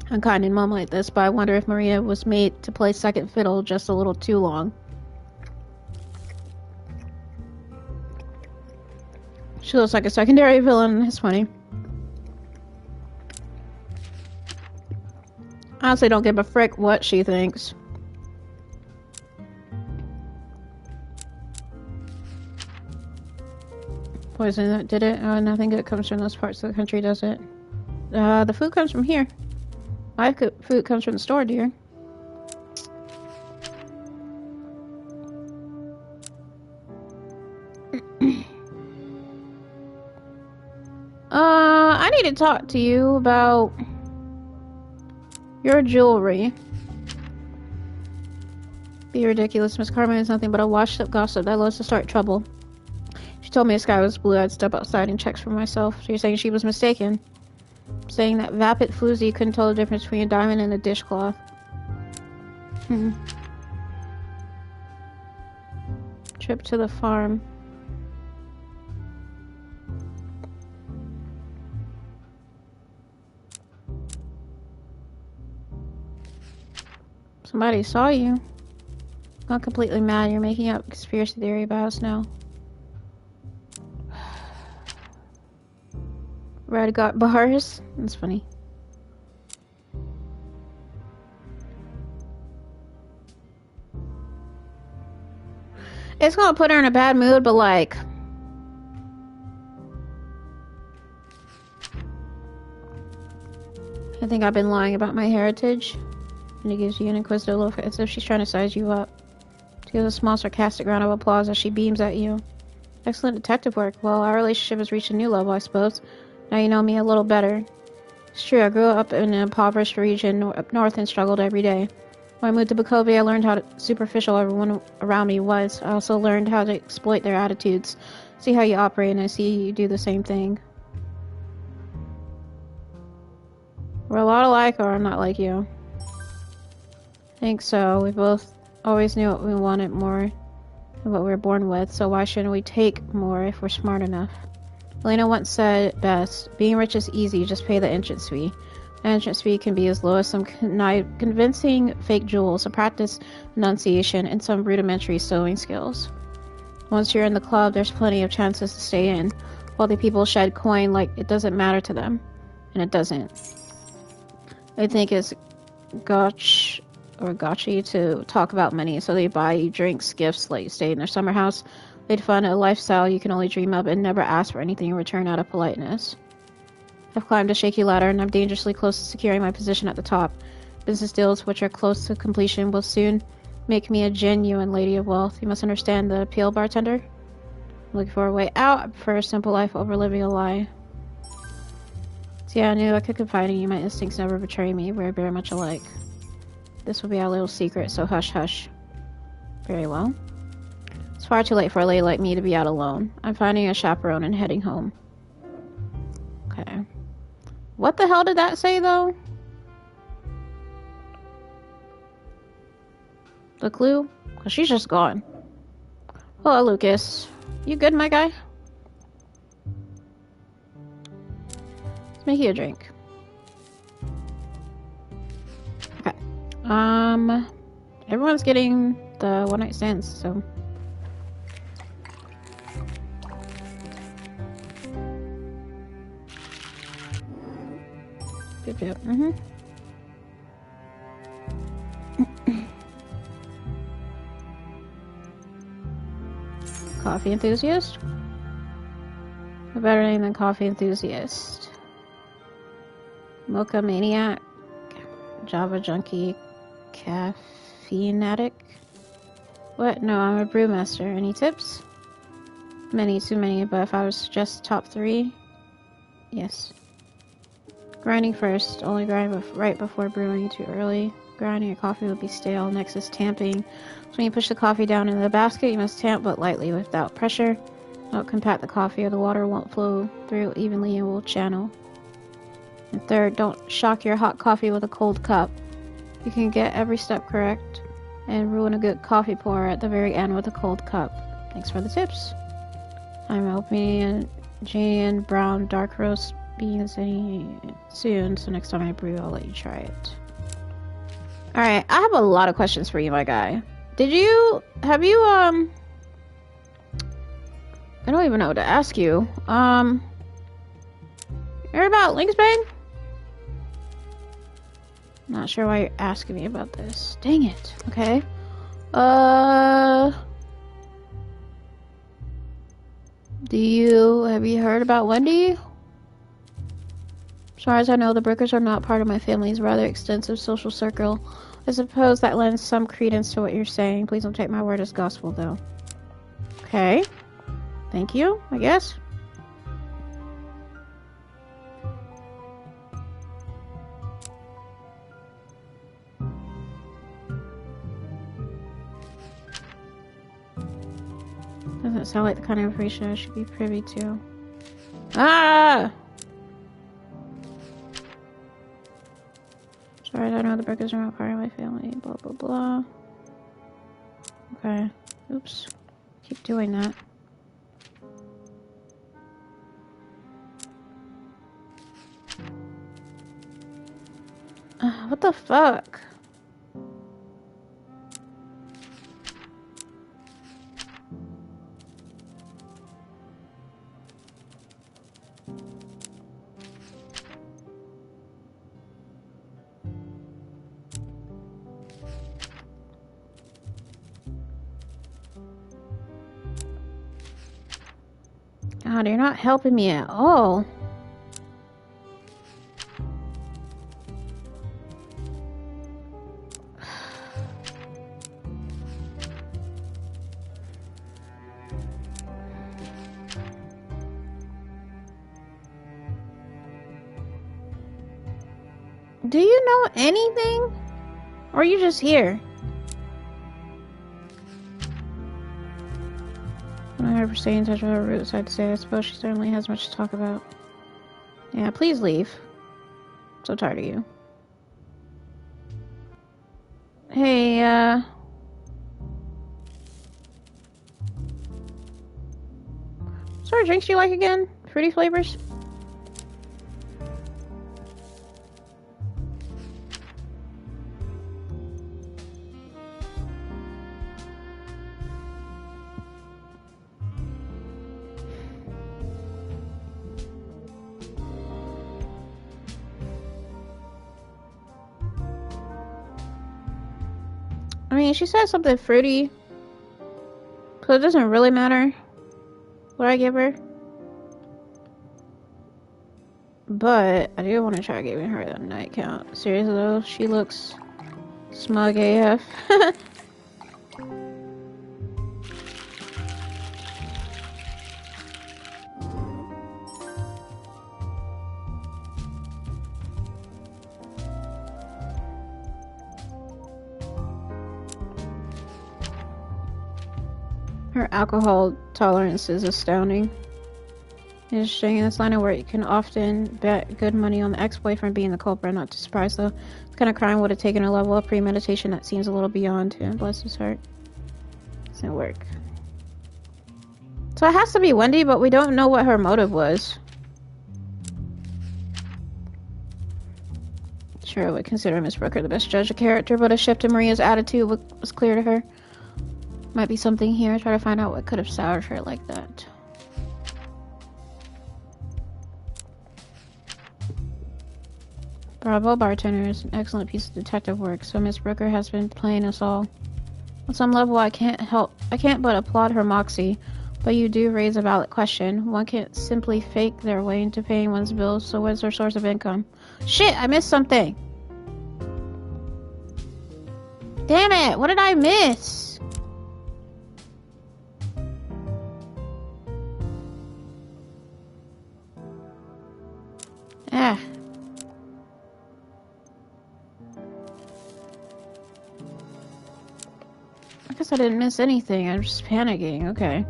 unkind in a moment like this, but I wonder if Maria was made to play second fiddle just a little too long. She looks like a secondary villain. It's funny. I honestly don't give a frick what she thinks. Poison that did it? Nothing good comes from those parts of the country, does it? The food comes from here. My food comes from the store, dear. I need to talk to you about your jewelry. Be ridiculous. Miss Carmen is nothing but a washed-up gossip that loves to start trouble. She told me the sky was blue. I'd step outside and check for myself. So you're saying she was mistaken? Saying that vapid floozy couldn't tell the difference between a diamond and a dishcloth. Trip to the farm. Somebody saw you. Not completely mad. You're making up a conspiracy theory about us now. Red got bars. That's funny. It's gonna put her in a bad mood, but like... I think I've been lying about my heritage. And it gives you an inquisitive look as if she's trying to size you up. She gives a small sarcastic round of applause as she beams at you. Excellent detective work. Well, our relationship has reached a new level, I suppose. Now you know me a little better. It's true, I grew up in an impoverished region up north and struggled every day. When I moved to Bukovia, I learned how superficial everyone around me was. I also learned how to exploit their attitudes. See how you operate, and I see you do the same thing. We're a lot alike, or I'm not like you. I think so. We both always knew what we wanted more than what we were born with, so why shouldn't we take more if we're smart enough? Elena once said it best, being rich is easy, just pay the entrance fee. The entrance fee can be as low as some convincing fake jewels, a practice enunciation, and some rudimentary sewing skills. Once you're in the club, there's plenty of chances to stay in. Wealthy people shed coin like it doesn't matter to them. And it doesn't. They think it's gotchi to talk about money, so they buy you drinks, gifts, let you stay in their summer house. They'd fund a lifestyle you can only dream of and never ask for anything in return out of politeness. I've climbed a shaky ladder and I'm dangerously close to securing my position at the top. Business deals, which are close to completion, will soon make me a genuine lady of wealth. You must understand the appeal, bartender. I'm looking for a way out. I prefer a simple life over living a lie. See, I knew I could confide in you. My instincts never betray me. We're very much alike. This will be our little secret, so hush hush. Very well. It's far too late for a lady like me to be out alone. I'm finding a chaperone and heading home. Okay. What the hell did that say, though? The clue? Because she's just gone. Hello, Lucas. You good, my guy? Let's make you a drink. Okay. Everyone's getting the one night stands, so... Yep. Coffee enthusiast? A better name than coffee enthusiast. Mocha maniac. Java junkie. Caffeine addict. What? No, I'm a brewmaster. Any tips? Many, too many, but if I was just top 3, yes. Grinding first. Only grind right before brewing. Too early. Grinding your coffee will be stale. Next is tamping. So when you push the coffee down into the basket, you must tamp, but lightly without pressure. Don't compact the coffee or the water won't flow through evenly and will channel. And third, don't shock your hot coffee with a cold cup. You can get every step correct and ruin a good coffee pour at the very end with a cold cup. Thanks for the tips. I'm opening Jane Brown dark roast beans any soon, so next time I brew, I'll let you try it. Alright, I have a lot of questions for you, my guy. Have you, I don't even know what to ask you. Hear about Link's Bane? Not sure why you're asking me about this. Dang it. Okay. Have you heard about Wendy? As far as I know, the Brickers are not part of my family's rather extensive social circle. I suppose that lends some credence to what you're saying. Please don't take my word as gospel, though. Okay. Thank you, I guess. Doesn't sound like the kind of information I should be privy to. Ah! Sorry, I don't know the Brickers are not part of my family. Blah, blah, blah. Okay. Oops. Keep doing that. What the fuck? God, you're not helping me at all. Do you know anything? Or are you just here? 100% stay in touch with her roots, I'd say. I suppose she certainly has much to talk about. Yeah, please leave. I'm so tired of you. Hey, what sort of drinks do you like again? Fruity flavors? I mean, she said something fruity, so it doesn't really matter what I give her. But I do want to try giving her that night count. Seriously though, she looks smug AF. Her alcohol tolerance is astounding. Interesting. In this line of work, you can often bet good money on the ex-boyfriend being the culprit. Not too surprised, though. This kind of crime would have taken a level of premeditation that seems a little beyond him. Bless his heart. Doesn't work. So it has to be Wendy, but we don't know what her motive was. Sure, I would consider Miss Brooker the best judge of character, but a shift in Maria's attitude was clear to her. Might be something here. Try to find out what could have soured her like that. Bravo, bartenders. An excellent piece of detective work. So Miss Brooker has been playing us all. On some level, I can't but applaud her moxie. But you do raise a valid question. One can't simply fake their way into paying one's bills, so what's their source of income? Shit, I missed something! Damn it, what did I miss? Ah. I guess I didn't miss anything, I'm just panicking, okay.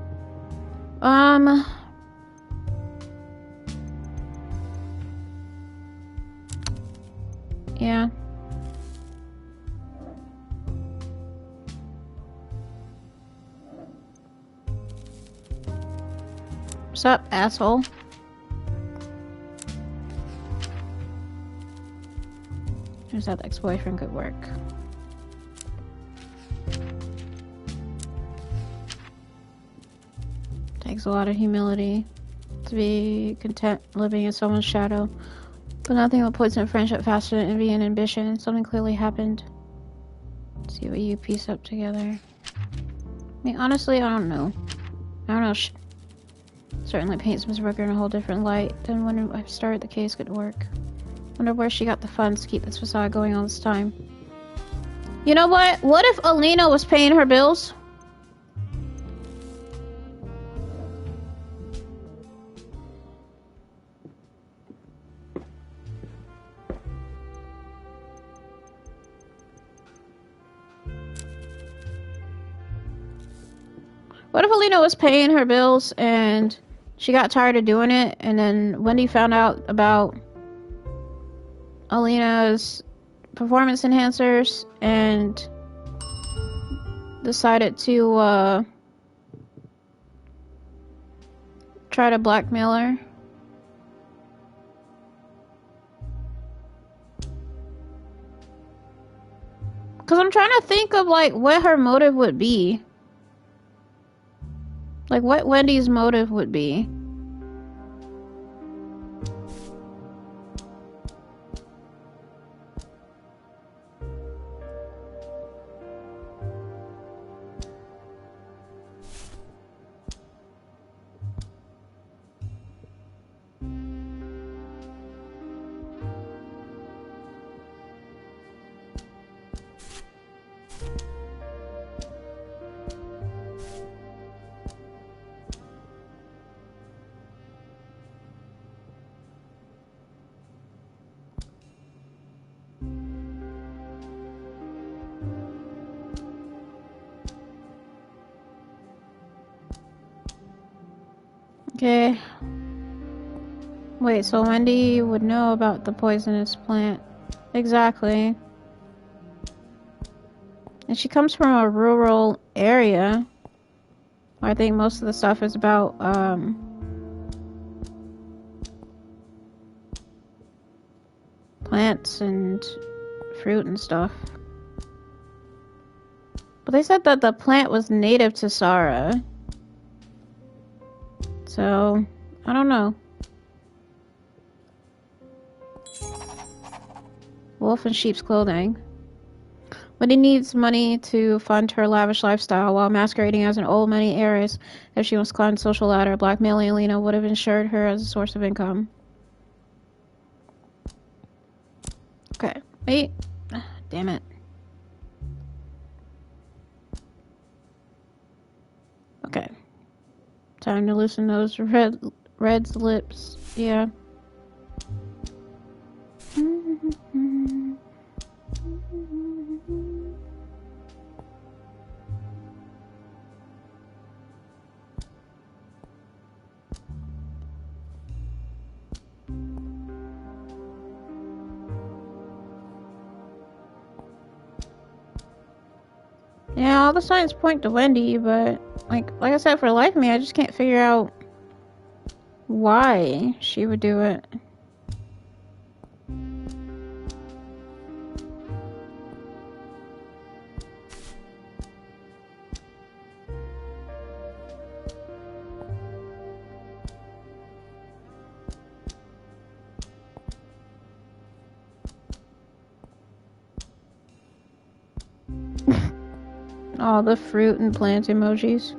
Yeah. What's up, asshole? Turns out the ex-boyfriend could work. Takes a lot of humility to be content living in someone's shadow. But nothing will poison friendship faster than envy and ambition. Something clearly happened. Let's see what you piece up together. I mean, honestly, I don't know. Certainly paints Miss Brooker in a whole different light than when I started the case could work. Wonder where she got the funds to keep this facade going all this time. You know what? What if Alina was paying her bills? What if Alina was paying her bills and she got tired of doing it, and then Wendy found out about Alina's performance enhancers and decided to try to blackmail her? Because I'm trying to think of like what her motive would be. Like, what Wendy's motive would be. Okay. Wait, so Wendy would know about the poisonous plant. Exactly. And she comes from a rural area. I think most of the stuff is about, plants and fruit and stuff. But they said that the plant was native to Sara. So, I don't know. Wolf in sheep's clothing. Wendy needs money to fund her lavish lifestyle while masquerading as an old money heiress. If she was climbed the social ladder, blackmailing Lena would have ensured her as a source of income. Okay. Wait. Damn it. Okay. Time to loosen those Red's lips. Yeah. Yeah, all the signs point to Wendy, but like I said, for the life of me, I just can't figure out why she would do it. All the fruit and plant emojis.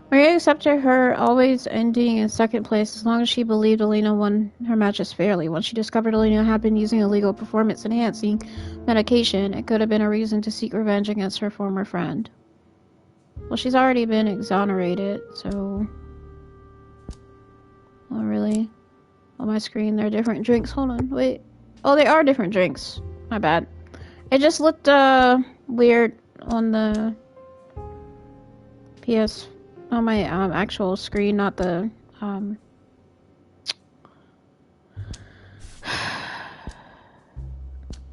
Maria accepted her always ending in second place as long as she believed Alina won her matches fairly. Once she discovered Alina had been using illegal performance-enhancing medication, it could have been a reason to seek revenge against her former friend. Well, she's already been exonerated, so... Oh, really? On my screen, there are different drinks. Hold on, wait. Oh, they are different drinks. My bad. It just looked, weird on the PS... on my, actual screen, not the,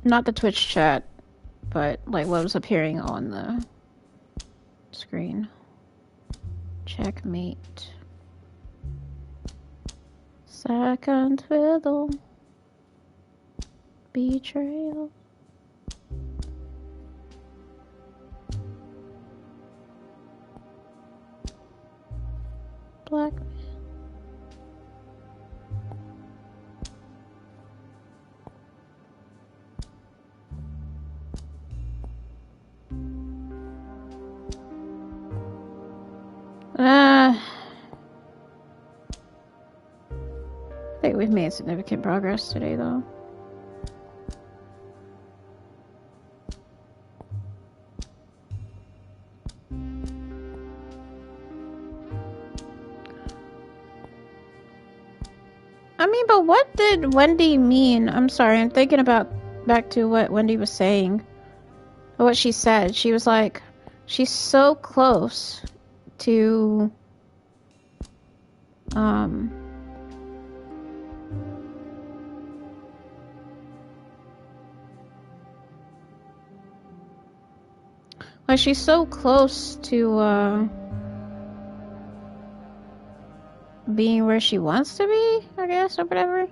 not the Twitch chat, but, like, what was appearing on the screen. Checkmate. Second fiddle. Betrayal. Blackmail. I think we've made significant progress today, though. I mean, but what did Wendy mean? I'm sorry, I'm thinking about back to what Wendy was saying. Or what she said. She was like, she's so close to, like she's so close to, being where she wants to be, I guess, or whatever.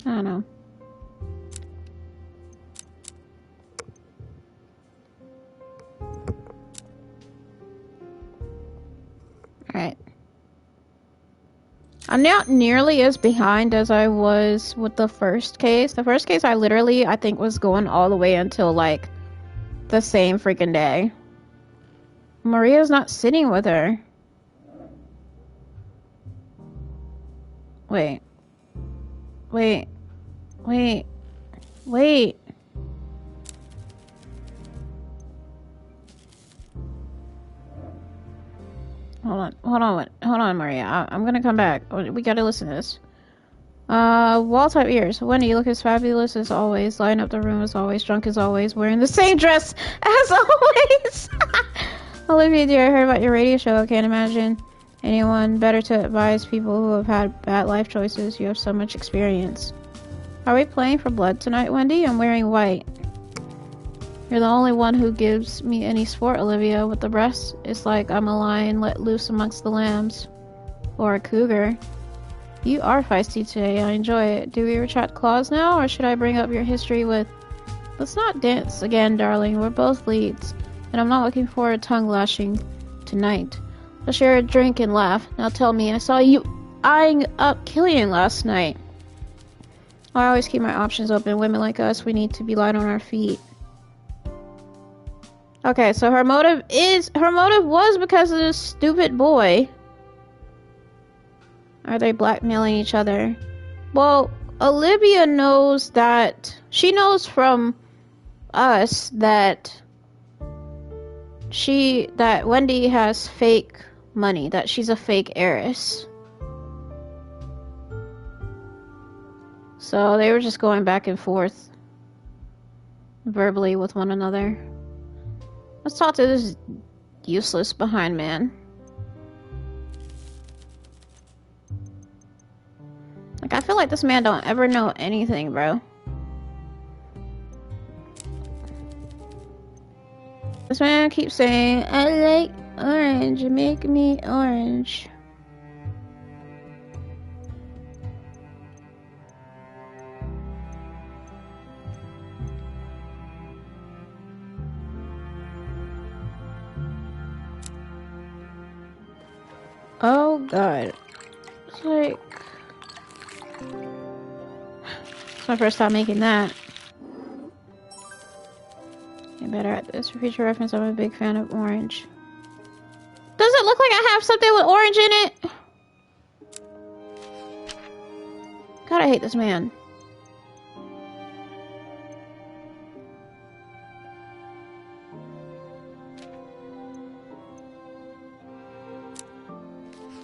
I don't know. Alright. I'm not nearly as behind as I was with the first case. The first case I think was going all the way until like the same freaking day. Maria's not sitting with her. Wait. Wait. Wait. Wait. Hold on, Maria. I'm gonna come back. We gotta listen to this. Wall type ears. Wendy, you look as fabulous as always. Lighting up the room as always. Drunk as always. Wearing the same dress as always. Olivia, dear, I heard about your radio show. I can't imagine anyone better to advise people who have had bad life choices. You have so much experience. Are we playing for blood tonight, Wendy? I'm wearing white. You're the only one who gives me any sport, Olivia. With the rest, it's like I'm a lion let loose amongst the lambs. Or a cougar. You are feisty today. I enjoy it. Do we retract claws now, or should I bring up your history with... Let's not dance again, darling. We're both leads. And I'm not looking for a tongue lashing tonight. Let's share a drink and laugh. Now tell me, I saw you eyeing up Killian last night. I always keep my options open. Women like us, we need to be light on our feet. Okay, so her motive was because of this stupid boy. Are they blackmailing each other? Well, Olivia knows that... She knows from us that... that Wendy has fake money. That she's a fake heiress. So they were just going back and forth. Verbally with one another. Let's talk to this useless behind man. Like, I feel like this man don't ever know anything, bro. This man keeps saying, I like orange, make me orange. Oh god. It's like... It's my first time making that. Get better at this. For future reference, I'm a big fan of orange. Does it look like I have something with orange in it? God, I hate this man.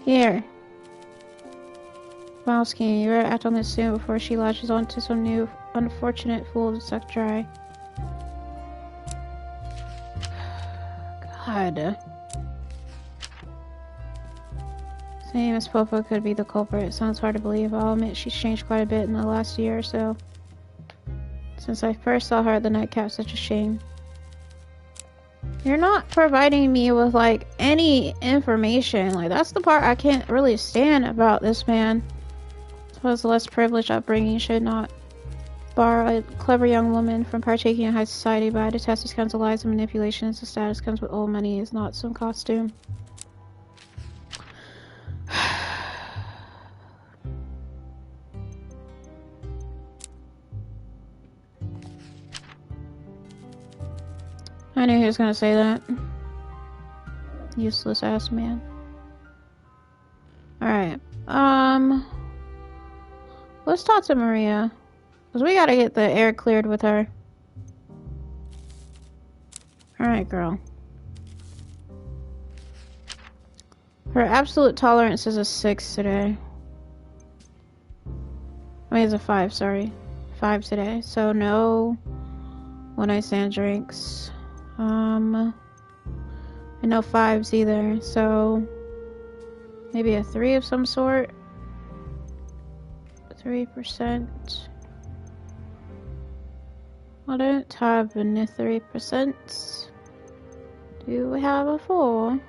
Here. Mouse King, you better act on this soon before she latches onto some new unfortunate fool to suck dry. God. Saying Miss Popo could be the culprit. It sounds hard to believe. I'll admit she's changed quite a bit in the last year or so. Since I first saw her at the nightcap, such a shame. You're not providing me with, like, any information. Like, that's the part I can't really stand about this man. I suppose the less privileged upbringing should not bar a clever young woman from partaking in high society, but I detest these kinds of lies and manipulations. The status comes with old money, is not some costume. I knew he was gonna say that. Useless ass man. Alright. Let's talk to Maria. Because we gotta get the air cleared with her. Alright, girl. Her absolute tolerance is a 6 today. I mean, it's a 5, sorry. 5 today. So no one night stand drinks. And no 5s either, so maybe a 3 of some sort. 3%. I don't have any 3%. Do we have a 4?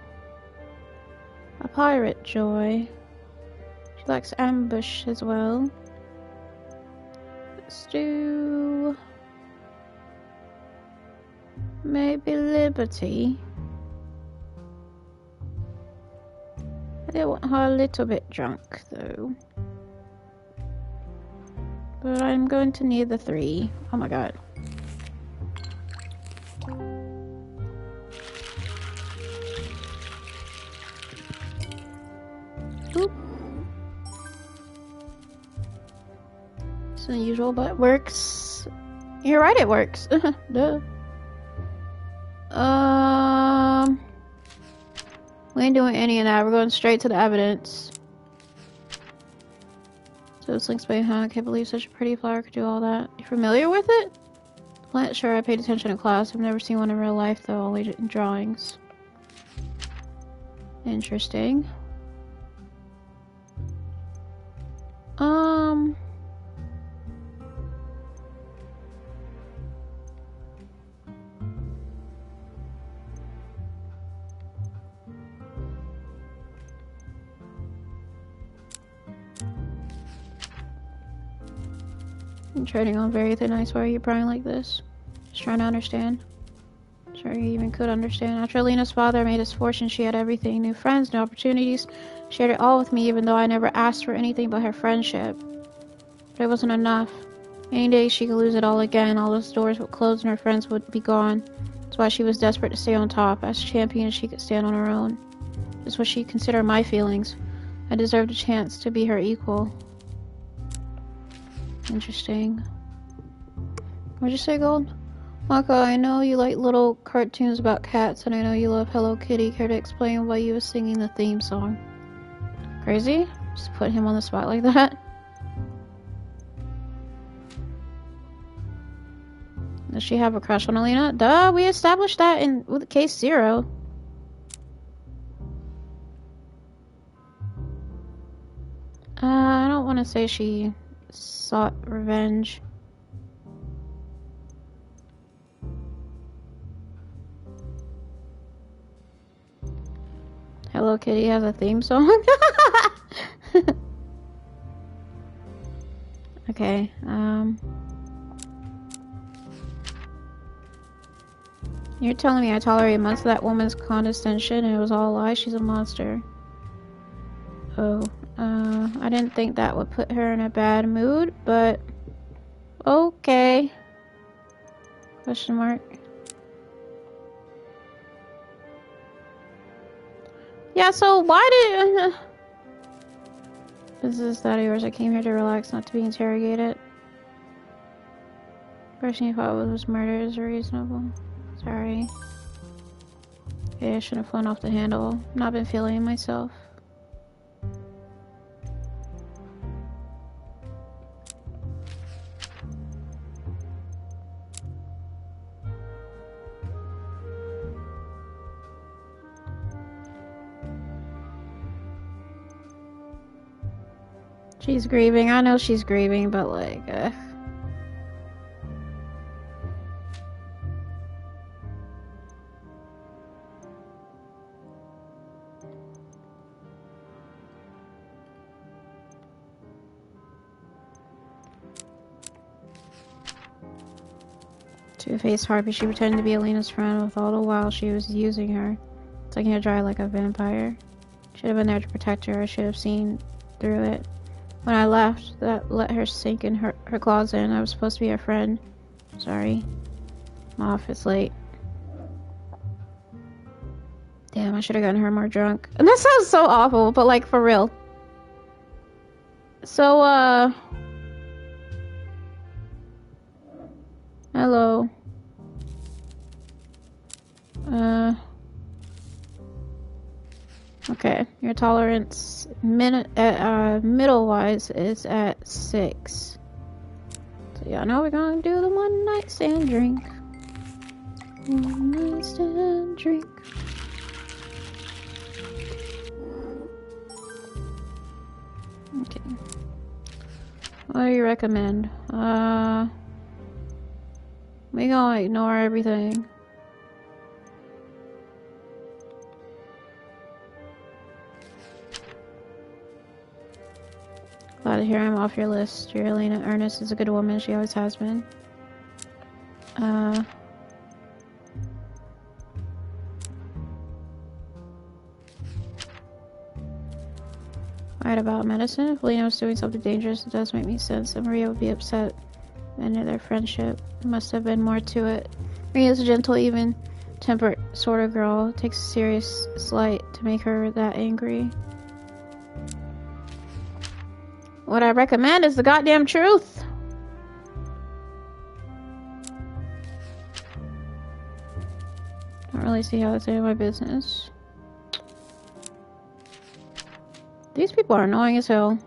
A pirate joy. She likes ambush as well. Let's do... maybe Liberty. I do want her a little bit drunk though. But I'm going to need the 3. Oh my god. Oop. unusual, but it works. You're right, it works. Duh. We ain't doing any of that. We're going straight to the evidence. So it's links by, huh? I can't believe such a pretty flower could do all that. You familiar with it? Plant, sure, I paid attention in class. I've never seen one in real life, though, only in drawings. Interesting. I'm treading on very thin ice. Why are you prying like this? Just trying to understand. Sure, you even could understand. After Lena's father made his fortune, she had everything. New friends, new opportunities. She shared it all with me, even though I never asked for anything but her friendship. But it wasn't enough. Any day she could lose it all again. All those doors would close and her friends would be gone. That's why she was desperate to stay on top. As champion, she could stand on her own. This is what she considered my feelings. I deserved a chance to be her equal. Interesting. What'd you say, Gold? Mako, I know you like little cartoons about cats, and I know you love Hello Kitty. Care to explain why you were singing the theme song? Crazy? Just put him on the spot like that. Does she have a crush on Alina? Duh, we established that with case 0. I don't want to say she sought revenge. Hello Kitty has a theme song? Okay, You're telling me I tolerated months of that woman's condescension and it was all a lie? She's a monster. Oh, I didn't think that would put her in a bad mood, but okay. Question mark. Yeah, so why did... This is that of yours. I came here to relax, not to be interrogated. Person you thought was murder is reasonable. Sorry. Okay, I should have flown off the handle. Not been feeling myself. She's grieving. I know she's grieving, but like, Two-faced harpy. She pretended to be Alina's friend with all the while she was using her, sucking her dry like a vampire. Should have been there to protect her. I should have seen through it. When I left, that let her sink in her claws in. I was supposed to be her friend. Sorry. I'm off. It's late. Damn, I should have gotten her more drunk. And that sounds so awful, but like, for real. So, hello. Okay, your tolerance middle-wise is at 6. So yeah, now we're gonna do the one night stand drink. One night stand drink. Okay. What do you recommend? We gonna ignore everything. Glad to hear I'm off your list. Your Elena Ernest is a good woman. She always has been. Right about medicine. If Lena was doing something dangerous, it does make me sense. And Maria would be upset. And their friendship. There must have been more to it. Maria's a gentle, even-tempered sort of girl. It takes a serious slight to make her that angry. What I recommend is the goddamn truth. don't really see how that's any of my business. These people are annoying as hell.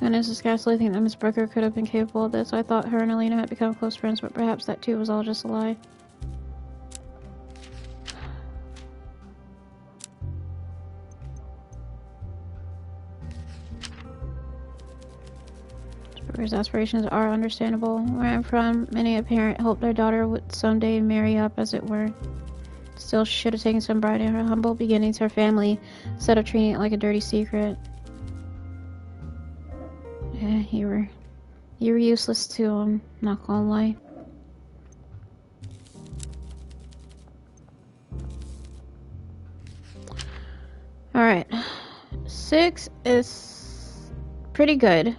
And it's just ghastly think that Miss Brooker could have been capable of this. I thought her and Alina had become close friends, but perhaps that too was all just a lie. Brooker's aspirations are understandable. Where I'm from, many a parent hoped their daughter would someday marry up, as it were. Still, she should have taken some pride in her humble beginnings, her family, instead of treating it like a dirty secret. Yeah, you were useless too, I'm not gonna lie. Alright. 6 is pretty good.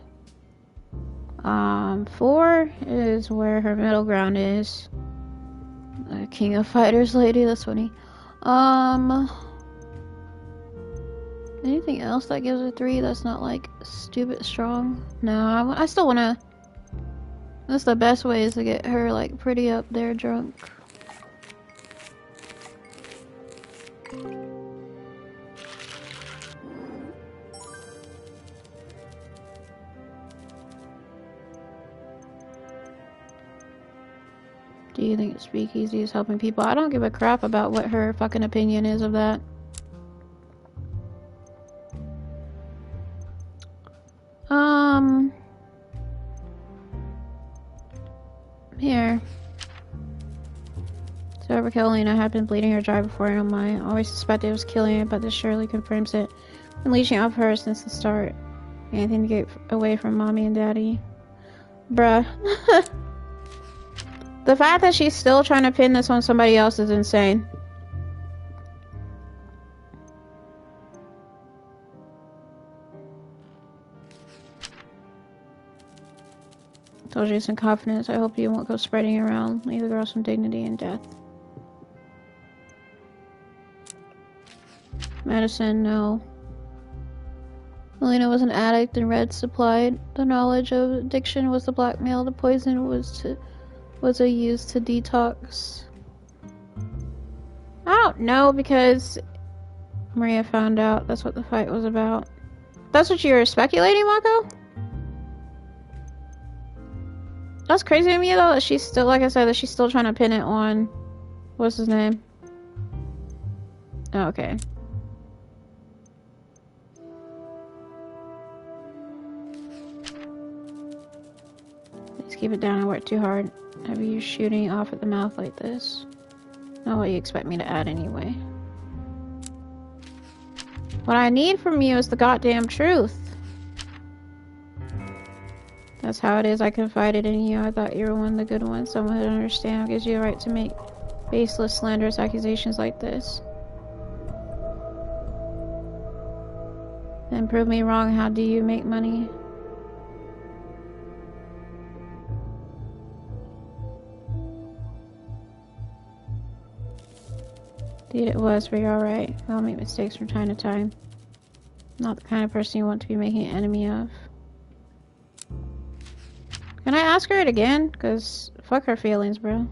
4 is where her middle ground is. King of Fighters lady, that's funny. Anything else that gives a 3 that's not like stupid strong? No, I still wanna. That's the best way is to get her like pretty up there drunk. Do you think Speakeasy is helping people? I don't give a crap about what her fucking opinion is of that. Here. So ever Carolina had been bleeding her dry before on my always suspected it was killing it, but this surely confirms it. Been leeching off her since the start. Anything to get away from mommy and daddy. Bruh. The fact that she's still trying to pin this on somebody else is insane. Told you some confidence. I hope you won't go spreading around. Leave the girl some dignity and death. Medicine, no. Melina was an addict and Red supplied. The knowledge of addiction was the blackmail. The poison was used to detox. I don't know because Maria found out that's what the fight was about. That's what you were speculating, Mako? That's crazy to me though that she's still, like I said, that she's still trying to pin it on, what's his name? Oh, okay. Please keep it down and work too hard. Have you shooting off at the mouth like this? Not what you expect me to add anyway. What I need from you is the goddamn truth. That's how it is. I confided in you. I thought you were one of the good ones. Someone who'd understand. Gives you the right to make baseless, slanderous accusations like this. Then prove me wrong. How do you make money? Indeed it was, but you're alright. We all make mistakes from time to time. Not the kind of person you want to be making an enemy of. Can I ask her it again? Because fuck her feelings, bro.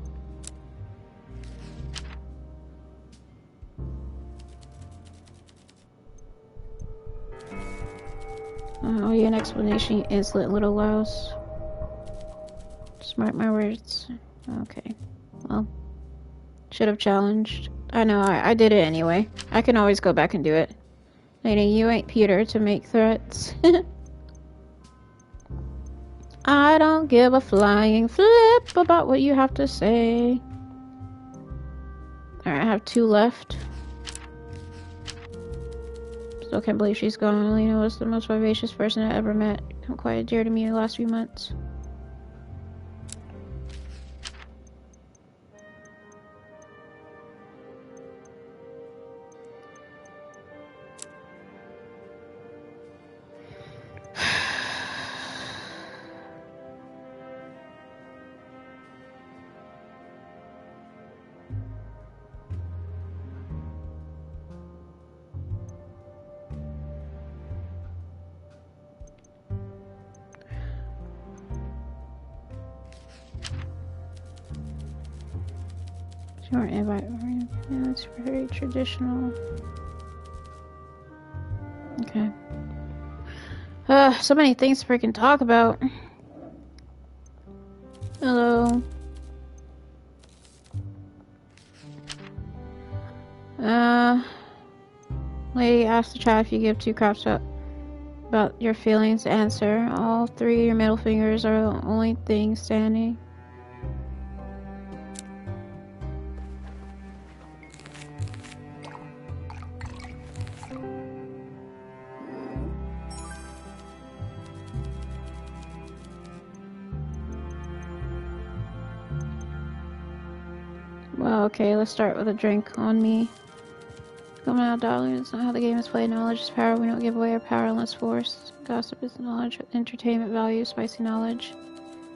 Oh, you an explanation, you insolent little louse. Just mark my words. Okay. Well. Should have challenged. I know, I did it anyway. I can always go back and do it. Lady, you ain't Peter to make threats. I don't give a flying flip about what you have to say. Alright, I have 2 left. Still can't believe she's gone. Alina was the most vivacious person I ever met. Come quite dear to me in the last few months. Short invite. Yeah, it's very traditional. Okay. So many things to freaking talk about. Hello. Lady asked the chat if you give two craps about your feelings. Answer. All three of your middle fingers are the only thing standing. Well, okay, let's start with a drink on me. Come out, darling. It's not how the game is played. Knowledge is power. We don't give away our power unless forced. Gossip is knowledge with entertainment value, spicy knowledge.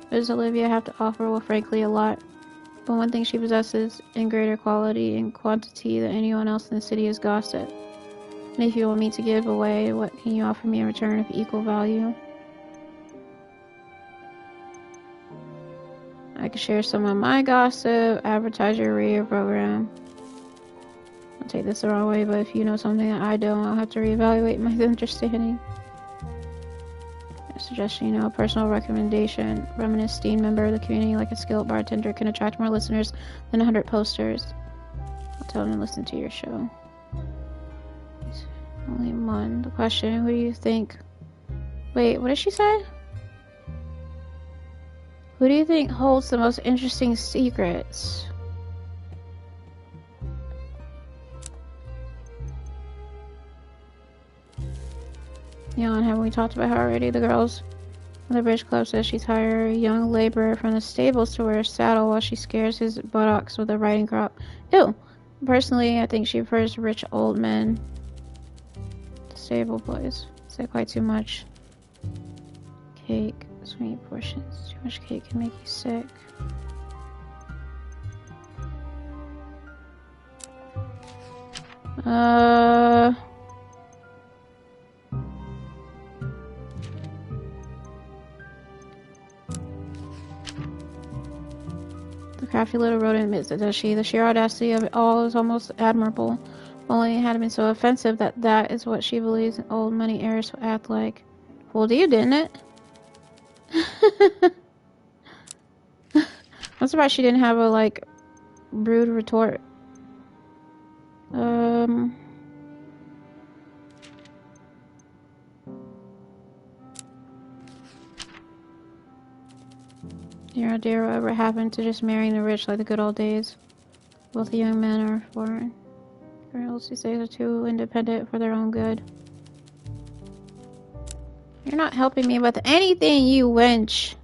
What does Olivia have to offer? Well, frankly, a lot. But one thing she possesses in greater quality and quantity than anyone else in the city is gossip. And if you want me to give away, what can you offer me in return of equal value? I could share some of my gossip, advertise your radio program. I'll take this the wrong way, but if you know something that I don't, I'll have to reevaluate my understanding. I suggest you know a personal recommendation. Run an esteemed member of the community like a skilled bartender can attract more listeners than 100 posters. I'll tell them to listen to your show. Only one. The question, who do you think... Wait, what did she say? Who do you think holds the most interesting secrets? Yeah, and haven't we talked about her already? The girls from the Bridge Club says she's hired a young laborer from the stables to wear a saddle while she scares his buttocks with a riding crop. Ew! Personally, I think she prefers rich old men to stable boys. Is that quite too much? Cake. Sweet portions. Too much cake can make you sick. The crafty little rodent admits that, does she? The sheer audacity of it all is almost admirable. Only it had been so offensive that is what she believes an old money heiress would act like. Fooled you, didn't it? I'm surprised she didn't have a, like, rude retort. Dear, oh dear, whatever happened to just marrying the rich like the good old days? Both the young men are foreign. Girls these days are too independent for their own good. You're not helping me with anything, you wench!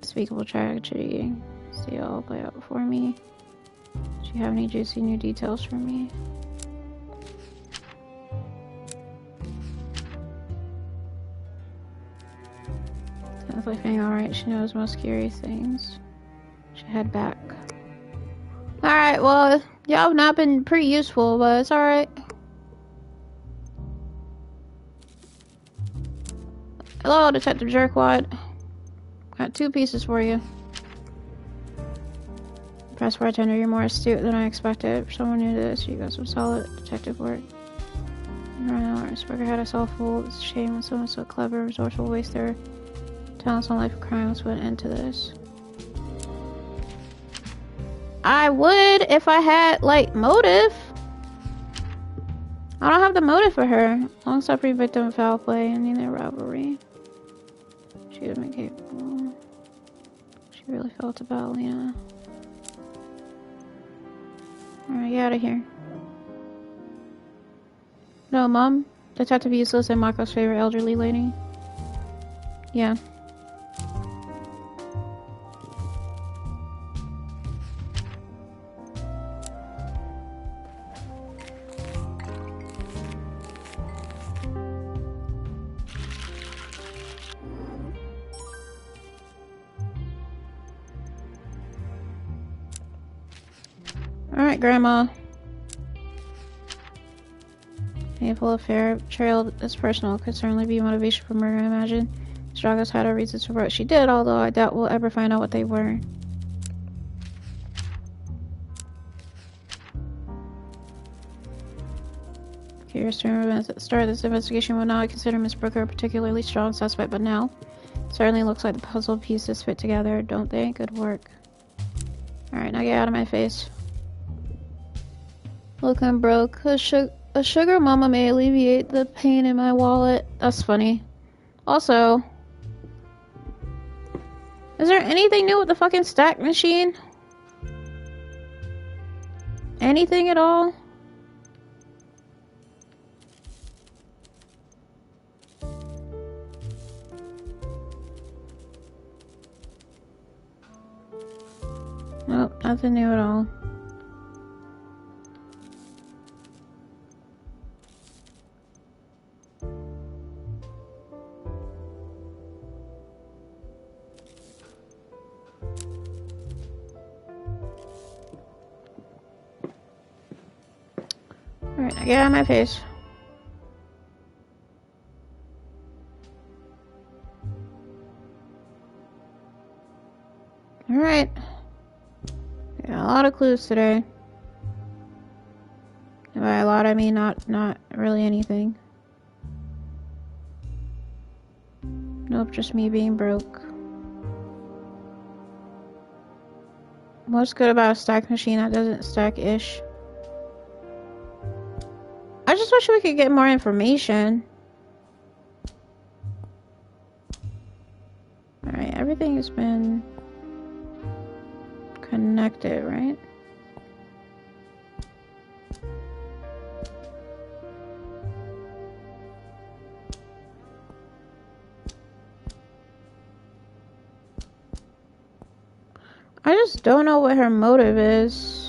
Unspeakable tragedy. See it all play out before me. Do you have any juicy new details for me? Sounds like being alright. She knows most curious things. Should head back. Alright, well, y'all have not been pretty useful, but it's alright. Hello, Detective Jerkwad. Got 2 pieces for you. Press bartender, you're more astute than I expected. For someone new to this, you got some solid detective work. Right now, Burger had us all fooled. It's a shame when someone so clever and resourceful waste their talents on life of crime. Let's put an end to this. I would if I had, like, motive. I don't have the motive for her. Long suffering victim of foul play and neither rivalry. She would have been capable. She really felt about Lena. Alright, get out of here. No, Mom. Detective Useless and Mako's favorite elderly lady. Yeah. Alright, Grandma. Painful affair. Betrayal is personal. Could certainly be motivation for murder, I imagine. Stragos had her reasons for what she did, although I doubt we'll ever find out what they were. Curious to remember at the start of this investigation would not consider Miss Brooker a particularly strong suspect, but now certainly looks like the puzzle pieces fit together, don't they? Good work. Alright, now get out of my face. Look, I'm broke. A sugar mama may alleviate the pain in my wallet. That's funny. Also, is there anything new with the fucking stack machine? Anything at all? Nope, nothing new at all. Alright, get out of my face. Alright. Yeah, a lot of clues today. And by a lot, I mean not really anything. Nope, just me being broke. What's good about a stack machine that doesn't stack-ish? I just wish we could get more information. Alright, everything has been connected, right? I just don't know what her motive is.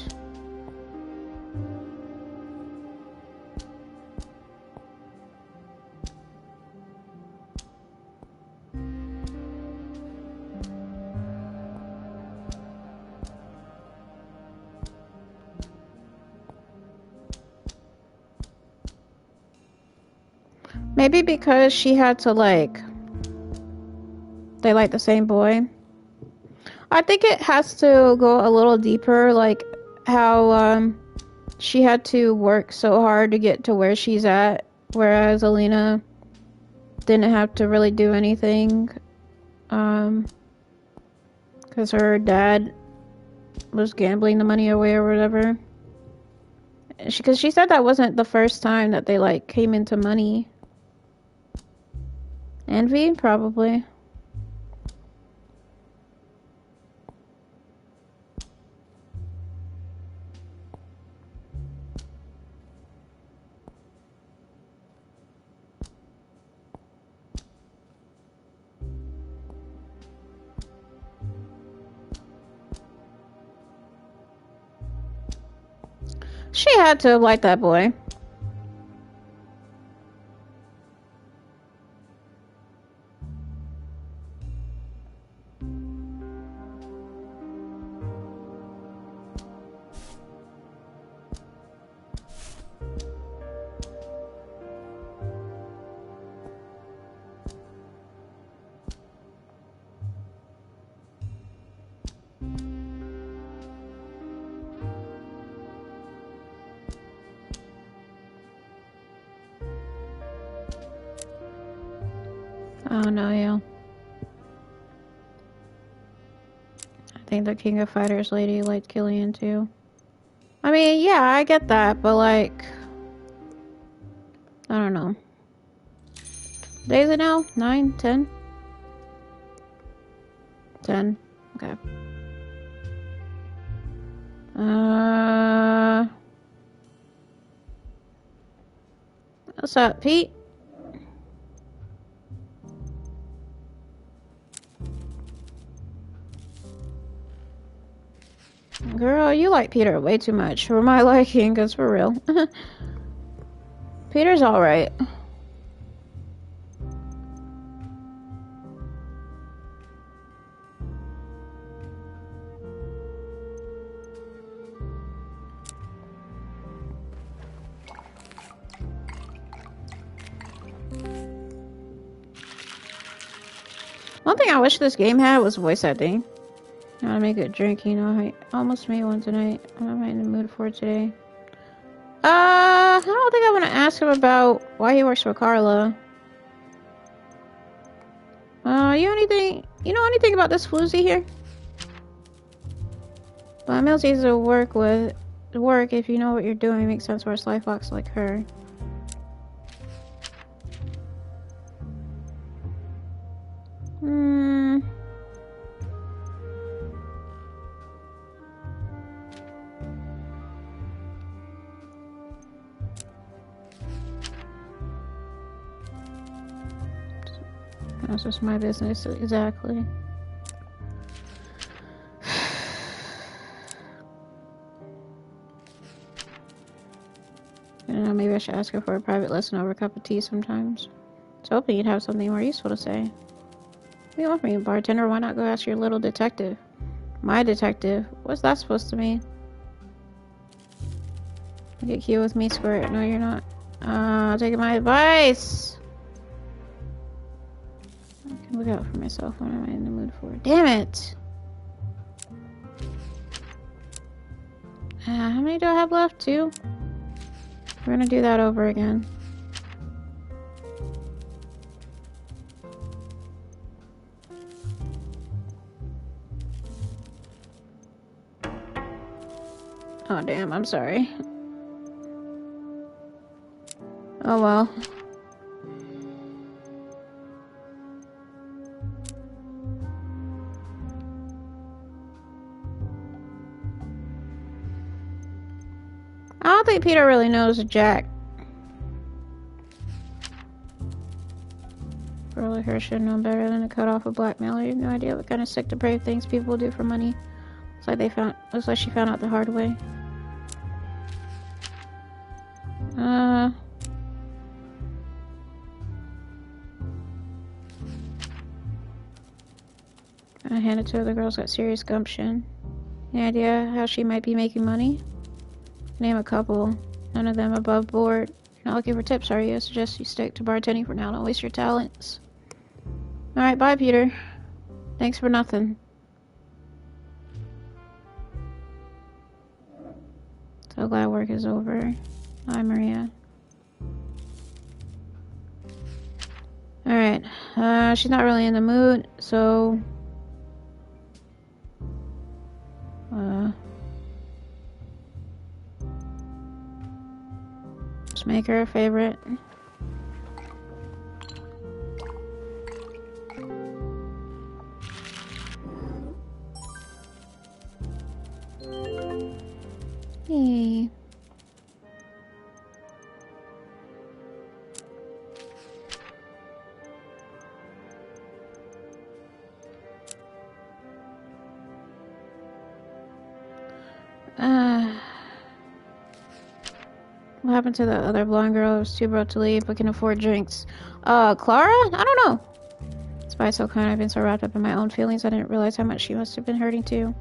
Maybe because she had to, like, they like the same boy. I think it has to go a little deeper, like how she had to work so hard to get to where she's at, whereas Alina didn't have to really do anything, because her dad was gambling the money away or whatever. Because she said that wasn't the first time that they, like, came into money. Envy? Probably. She had to have liked that boy. Oh no, yeah. I think the King of Fighters lady liked Killian too. I mean, yeah, I get that, but like, I don't know. What day is it now? 9? 10? 10. Okay. What's up, Pete? Girl, you like Peter way too much for my liking, cause for real. Peter's alright. One thing I wish this game had was voice acting. I want to make a drink, you know. I almost made one tonight. I'm not in the mood for it today. I don't think I want to ask him about why he works for Carla. You know anything about this floozy here? Well, Mills easy to work with. Work if you know what you're doing. Makes sense for a sly fox like her. That's just my business, exactly. I don't know, maybe I should ask her for a private lesson over a cup of tea sometimes. I was hoping you'd have something more useful to say. What do you want from me, bartender? Why not go ask your little detective? My detective? What's that supposed to mean? Get cute with me, Squirt. No, you're not. Taking my advice! I can look out for myself when I'm in the mood for it. Damn it! How many do I have left? 2? We're gonna do that over again. Oh damn, I'm sorry. Oh well. I don't think Peter really knows Jack. Girl like her should have known better than to cut off a blackmailer. You have no idea what kind of sick, depraved things people do for money. Looks like she found out the hard way. I handed to her. The girl's got serious gumption. Any idea how she might be making money? Name a couple. None of them above board. You're not looking for tips, are you? I suggest you stick to bartending for now. Don't waste your talents. Alright, bye, Peter. Thanks for nothing. So glad work is over. Hi, Maria. Alright. She's not really in the mood, so... just make her a favorite. Hey. What happened to the other blonde girl who was too broke to leave but can afford drinks? Clara? I don't know. Despite so kind, I've been so wrapped up in my own feelings, I didn't realize how much she must have been hurting too.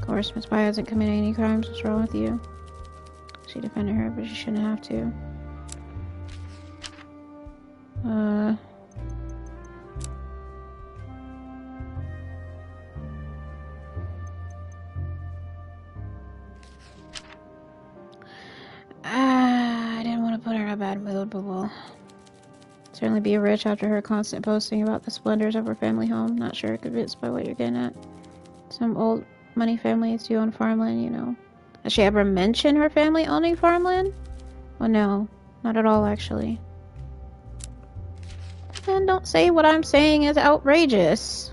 Of course, Miss Bai hasn't committed any crimes. What's wrong with you? She defended her, but she shouldn't have to. I didn't want to put her in a bad mood, but we'll certainly be rich after her constant posting about the splendors of her family home. Not sure convinced by what you're getting at. Some old money families do own farmland, you know. Has she ever mentioned her family owning farmland? Well, no. Not at all, actually. And don't say what I'm saying is outrageous.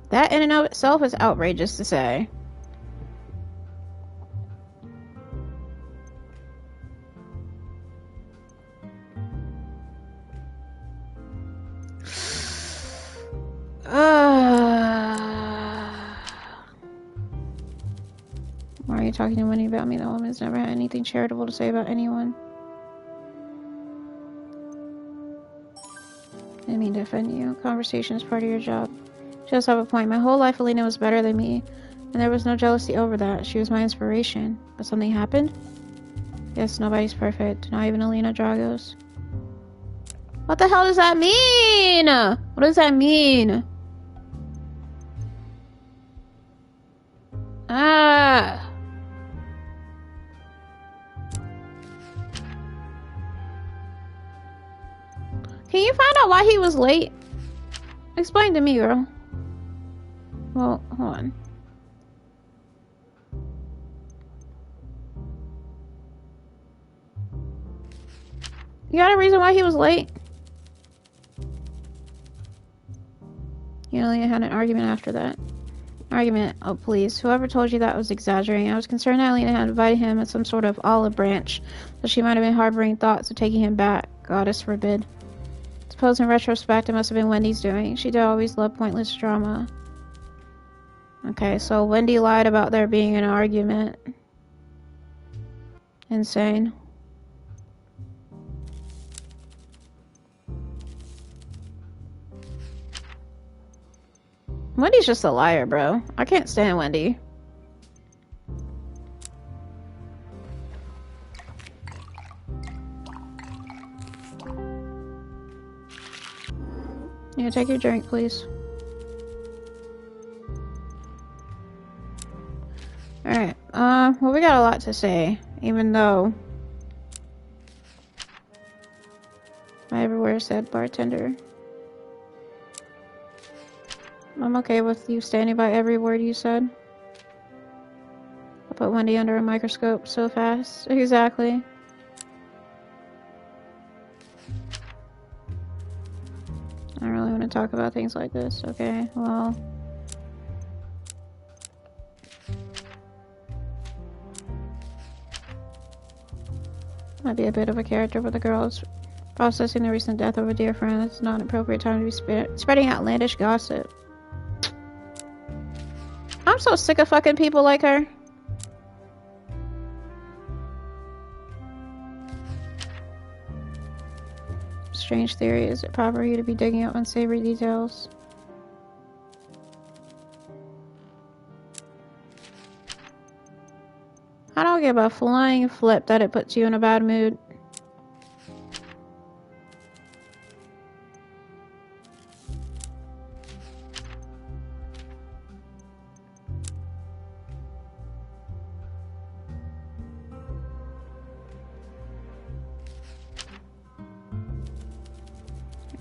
That in and of itself is outrageous to say. Why are you talking to Winnie about me? That woman's never had anything charitable to say about anyone. I didn't mean to offend you. Conversation is part of your job. She does have a point. My whole life, Alina was better than me, and there was no jealousy over that. She was my inspiration. But something happened? Yes, nobody's perfect. Not even Alina Dragos. What the hell does that mean? What does that mean? Ah. Can you find out why he was late? Explain to me, girl. Well, hold on. You got a reason why he was late? You only had an argument after that. Argument? Oh, please. Whoever told you that was exaggerating. I was concerned that Alina had invited him at some sort of olive branch, that she might have been harboring thoughts of taking him back. Goddess forbid. Suppose in retrospect it must have been Wendy's doing. She did always love pointless drama. Okay, so Wendy lied about there being an argument. Insane. Wendy's just a liar, bro. I can't stand Wendy. Yeah, take your drink, please. Alright, well, we got a lot to say, even though I everywhere said bartender. I'm okay with you standing by every word you said. I put Wendy under a microscope so fast. Exactly. I don't really want to talk about things like this. Okay, well. Might be a bit of a character for the girls. Processing the recent death of a dear friend. It's not an appropriate time to be spreading outlandish gossip. I'm so sick of fucking people like her. Strange theory. Is it proper for you to be digging up unsavory details? I don't give a flying flip that it puts you in a bad mood.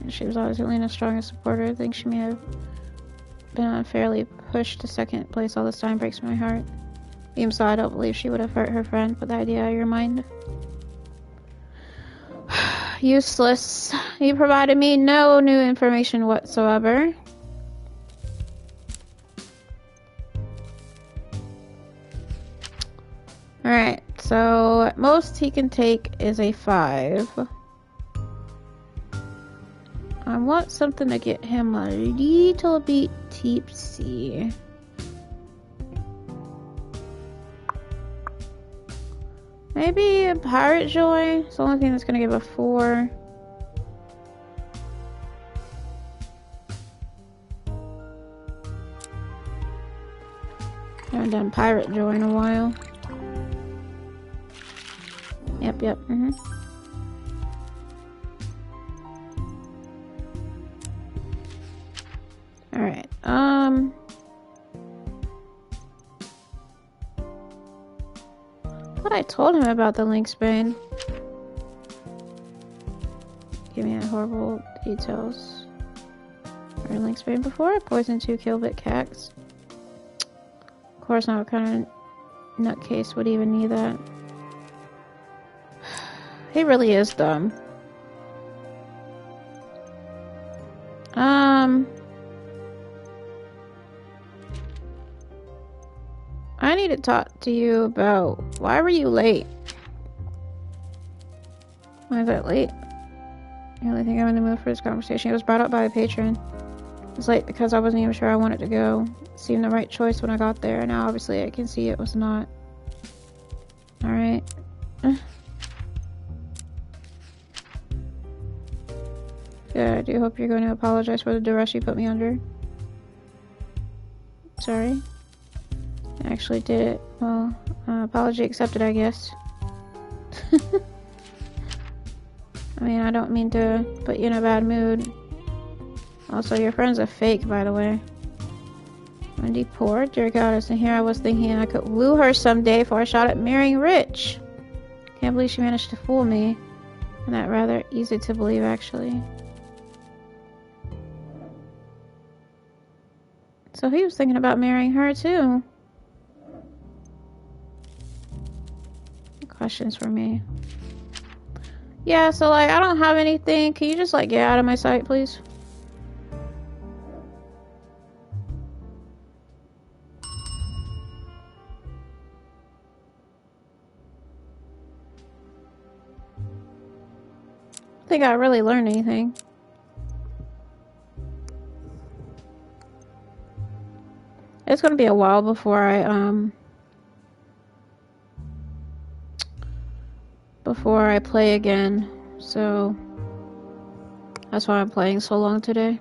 She was always Elena's strongest supporter. I think she may have been unfairly pushed to second place all this time. Breaks my heart. Even so, I don't believe she would have hurt her friend. Put the idea out of your mind. Useless. You provided me no new information whatsoever. Alright, so at most he can take is a 5. I want something to get him a little bit tipsy. Maybe a pirate joy? It's the only thing that's gonna give a 4. I haven't done pirate joy in a while. Yep. Alright, what I told him about the Lynx Bane. Give me horrible details. Or Lynx Bane before I poisoned 2 Killbit cats. Of course not, what kind of nutcase would even need that? He really is dumb. I need to talk to you about why were you late? Why is that late? You really think I'm in the mood for this conversation? It was brought up by a patron. It was late because I wasn't even sure I wanted to go. It seemed the right choice when I got there. Now obviously I can see it was not. Alright. Yeah, I do hope you're going to apologize for the duress you put me under. Sorry. I actually did it. Well, apology accepted, I guess. I mean, I don't mean to put you in a bad mood. Also, your friend's a fake, by the way. Wendy poor, dear goddess, and here I was thinking I could woo her someday for a shot at marrying Rich. Can't believe she managed to fool me. And that rather easy to believe, actually. So he was thinking about marrying her, too. Questions for me. Yeah, so, like, I don't have anything. Can you just, like, get out of my sight, please? I think I really learned anything. It's gonna be a while before I play again, so that's why I'm playing so long today.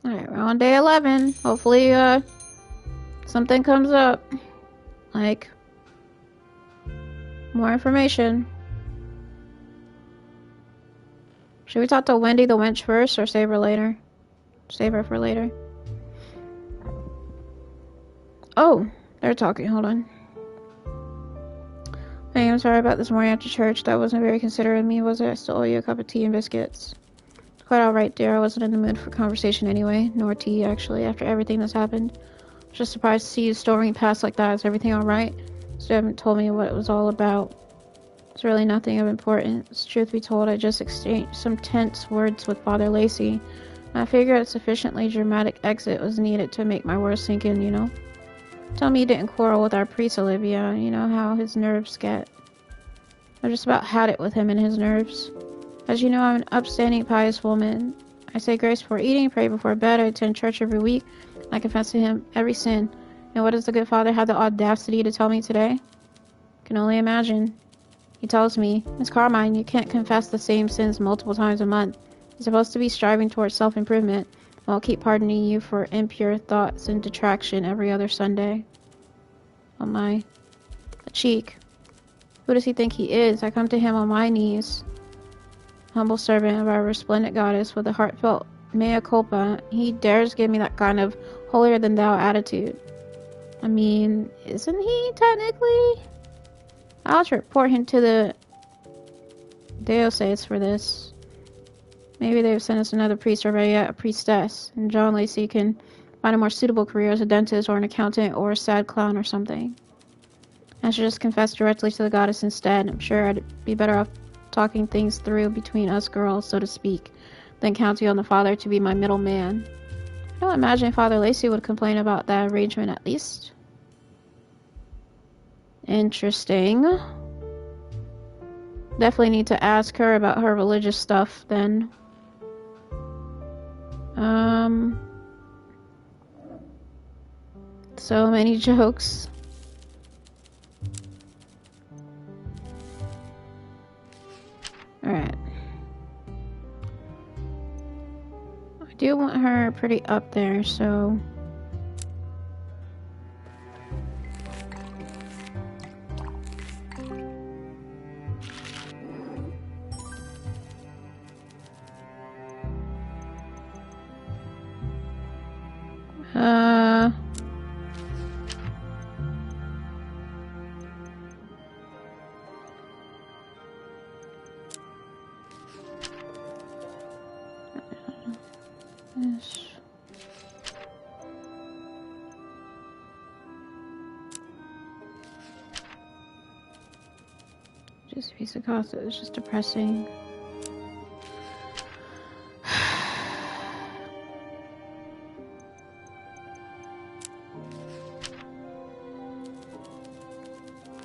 Alright, we're on day 11. Hopefully, something comes up. Like, more information. Should we talk to Wendy the wench first, or save her later? Save her for later. Oh, they're talking. Hold on. Hey, I'm sorry about this morning after church. That wasn't very considerate of me, was it? I still owe you a cup of tea and biscuits. Quite alright, dear. I wasn't in the mood for conversation anyway. Nor tea, actually, after everything that's happened. Just surprised to see you storming past like that. Is everything alright? So you haven't told me what it was all about. It's really nothing of importance. Truth be told, I just exchanged some tense words with Father Lacey. I figured a sufficiently dramatic exit was needed to make my words sink in, you know? Tell me you didn't quarrel with our priest, Olivia. You know how his nerves get. I just about had it with him and his nerves. As you know, I'm an upstanding, pious woman. I say grace before eating, pray before bed, I attend church every week. I confess to him every sin. And what does the good father have the audacity to tell me today? Can only imagine. He tells me, Miss Carmine, you can't confess the same sins multiple times a month. You're supposed to be striving towards self-improvement. I'll keep pardoning you for impure thoughts and detraction every other Sunday. Oh my. A cheek. Who does he think he is? I come to him on my knees. Humble servant of our resplendent goddess with a heartfelt mea culpa. He dares give me that kind of holier-than-thou attitude. I mean, isn't he technically? I'll have to report him to the diocese for this. Maybe they've sent us another priest or better yet, a priestess, and John Lacey can find a more suitable career as a dentist or an accountant or a sad clown or something. I should just confess directly to the goddess instead. I'm sure I'd be better off talking things through between us girls, so to speak, than counting on the father to be my middleman. I don't imagine Father Lacey would complain about that arrangement, at least. Interesting. Definitely need to ask her about her religious stuff, then. So many jokes. Alright. I do want her pretty up there, so... Yes. Just a piece of gossip. It's just depressing.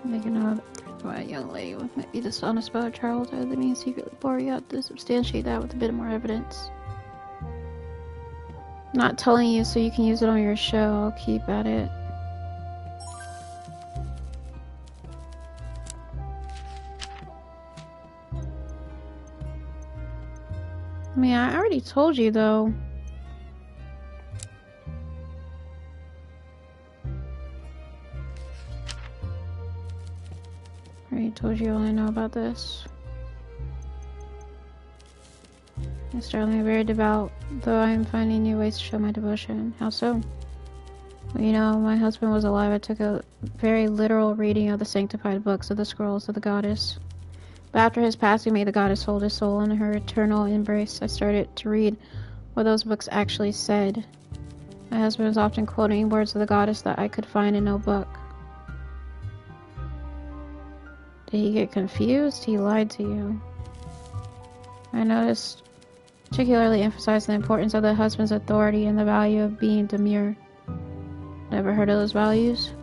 Making out by a young lady with might be dishonest about her childhood, that means secretly boring out to substantiate that with a bit more evidence. Not telling you so you can use it on your show. I'll keep at it. I mean, I already told you, though. I already told you all I know about this. I'm certainly very devout, though I am finding new ways to show my devotion. How so? Well, you know, my husband was alive. I took a very literal reading of the sanctified books of the scrolls of the goddess. But after his passing, may the goddess hold his soul in her eternal embrace. I started to read what those books actually said. My husband was often quoting words of the goddess that I could find in no book. Did he get confused? He lied to you. I noticed particularly emphasized the importance of the husband's authority and the value of being demure. Never heard of those values?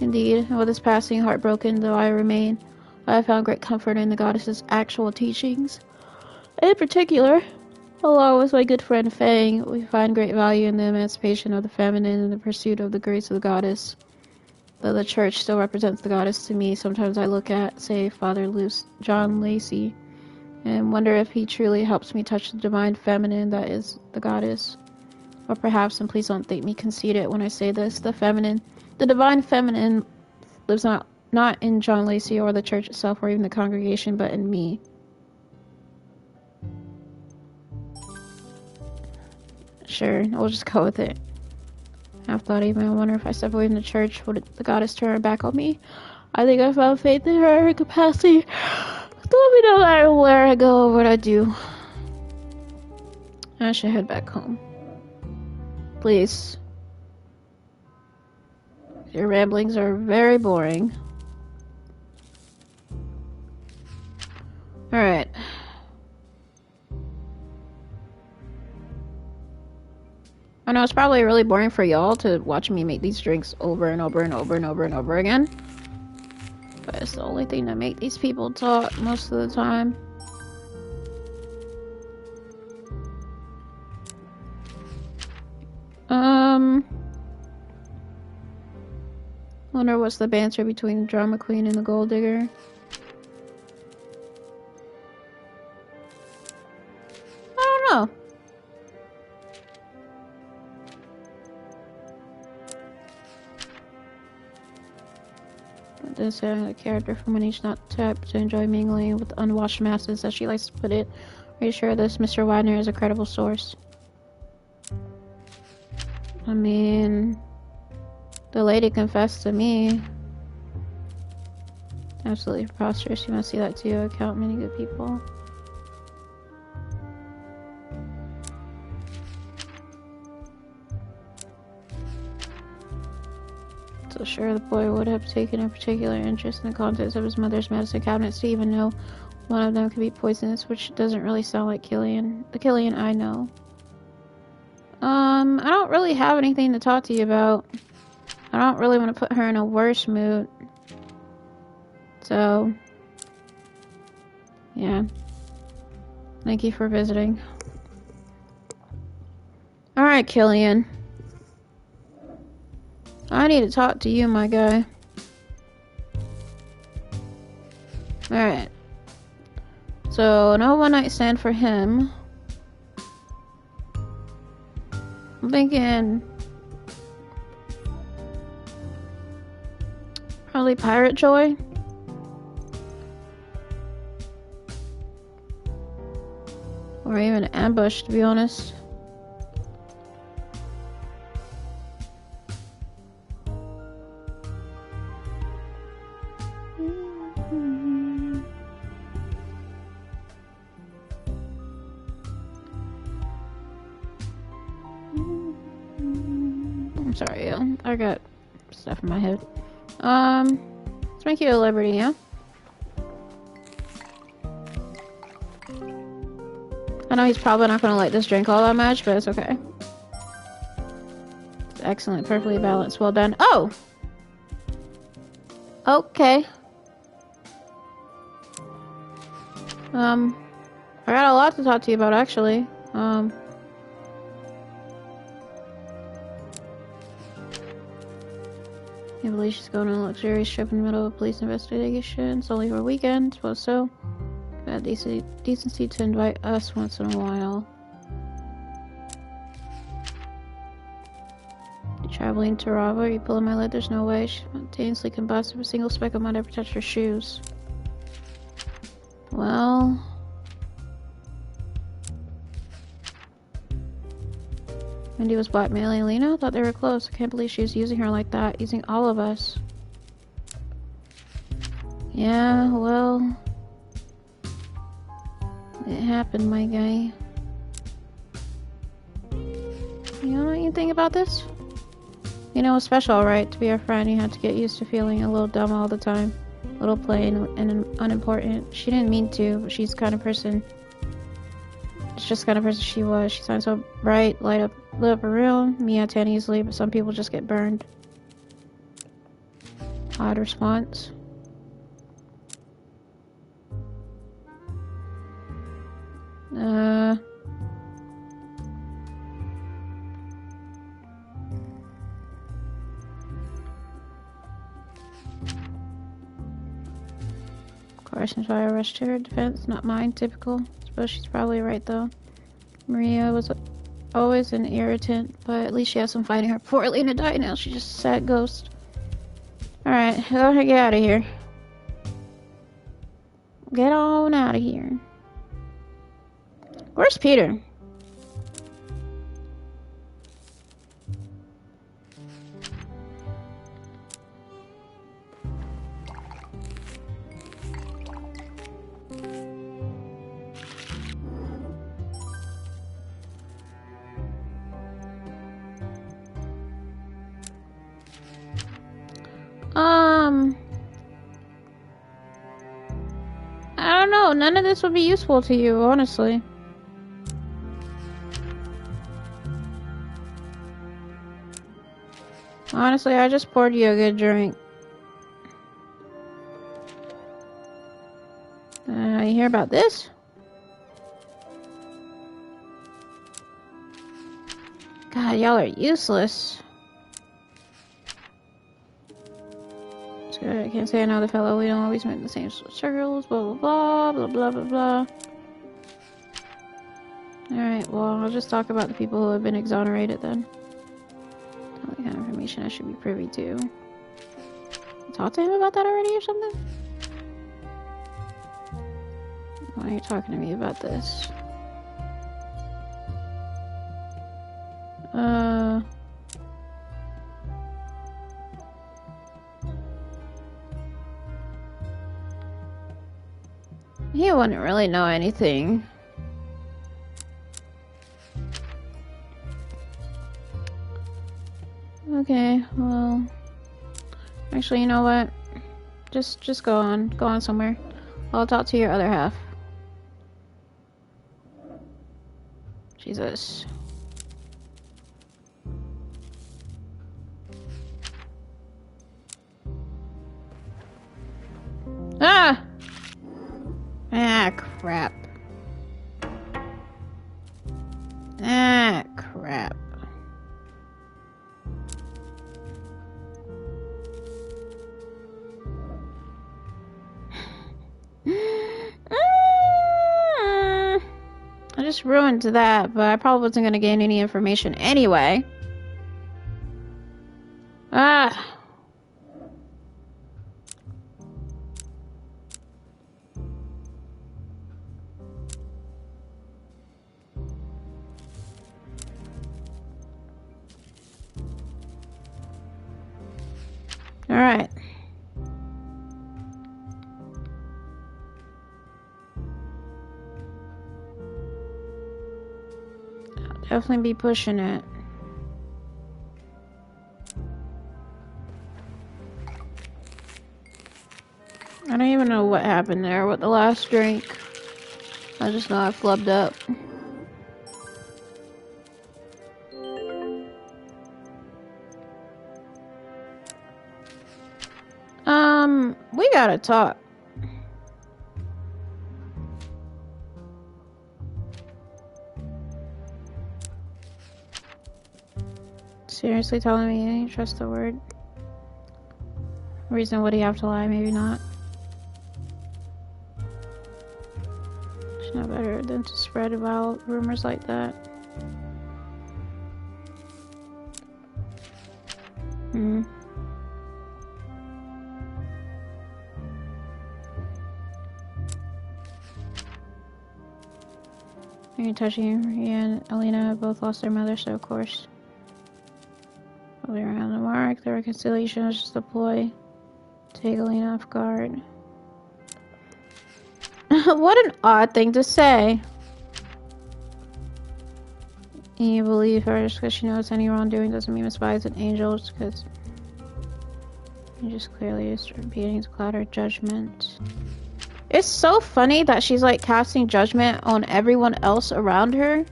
Indeed, with his passing, heartbroken though I remain, I have found great comfort in the goddess's actual teachings. In particular, along with my good friend Fang, we find great value in the emancipation of the feminine and the pursuit of the grace of the goddess. Though the church still represents the goddess to me, sometimes I look at, say, Father John Lacey, and wonder if he truly helps me touch the divine feminine that is the goddess. Or perhaps, and please don't think me conceited when I say this, the divine feminine lives not in John Lacey or the church itself or even the congregation, but in me. Sure, we'll just go with it. I've thought even I wonder if I step away from the church, would the goddess turn her back on me? I think I found faith in her capacity to let me no matter where I go or what I do. I should head back home. Please. Your ramblings are very boring. Alright. I know it's probably really boring for y'all to watch me make these drinks over and over and over and over and over again. But it's the only thing that makes these people talk most of the time. Wonder what's the banter between the drama queen and the gold digger. I don't know. This a character from when he's not type to enjoy mingling with unwashed masses, as she likes to put it. Are you sure this Mr. Widener is a credible source? I mean, the lady confessed to me. Absolutely preposterous. You must see that too. I count many good people. So sure, the boy would have taken a particular interest in the contents of his mother's medicine cabinets to even know one of them could be poisonous, which doesn't really sound like Killian. The Killian I know. I don't really have anything to talk to you about. I don't really want to put her in a worse mood. So, yeah. Thank you for visiting. Alright, Killian. I need to talk to you, my guy. Alright. So, no one night stand for him. I'm thinking probably Pirate Joy. Or even Ambush, to be honest. Sorry, I got stuff in my head. Let's make you a Liberty, yeah? I know he's probably not gonna like this drink all that much, but it's okay. It's excellent, perfectly balanced, well done. Oh! Okay. I got a lot to talk to you about, actually. I believe she's going on a luxurious trip in the middle of a police investigation. It's only for a weekend, suppose so. Bad decency to invite us once in a while. You traveling to Rava? You pulling my leg? There's no way. She spontaneously combusted. A single speck of mud ever touched her shoes. Well... Mindy was blackmailing Lena? I thought they were close. I can't believe she was using her like that. Using all of us. Yeah, well... It happened, my guy. You know anything about this? You know, it's special, right? To be our friend, you had to get used to feeling a little dumb all the time. A little plain and unimportant. She didn't mean to, but she's the kind of person... It's just the kind of person she was. She sounds so bright, lit up a room. Me, I tan easily, but some people just get burned. Odd response. Questions why I rushed to her defense. Not mine, typical. Suppose she's probably right though. Maria was always an irritant, but at least she has some fighting her. Poor Lena died now. She's just a sad ghost. Alright, get out of here. Get on out of here. Where's Peter? I don't know. None of this would be useful to you, honestly. Honestly, I just poured you a good drink. You hear about this? God, y'all are useless. I can't say another fellow. We don't always make the same circles. Blah blah blah blah blah blah blah. All right. Well, I'll just talk about the people who have been exonerated then. What kind of information I should be privy to? Talk to him about that already or something? Why are you talking to me about this? He wouldn't really know anything. Okay, well... Actually, you know what? Just go on. Go on somewhere. I'll talk to your other half. Jesus. Ah! Ah, crap. Ah, crap. I just ruined that, but I probably wasn't going to gain any information anyway. Ah. All right. I'll definitely be pushing it. I don't even know what happened there with the last drink. I just know I flubbed up. We gotta talk. Seriously telling me you ain't trust the word? Reason would he have to lie? Maybe not. It's not better than to spread about rumors like that. You're touching Maria and Alina both lost their mother, so of course. Probably around the mark, the reconciliation was just a ploy. Take Alina off guard. What an odd thing to say. And you believe her just because she knows any wrongdoing doesn't mean Miss Vi is an angel, just because you just clearly is repeating to cloud her judgment. It's so funny that she's like casting judgment on everyone else around her.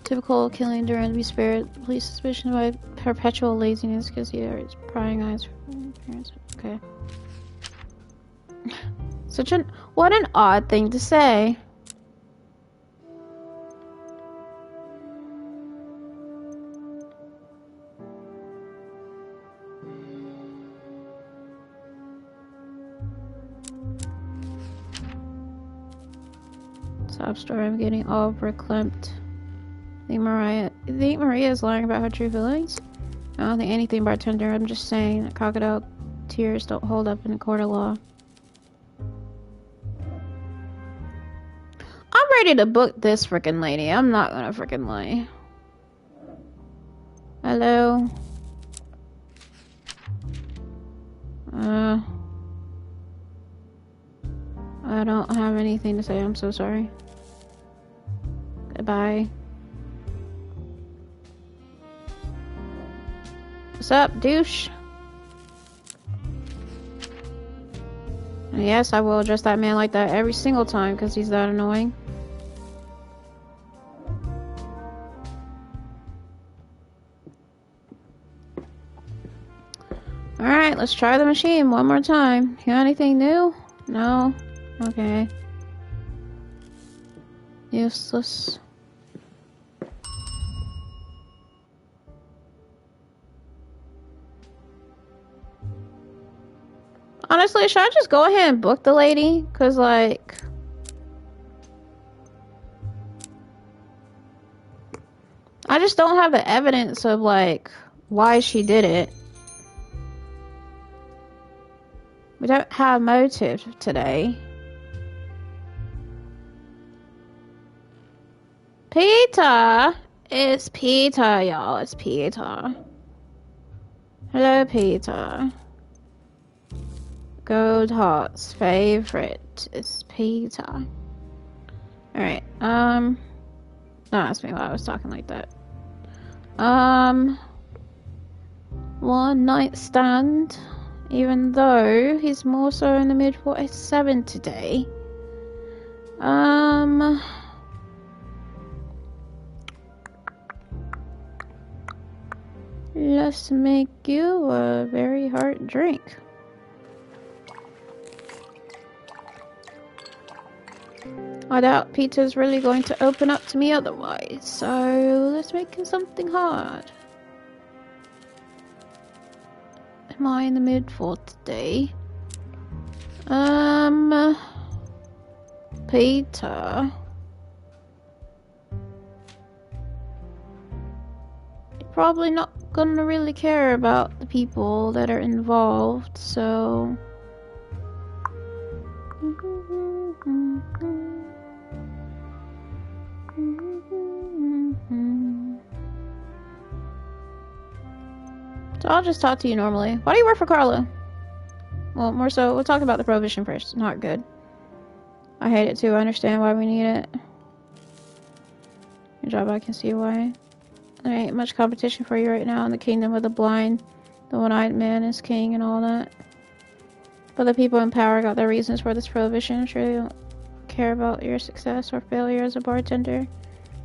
Typical killing during the spirit. Police suspicion by perpetual laziness because he has prying eyes from parents. Okay. What an odd thing to say. Top story, I'm getting all verklempt. Think Maria is lying about her true feelings? I don't think anything, bartender. I'm just saying that crocodile tears don't hold up in a court of law. I'm ready to book this frickin' lady. I'm not gonna frickin' lie. Hello? I don't have anything to say. I'm so sorry. Goodbye. What's up, douche? And yes, I will address that man like that every single time because he's that annoying. Alright, let's try the machine one more time. You got anything new? No? Okay. Useless. Honestly, should I just go ahead and book the lady? Cause like... I just don't have the evidence of like, why she did it. We don't have motive today. Peter! It's Peter, y'all. It's Peter. Hello, Peter. Goldheart's favorite is Peter. Alright, don't ask me why I was talking like that. One night stand. Even though he's more so in the mid 47 today. Let's make you a very hard drink. I doubt Peter's really going to open up to me otherwise, so let's make him something hard. Am I in the mood for today? Peter. You're probably not gonna really care about the people that are involved, so... So I'll just talk to you normally. Why do you work for Carla? Well, more so, we'll talk about the prohibition first. Not good. I hate it too. I understand why we need it. Your job, I can see why. There ain't much competition for you right now in the kingdom of the blind. The one-eyed man is king and all that. But the people in power got their reasons for this prohibition. I'm sure they don't care about your success or failure as a bartender.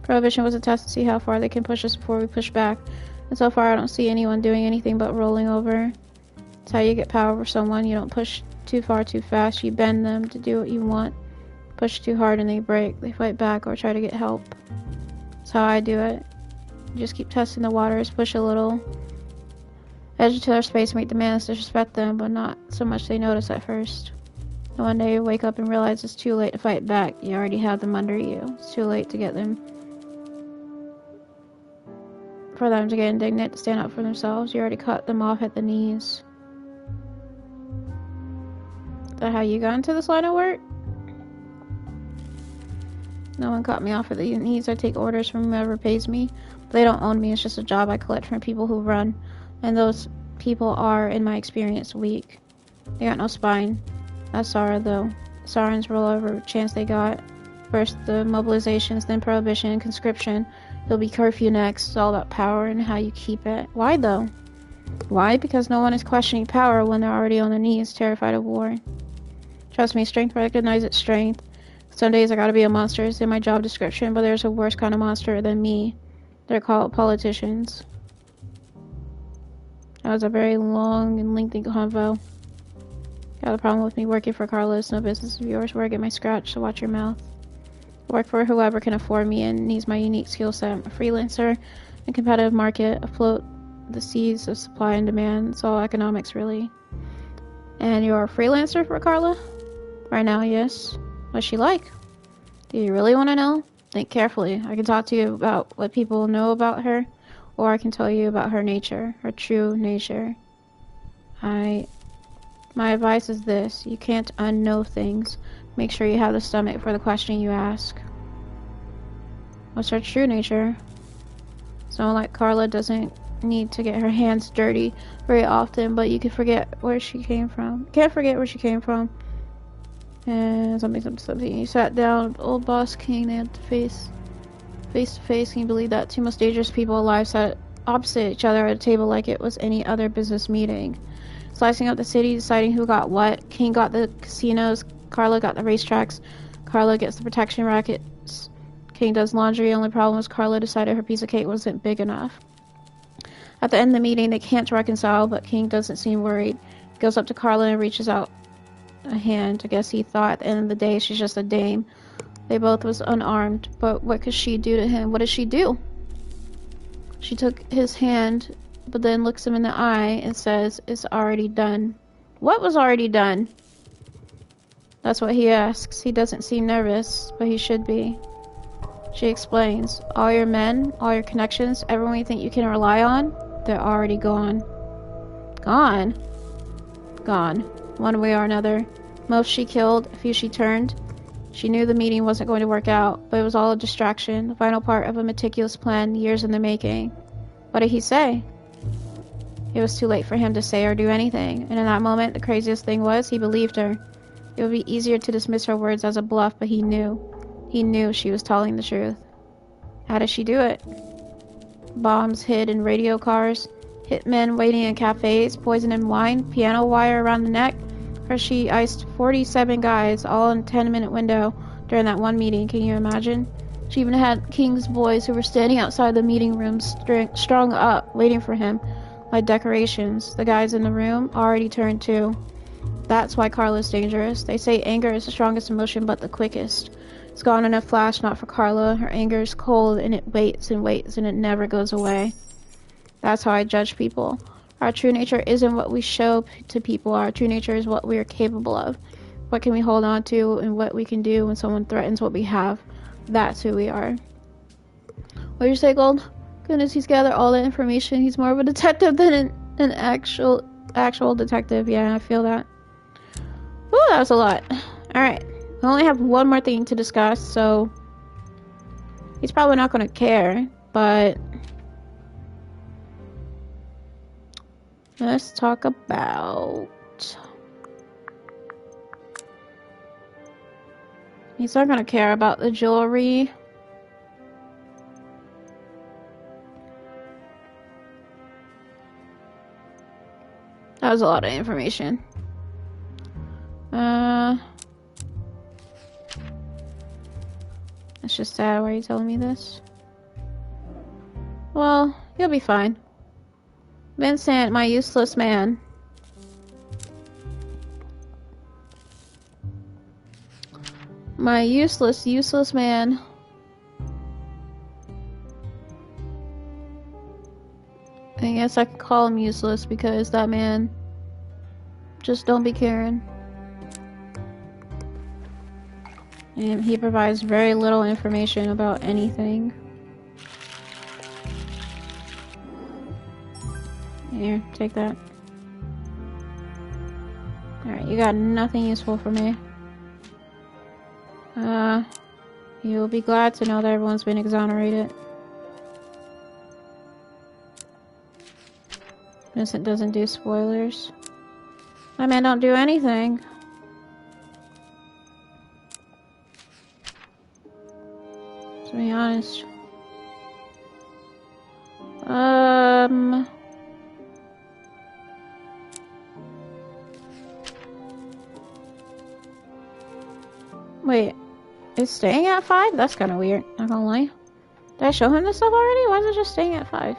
Prohibition was a test to see how far they can push us before we push back. And so far, I don't see anyone doing anything but rolling over. It's how you get power over someone. You don't push too far too fast. You bend them to do what you want. Push too hard and they break. They fight back or try to get help. That's how I do it. You just keep testing the waters, push a little. Edge to their space, make demands, disrespect them, but not so much they notice at first. And one day you wake up and realize it's too late to fight back. You already have them under you. It's too late to get them. for them to get indignant, to stand up for themselves. You already cut them off at the knees. Is that how you got into this line of work? No one cut me off at the knees. I take orders from whoever pays me. They don't own me. It's just a job I collect from people who run. And those people are, in my experience, weak. They got no spine. That's Sara, though. Sarans roll over chance they got. First the mobilizations, then prohibition, conscription. There'll be curfew next. It's all about power and how you keep it. Why, though? Why? Because no one is questioning power when they're already on their knees, terrified of war. Trust me, strength recognizes strength. Some days I gotta be a monster. It's in my job description, but there's a worse kind of monster than me. They're called politicians. That was a very long and lengthy convo. Got a problem with me working for Carla. It's no business of yours. Where I get my scratch, so watch your mouth. I work for whoever can afford me and needs my unique skill set. I'm a freelancer in a competitive market, afloat the seas of supply and demand. It's all economics, really. And you're a freelancer for Carla? Right now, yes. What's she like? Do you really want to know? Think carefully. I can talk to you about what people know about her, or I can tell you about her nature, her true nature. My advice is this: you can't unknow things. Make sure you have the stomach for the question you ask. What's her true nature? Someone like Carla doesn't need to get her hands dirty very often, but you can forget where she came from. Can't forget where she came from. And something. You sat down with old boss King. They had to face to face. Can you believe that? Two most dangerous people alive sat opposite each other at a table like it was any other business meeting. Slicing up the city, deciding who got what. King got the casinos, Carla got the racetracks. Carla gets the protection rackets. King does laundry. Only problem was Carla decided her piece of cake wasn't big enough. At the end of the meeting, they can't reconcile, but King doesn't seem worried. He goes up to Carla and reaches out a hand. I guess he thought at the end of the day she's just a dame. They both was unarmed, but what could she do to him? What did she do? She took his hand, but then looks him in the eye and says, "It's already done." What was already done? That's what he asks. He doesn't seem nervous, but he should be. She explains, all your men, all your connections, everyone you think you can rely on, they're already gone. Gone? Gone. One way or another. Most she killed, a few she turned. She knew the meeting wasn't going to work out, but it was all a distraction, the final part of a meticulous plan, years in the making. What did he say? It was too late for him to say or do anything, and in that moment, the craziest thing was, he believed her. It would be easier to dismiss her words as a bluff, but he knew. He knew she was telling the truth. How did she do it? Bombs hid in radio cars, hitmen waiting in cafes, poison in wine, piano wire around the neck. Or she iced 47 guys, all in a 10-minute window, during that one meeting. Can you imagine? She even had King's boys who were standing outside the meeting room strung up, waiting for him, like decorations. The guys in the room already turned too. That's why Carla's dangerous. They say anger is the strongest emotion, but the quickest. It's gone in a flash, not for Carla. Her anger is cold, and it waits and waits, and it never goes away. That's how I judge people. Our true nature isn't what we show to people. Our true nature is what we are capable of. What can we hold on to, and what we can do when someone threatens what we have. That's who we are. What did you say, Gold? Goodness, he's gathered all the information. He's more of a detective than an actual detective. Yeah, I feel that. Ooh, that was a lot. Alright. We only have one more thing to discuss, so he's probably not going to care, but let's talk about... He's not going to care about the jewelry. That was a lot of information. It's just sad. Why are you telling me this? Well, you'll be fine. Vincent, my useless man. My useless man. I guess I can call him useless because that man just don't be caring. And he provides very little information about anything. Here, take that. Alright, you got nothing useful for me. You'll be glad to know that everyone's been exonerated. Innocent doesn't do spoilers. That man don't do anything. To be honest. Wait. It's staying at 5? That's kind of weird, not gonna lie. Did I show him this stuff already? Why is it just staying at 5?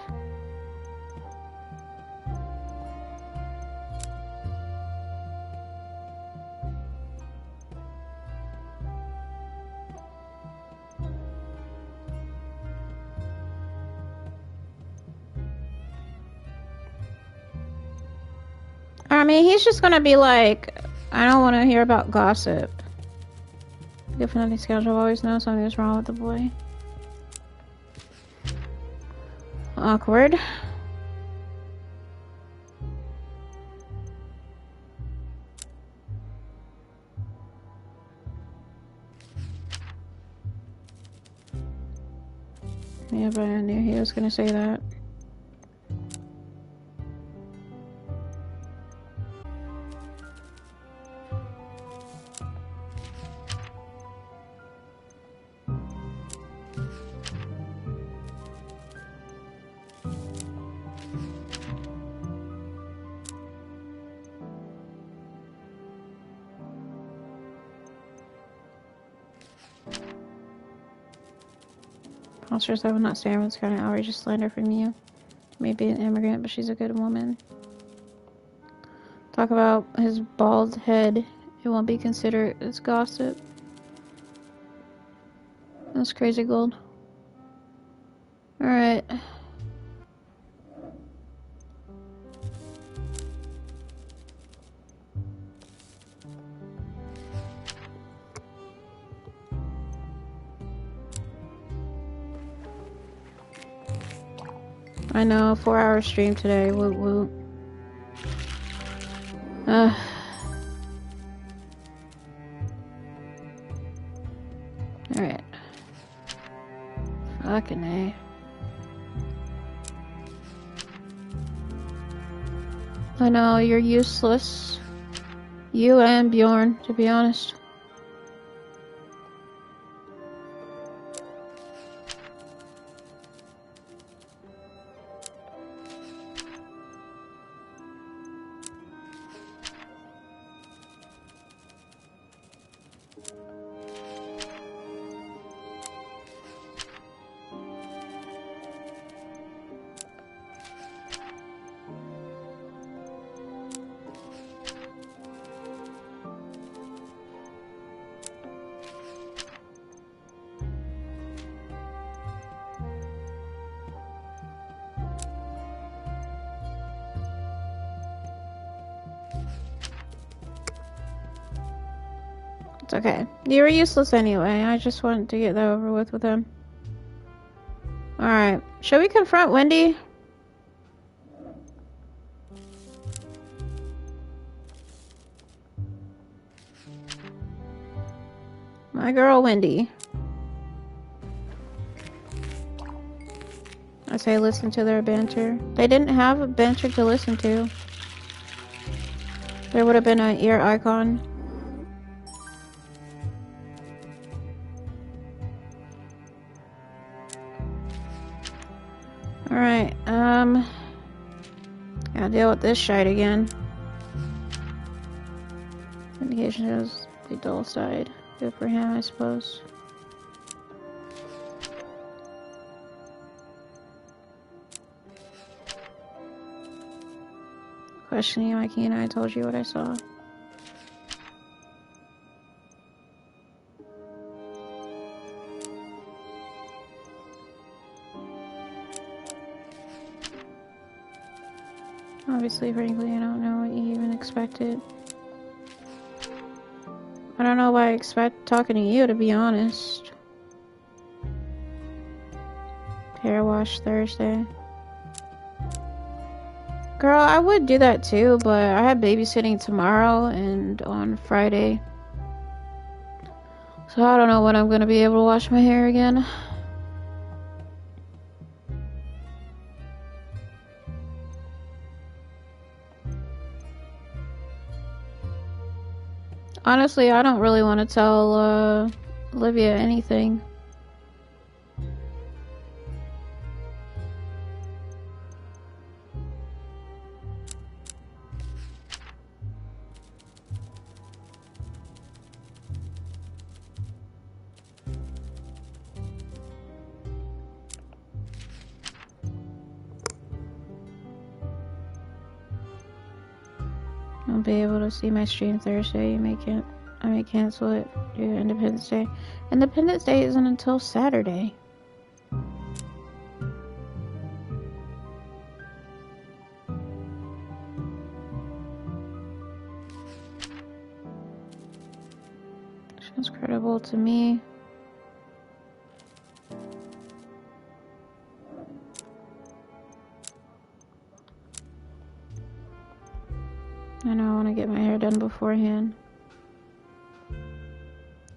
I mean, he's just gonna be like, I don't want to hear about gossip. Good for nothing scoundrel always knows something's wrong with the boy. Awkward. Yeah, but I knew he was gonna say that. Monsters, I will not stand with this kind of outrageous slander from you. She may be an immigrant, but she's a good woman. Talk about his bald head. It won't be considered as gossip. That's crazy gold. Alright. I know, 4-hour stream today. Woot woot. Alright. Fucking A. I know, you're useless. You and Bjorn, to be honest. It's okay. You were useless anyway. I just wanted to get that over with him. Alright. Should we confront Wendy? My girl Wendy. I say listen to their banter. They didn't have a banter to listen to. There would have been an ear icon. Alright, gotta deal with this shite again. Indication is the dull side. Good for him, I suppose. Questioning my keen eye, I told you what I saw. Obviously, frankly, I don't know what you even expected. I don't know why I expect talking to you, to be honest. Hair wash Thursday. Girl, I would do that too, but I have babysitting tomorrow and on Friday. So I don't know when I'm gonna be able to wash my hair again. Honestly, I don't really want to tell Olivia anything. I'll be able to see my stream Thursday. I may cancel it due to Independence Day. Independence Day isn't until Saturday. Sounds credible to me. I know I want to get my hair done beforehand.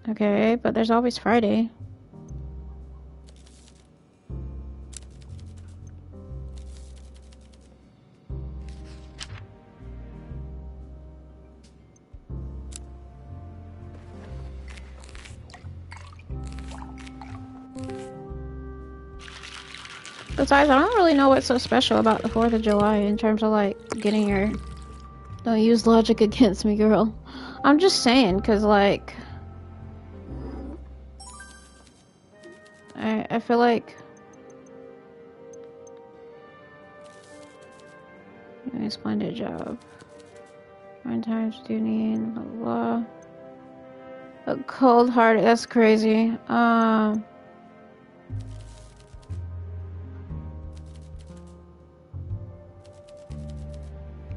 Okay, but there's always Friday. Besides, I don't really know what's so special about the 4th of July in terms of like getting your... Don't use logic against me, girl. I'm just saying, cause like... I feel like... Doing a splendid job. 9 times do need blah blah. A cold heart, that's crazy.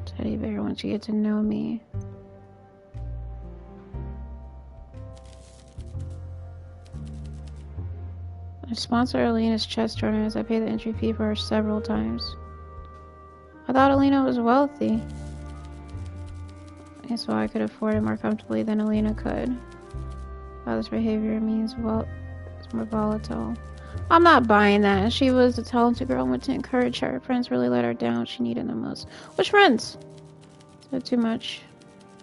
Teddy bear wants you to get to know me. I sponsor Alina's chess tournaments. I pay the entry fee for her several times. I thought Alina was wealthy. And so I could afford it more comfortably than Alina could. Father's behavior means, well, it's more volatile. I'm not buying that. She was a talented girl and went to encourage her. Friends really let her down. She needed them most. Which friends? Said too much.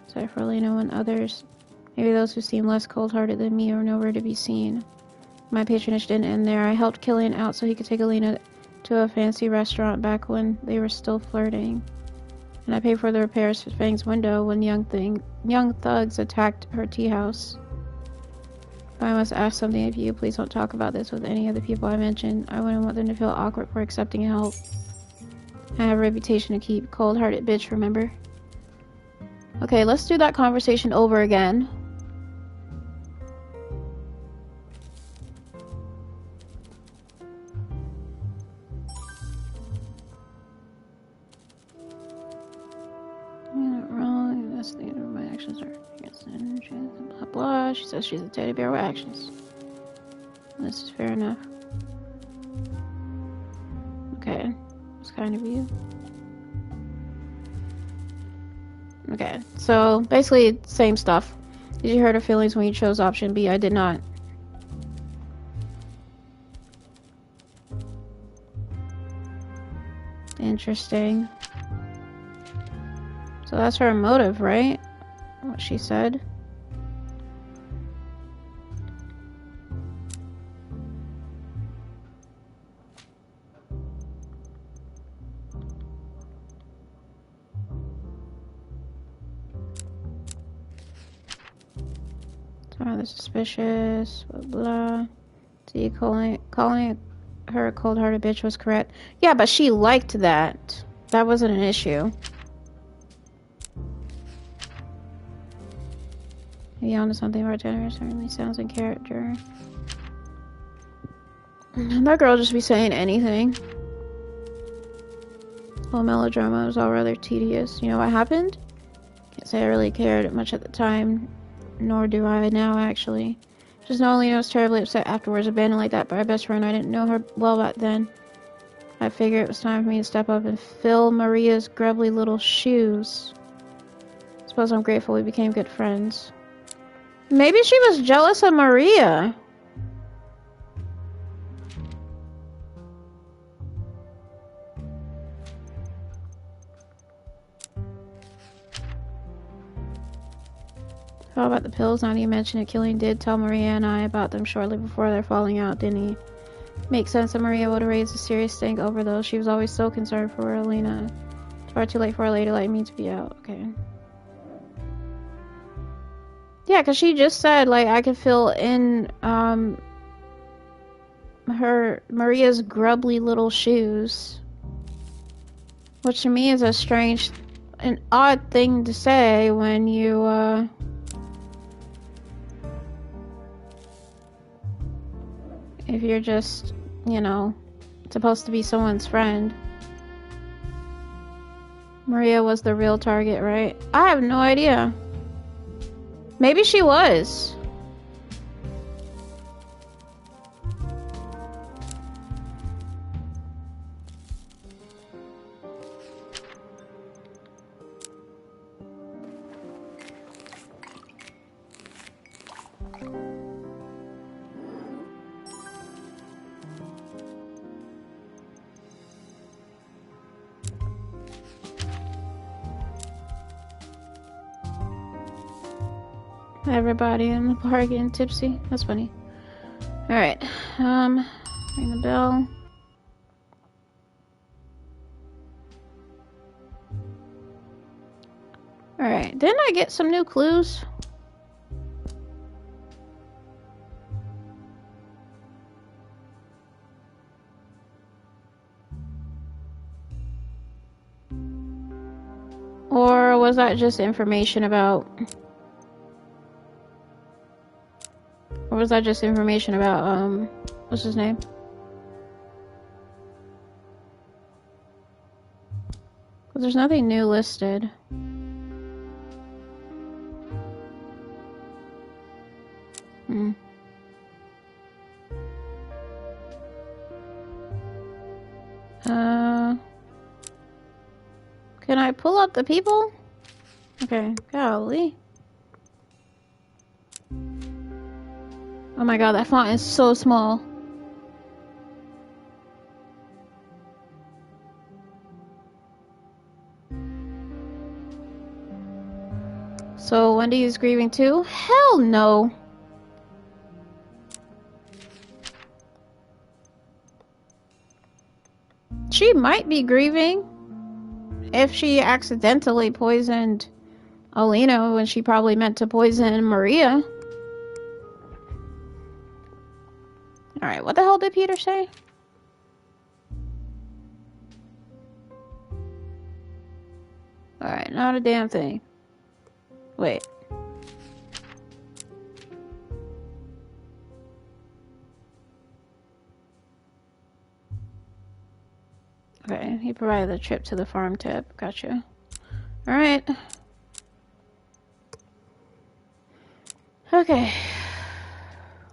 Sorry for Alina when others, maybe those who seem less cold-hearted than me, are nowhere to be seen. My patronage didn't end there. I helped Killian out so he could take Alina to a fancy restaurant back when they were still flirting. And I paid for the repairs to Fang's window when young thugs attacked her tea house. But I must ask something of you. Please don't talk about this with any of the people I mentioned. I wouldn't want them to feel awkward for accepting help. I have a reputation to keep. Cold-hearted bitch, remember? Okay, let's do that conversation over again. That's the end of my actions are against the energy. Blah blah. She says she's a teddy bear with actions. This is fair enough. Okay, it's kind of you. Okay, so basically same stuff. Did you hurt her feelings when you chose option B? I did not. Interesting. So that's her motive, right? What she said. Rather suspicious, blah blah. See, calling her a cold-hearted bitch was correct. Yeah, but she liked that. That wasn't an issue. Maybe onto something bartender certainly sounds in character. That girl just be saying anything. Well, melodrama was all rather tedious. You know what happened? Can't say I really cared much at the time, nor do I now, actually. Just know Lena was terribly upset afterwards, abandoned like that by our best friend. I didn't know her well back then. I figured it was time for me to step up and fill Maria's grubbly little shoes. Suppose I'm grateful we became good friends. Maybe she was jealous of Maria. How about the pills? Now that you mention it, Killian did tell Maria and I about them shortly before their falling out, didn't he? Makes sense that Maria would have raised a serious stink over those. She was always so concerned for Alina. It's far too late for a lady like me to be out. Okay. Yeah, because she just said, like, I could fill in, Maria's grubbly little shoes. Which to me is a strange, an odd thing to say when you, if you're just, you know, supposed to be someone's friend. Maria was the real target, right? I have no idea. Maybe she was. Everybody in the park getting tipsy. That's funny. Alright. Ring the bell. Alright. Didn't I get some new clues? Or was that just information about... Or was that just information about, what's his name? But there's nothing new listed. Can I pull up the people? Okay, golly. Oh my god, that font is so small. So Wendy is grieving too? Hell no. She might be grieving if she accidentally poisoned Alina when she probably meant to poison Maria. Alright, what the hell did Peter say? Alright, not a damn thing. Wait. Okay, he provided the trip to the farm tip. Gotcha. Alright. Okay.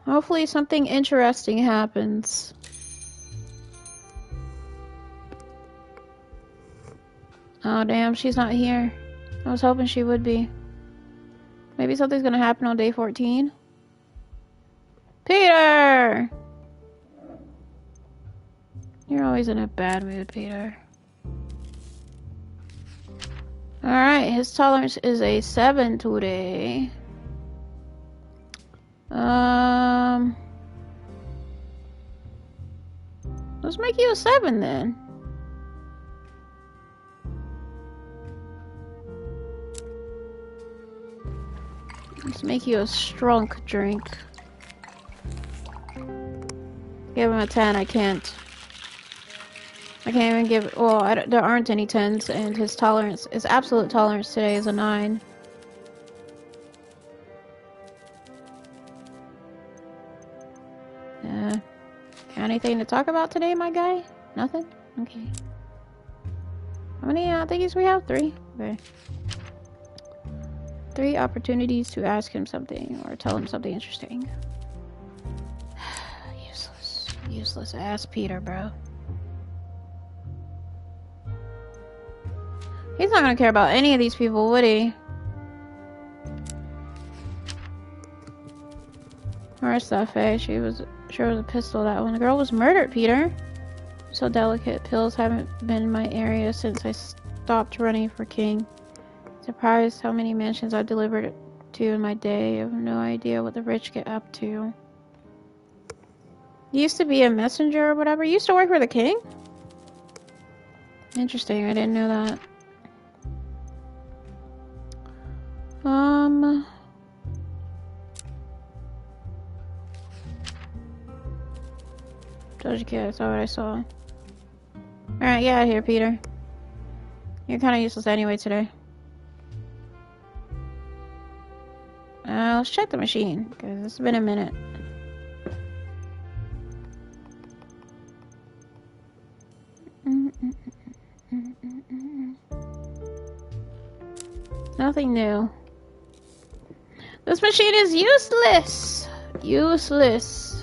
Hopefully something interesting happens. Oh damn, she's not here. I was hoping she would be. Maybe something's gonna happen on day 14. Peter! You're always in a bad mood, Peter. Alright, his tolerance is a 7 today. Let's make you a 7 then. Let's make you a strong drink. Give him a 10, I can't even give, well, there aren't any 10s, and his tolerance, his absolute tolerance today is a 9. Anything to talk about today, my guy? Nothing? Okay. How many thingies we have? 3? Okay. 3 opportunities to ask him something or tell him something interesting. Useless. Useless ass Peter, bro. He's not gonna care about any of these people, would he? Where's that face? She was sure was a pistol, that one. The girl was murdered, Peter. So delicate. Pills haven't been in my area since I stopped running for King. Surprised how many mansions I've delivered to in my day. I have no idea what the rich get up to. You used to be a messenger or whatever. You used to work for the King? Interesting, I didn't know that. Told you, kid, I saw what I saw. Alright, get out of here, Peter. You're kinda useless anyway today. Let's check the machine, because it's been a minute. Nothing new. This machine is useless! Useless.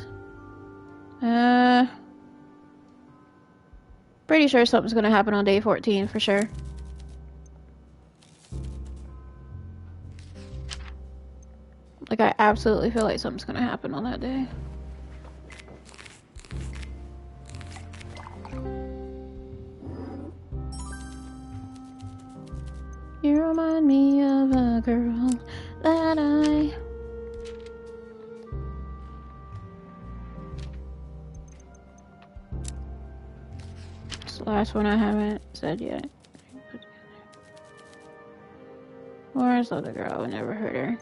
Pretty sure something's gonna happen on day 14 for sure. Like, I absolutely feel like something's gonna happen on that day. You remind me of a girl that I... It's the last one I haven't said yet. Where's the other girl? I never heard her.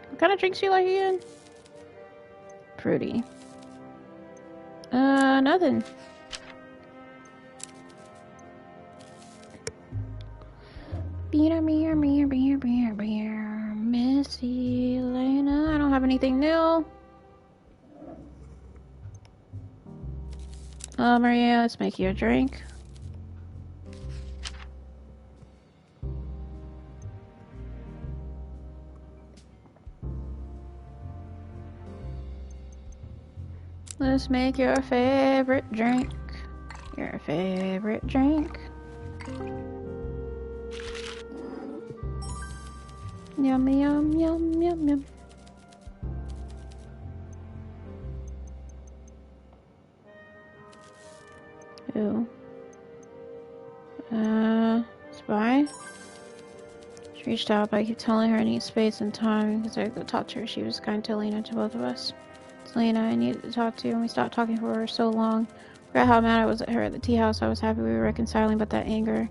What kind of drinks do you like again? Fruity. Nothing. Missy Elena. I don't have anything new. Maria, let's make you a drink. Let's make your favorite drink. Your favorite drink. Yum, yum, yum, yum, yum. Who? Spy? She reached out, but I keep telling her I need space and time because I go talk to her. She was kind to Lena, to both of us. It's Lena I needed to talk to, and we stopped talking for so long. Forgot how mad I was at her at the tea house. I was happy we were reconciling, but that anger,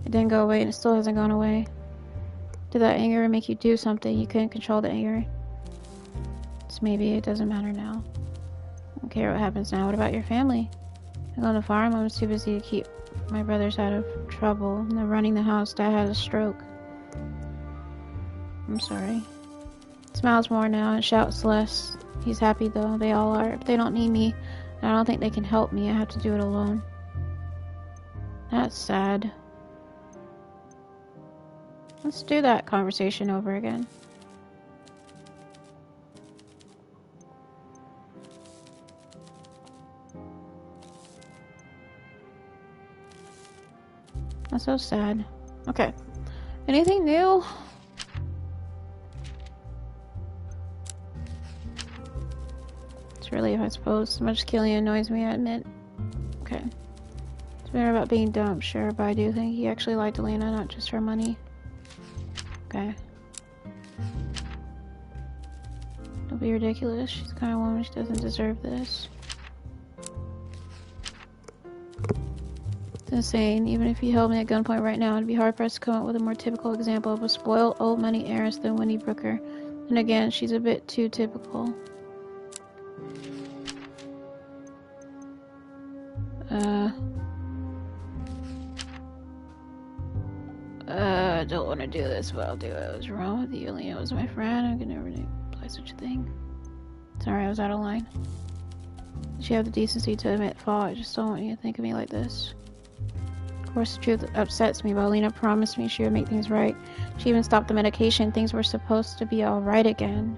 it didn't go away, and it still hasn't gone away. Did that anger make you do something? You couldn't control the anger. So maybe it doesn't matter now. I don't care what happens now. What about your family? I go on the farm. I was too busy to keep my brothers out of trouble. And they're running the house. Dad had a stroke. I'm sorry. Smiles more now and shouts less. He's happy though. They all are. But they don't need me. And I don't think they can help me. I have to do it alone. That's sad. Let's do that conversation over again. That's so sad. Okay. Anything new? It's relief, I suppose. So much killing annoys me, I admit. Okay. It's better about being dumb, sure, but I do think he actually liked Elena, not just her money. Okay. Don't be ridiculous. She's the kind of woman, she doesn't deserve this. It's insane. Even if you held me at gunpoint right now, it'd be hard-pressed to come up with a more typical example of a spoiled old money heiress than Winnie Brooker. And again, she's a bit too typical. I don't want to do this, but I'll do it. What's wrong with you? Lena was my friend. I could never imply such a thing. Sorry, I was out of line. She had the decency to admit fault. I just don't want you to think of me like this. Of course, the truth upsets me, but Lena promised me she would make things right. She even stopped the medication. Things were supposed to be alright again.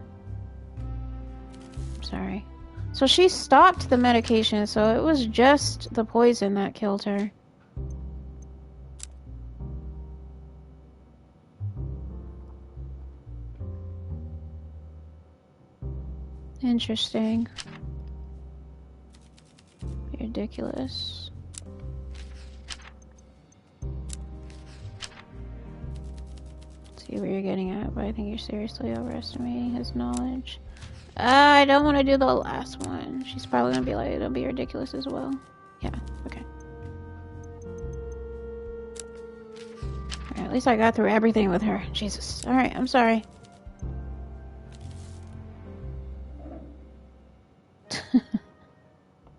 I'm sorry. So she stopped the medication, so it was just the poison that killed her. Interesting. Ridiculous. See where you're getting at, but I think you're seriously overestimating his knowledge. I don't want to do the last one. She's probably gonna be like, it'll be ridiculous as well. Yeah, okay. Alright, at least I got through everything with her. Jesus. Alright, I'm sorry.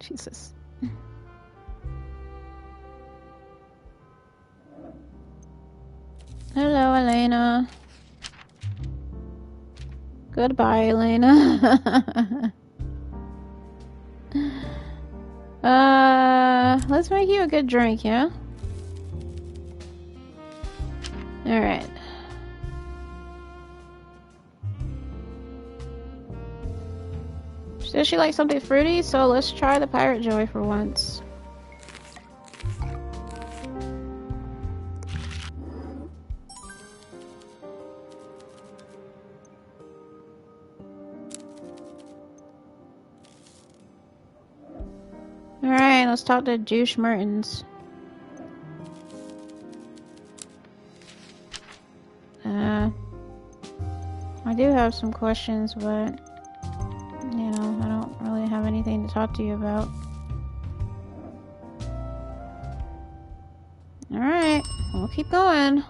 Jesus. Hello, Elena. Goodbye, Elena. Let's make you a good drink, yeah? Alright. Says she likes something fruity, so let's try the Pirate Joy for once. Alright, let's talk to Juice Mertens. I do have some questions, but you know, I don't really have anything to talk to you about. Alright, we'll keep going.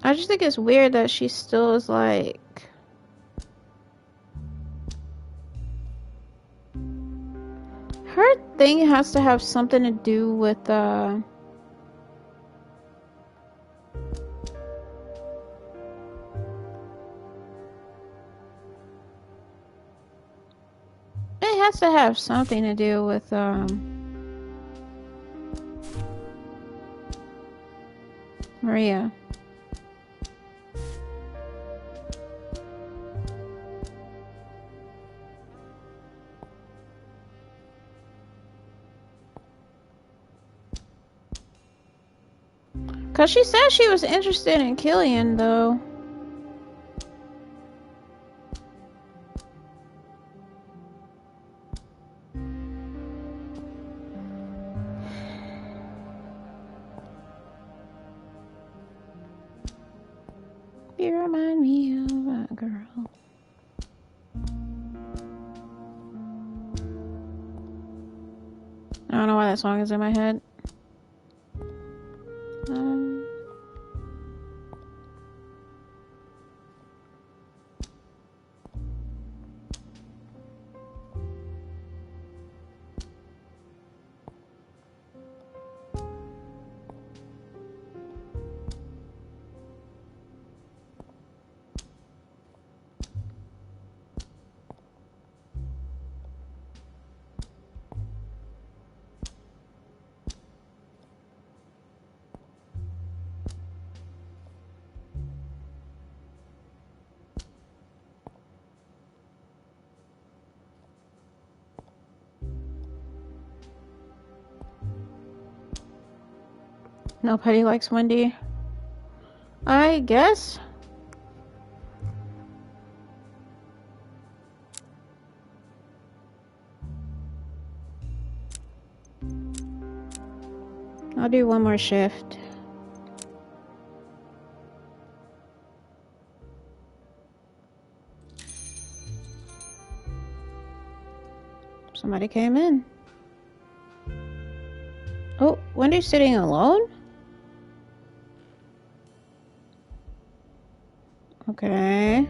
I just think it's weird that she still is like... Her thing has to have something to do with, It has to have something to do with, Maria. Cause she said she was interested in Killian, though. You remind me of a girl. I don't know why that song is in my head. Nobody likes Wendy. I guess. I'll do one more shift. Somebody came in. Oh, Wendy's sitting alone? Okay.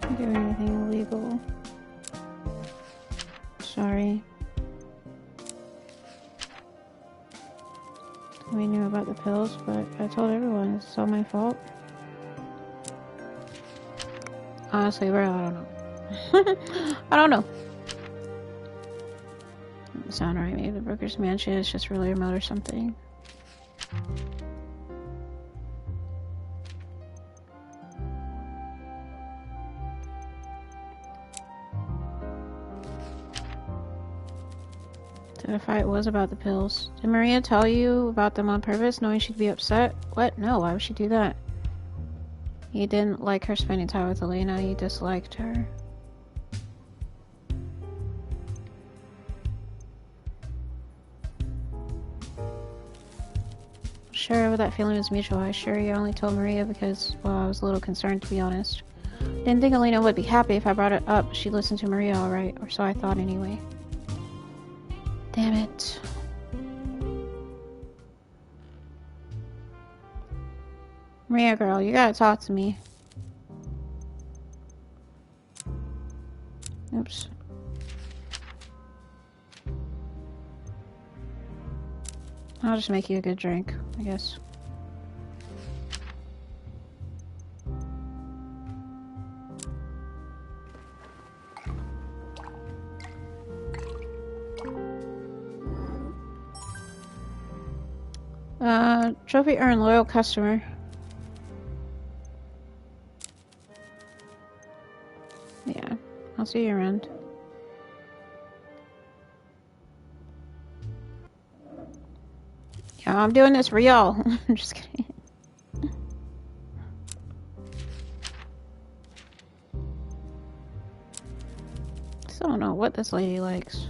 Not doing anything illegal. Sorry. We knew about the pills, but I told everyone it's all my fault. Honestly, bro, I don't know. I don't know. Doesn't sound right. Maybe the Brooker's mansion is just really remote or something. The fight was about the pills. Did Maria tell you about them on purpose, knowing she'd be upset? What? No, why would she do that? You didn't like her spending time with Elena, you disliked her. Sure, that feeling was mutual. I sure you only told Maria because, well, I was a little concerned, to be honest. Didn't think Elena would be happy if I brought it up. She'd listen to Maria alright, or so I thought anyway. Damn it. Maria girl, you gotta talk to me. Oops. I'll just make you a good drink, I guess. Trophy earned, loyal customer. Yeah, I'll see you around. Yeah, I'm doing this for y'all. I'm just kidding. Still don't know what this lady likes.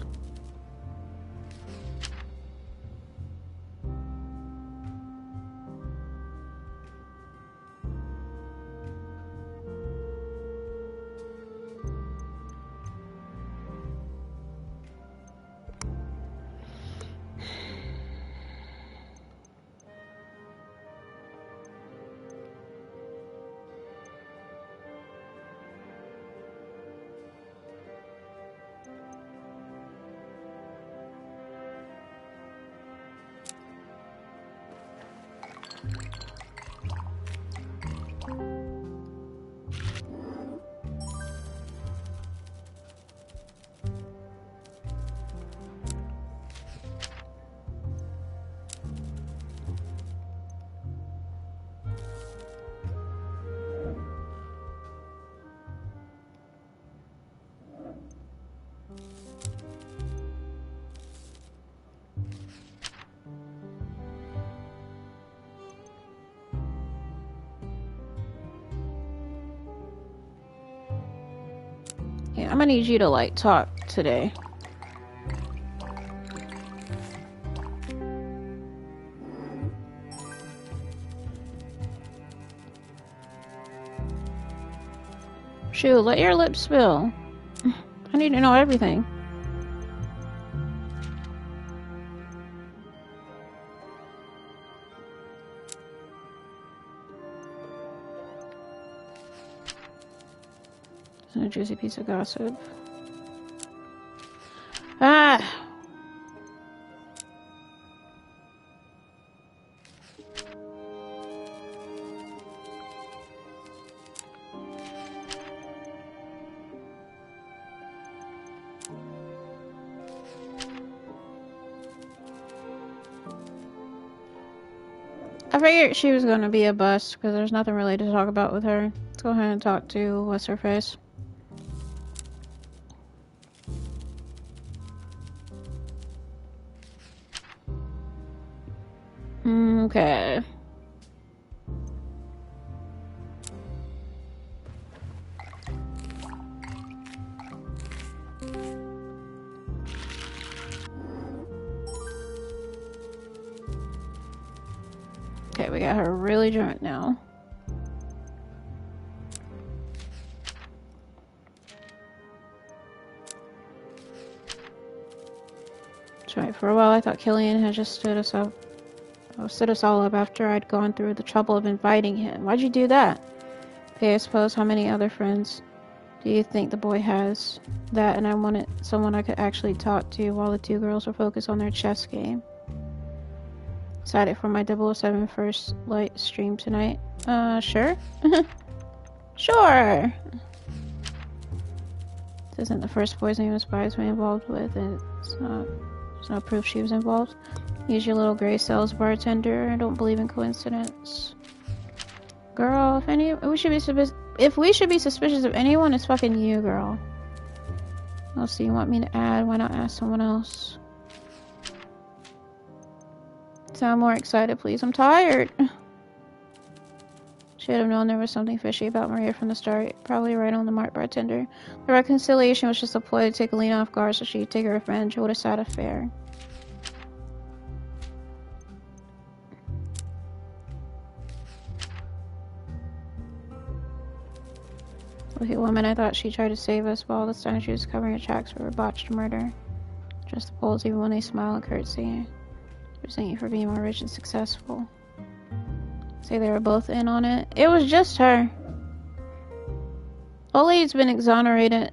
Yeah, I'm gonna need you to, like, talk today. Shoot, let your lips spill. I need to know everything. A juicy piece of gossip. Ah! I figured she was gonna be a bust because there's nothing really to talk about with her. Let's go ahead and talk to what's her face. Okay. Okay, we got her really drunk now. That's right, for a while I thought Killian had just stood us all up after I'd gone through the trouble of inviting him. Why'd you do that? Hey, I suppose how many other friends Do you think the boy has that? And I wanted someone I could actually talk to while the two girls were focused on their chess game. Excited for my 007 first light stream tonight. Sure. Sure. This isn't the first poisoning Spies was involved with, and there's no proof she was involved. Use your little gray cells, bartender. I don't believe in coincidence. Girl, if we should be suspicious of anyone, it's fucking you, girl. What else do you want me to add? Why not ask someone else? Sound more excited, please. I'm tired. Should have known there was something fishy about Maria from the start. Probably right on the mark, bartender. The reconciliation was just a ploy to take Alina off guard so she could take her revenge. What a sad affair. Okay, woman, I thought she tried to save us, but all this time she was covering her tracks for a botched murder. Just the Poles, even when they smile and curtsy. Thank you for being more rich and successful. Say they were both in on it. It was just her. Ole's been exonerated.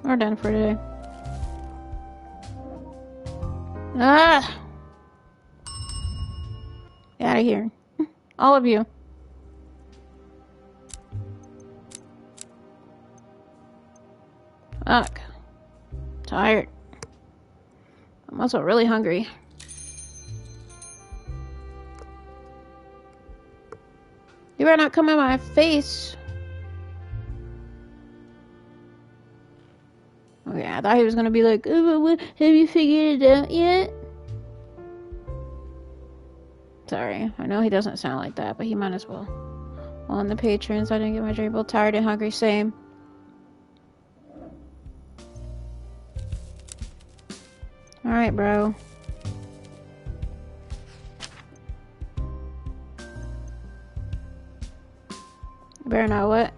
We're done for today. Ah! Get out of here. All of you. Fuck. Tired. I'm also really hungry. You better not come in my face. Okay, I thought he was gonna be like, oh, have you figured it out yet? Sorry, I know he doesn't sound like that, but he might as well. On the patrons, I didn't get my drink, both tired and hungry, same. Alright, bro. Better not what?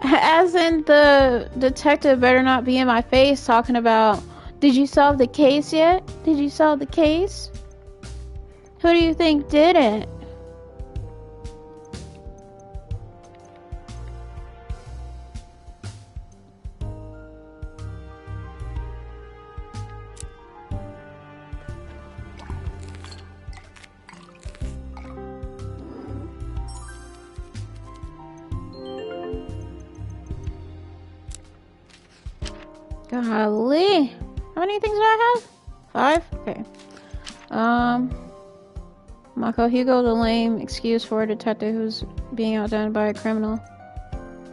As in the detective better not be in my face talking about, did you solve the case yet? Did you solve the case? Who do you think did it? Golly. How many things do I have? 5? Okay. Mako Hugo, the lame excuse for a detective who's being outdone by a criminal.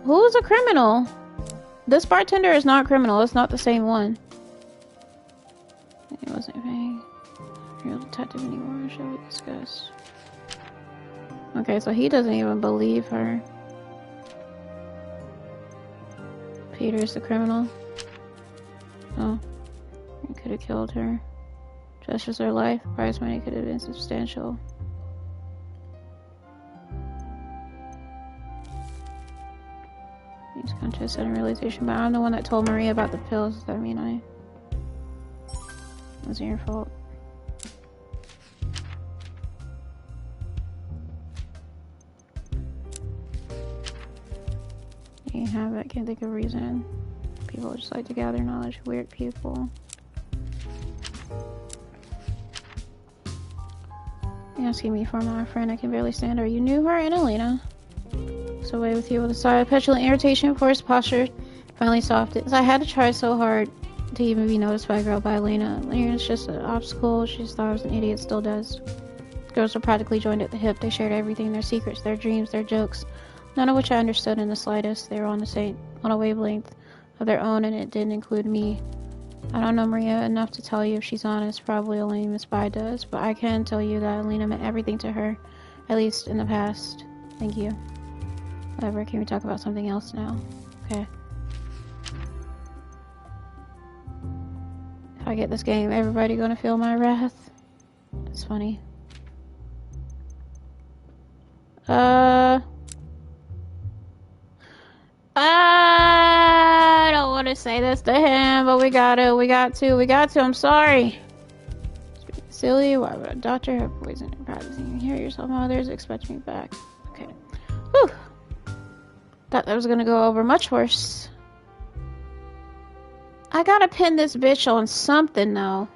Who's a criminal? This bartender is not a criminal. It's not the same one. He wasn't paying. Real detective anymore. Shall we discuss? Okay, so he doesn't even believe her. Peter's the criminal. Oh, he could have killed her. Just as her life, prize money could have been substantial. He's come to a sudden realization, but I'm the one that told Maria about the pills. Does that mean it wasn't your fault? You have it. Can't think of a reason. People just like to gather knowledge. Weird people. You're asking me for my friend I can barely stand her. You knew her and Elena. So away with you with a sigh of petulant irritation, forced posture Finally solved it. I had to try so hard to even be noticed by a girl by Elena. It's just an obstacle. She just thought I was an idiot, still does. Girls were practically joined at the hip. They shared everything, their secrets, their dreams, their jokes, none of which I understood in the slightest. They were on a wavelength of their own, and it didn't include me. I don't know Maria enough to tell you if she's honest. Probably only Miss Bai does, but I can tell you that Elena meant everything to her, at least in the past. Thank you. Whatever, can we talk about something else now? Okay. If I get this game, everybody gonna feel my wrath? It's funny. I don't want to say this to him, but we got to. I'm sorry. Silly, why would a doctor have poison in privacy? You hear yourself, mothers expect me back. Okay. Whew. Thought that was gonna go over much worse. I gotta pin this bitch on something now.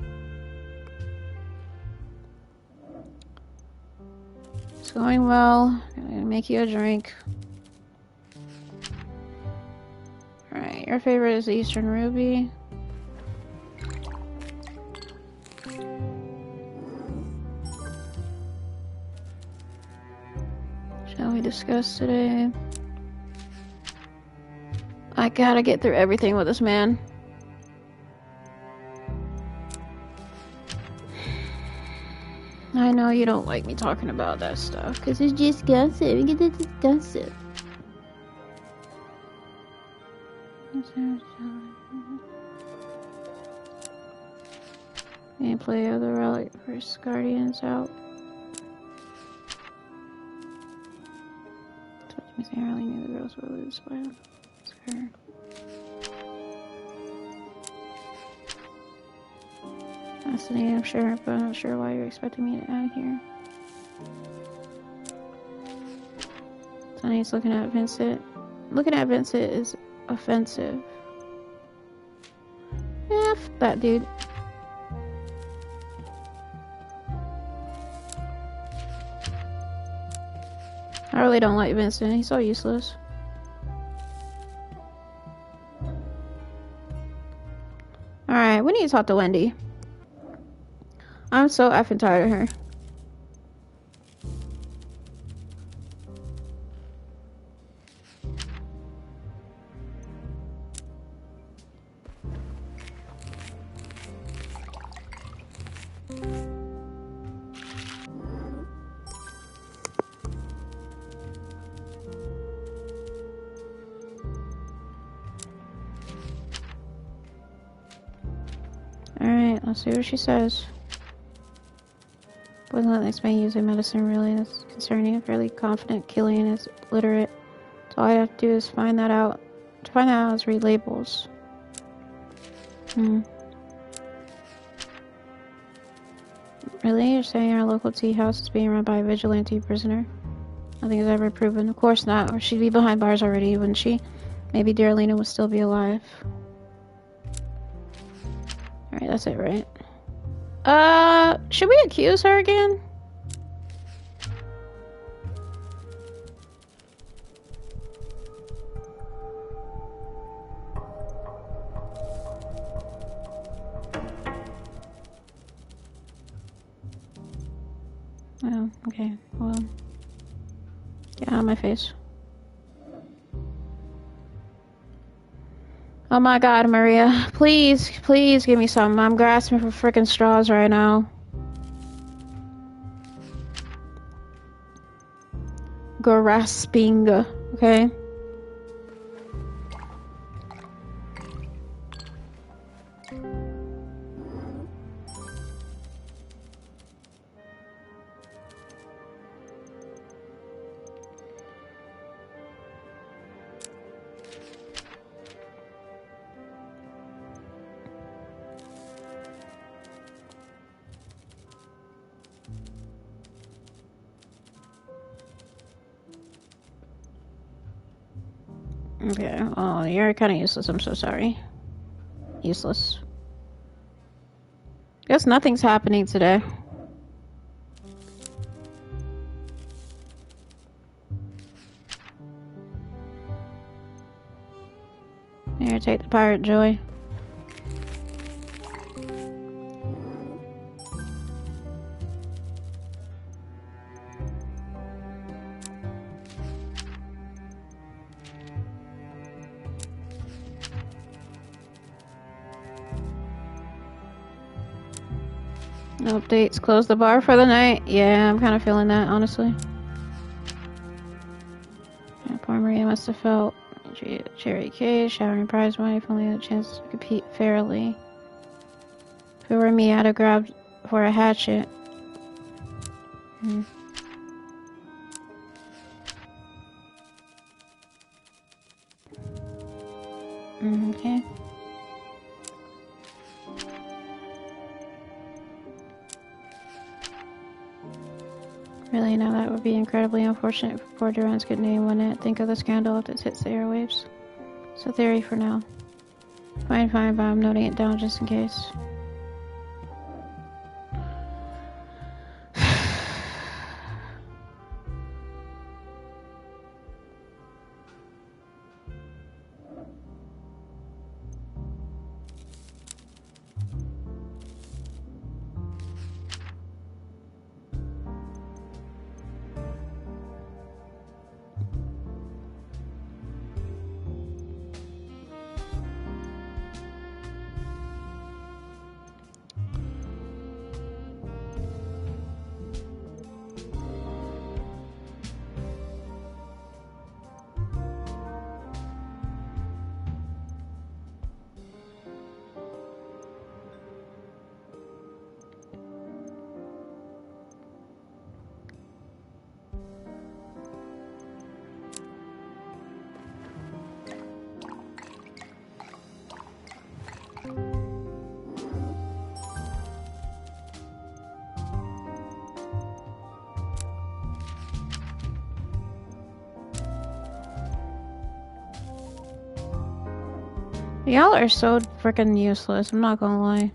It's going well. I'm gonna make you a drink. Alright, your favorite is Eastern Ruby. Shall we discuss today? I gotta get through everything with this man. I know you don't like me talking about that stuff, because it's just gossip. We get to discuss it. Gameplay of the Relic vs. Guardians out. I really knew the girls would lose by her. Fascinating, I'm sure, but I'm not sure why you're expecting me to add here. Sonny's looking at Vincent. Looking at Vincent is offensive. F that dude. I really don't like Vincent. He's so useless. Alright, we need to talk to Wendy. I'm so effing tired of her. Alright, let's see what she says. Wasn't letting explain using medicine really. That's concerning. I'm fairly confident Killian is literate. So all I have to do is find that out. To find that out is read labels. Really? You're saying our local tea house is being run by a vigilante prisoner? Nothing is ever proven. Of course not, or she'd be behind bars already, wouldn't she? Maybe dear Lena would still be alive. Alright, that's it, right? Should we accuse her again? Oh, okay. Well, get out of my face. Oh my god, Maria. Please, please give me some. I'm grasping for freaking straws right now. Grasping, okay? Okay, oh, you're kind of useless. I'm so sorry. Useless. Guess nothing's happening today. Here, take the pirate joy. No updates. Close the bar for the night. Yeah, I'm kind of feeling that, honestly. Yeah, poor Maria must have felt cherry cage, showering prize money if only had a chance to compete fairly. If it were me, I'd have grabbed for a hatchet. Okay. Really, now that would be incredibly unfortunate if poor Duran's good name, wouldn't it? Think of the scandal if this hits the airwaves. It's a theory for now. Fine, but I'm noting it down just in case. Y'all are so freaking useless, I'm not gonna lie.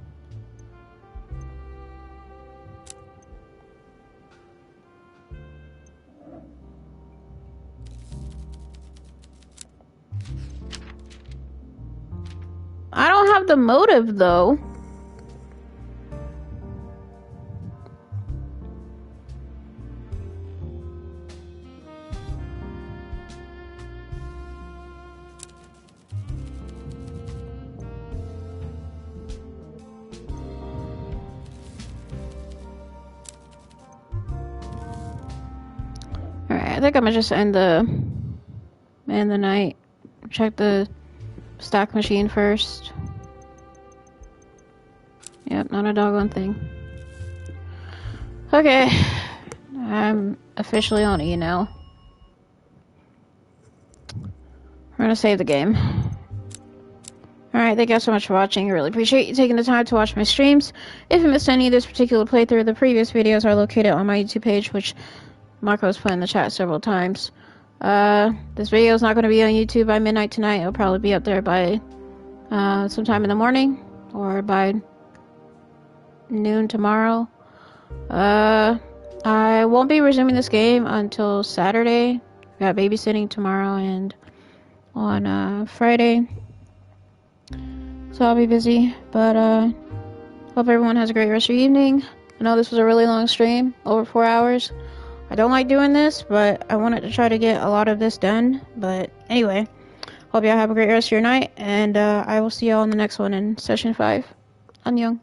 I don't have the motive, though. Alright, I think I'm gonna just end the night. Check the stock machine first. Yep, not a doggone thing. Okay. I'm officially on E now. We're gonna save the game. Alright, thank you guys so much for watching. I really appreciate you taking the time to watch my streams. If you missed any of this particular playthrough, the previous videos are located on my YouTube page, which Marco's put in the chat several times. This video is not going to be on YouTube by midnight tonight. It'll probably be up there by sometime in the morning or by noon tomorrow. I won't be resuming this game until Saturday. I got babysitting tomorrow and on Friday, so I'll be busy. But hope everyone has a great rest of your evening. I know this was a really long stream, over 4 hours. I don't like doing this, but I wanted to try to get a lot of this done. But anyway, hope y'all have a great rest of your night, and I will see y'all in the next one in session 5. Annyeong.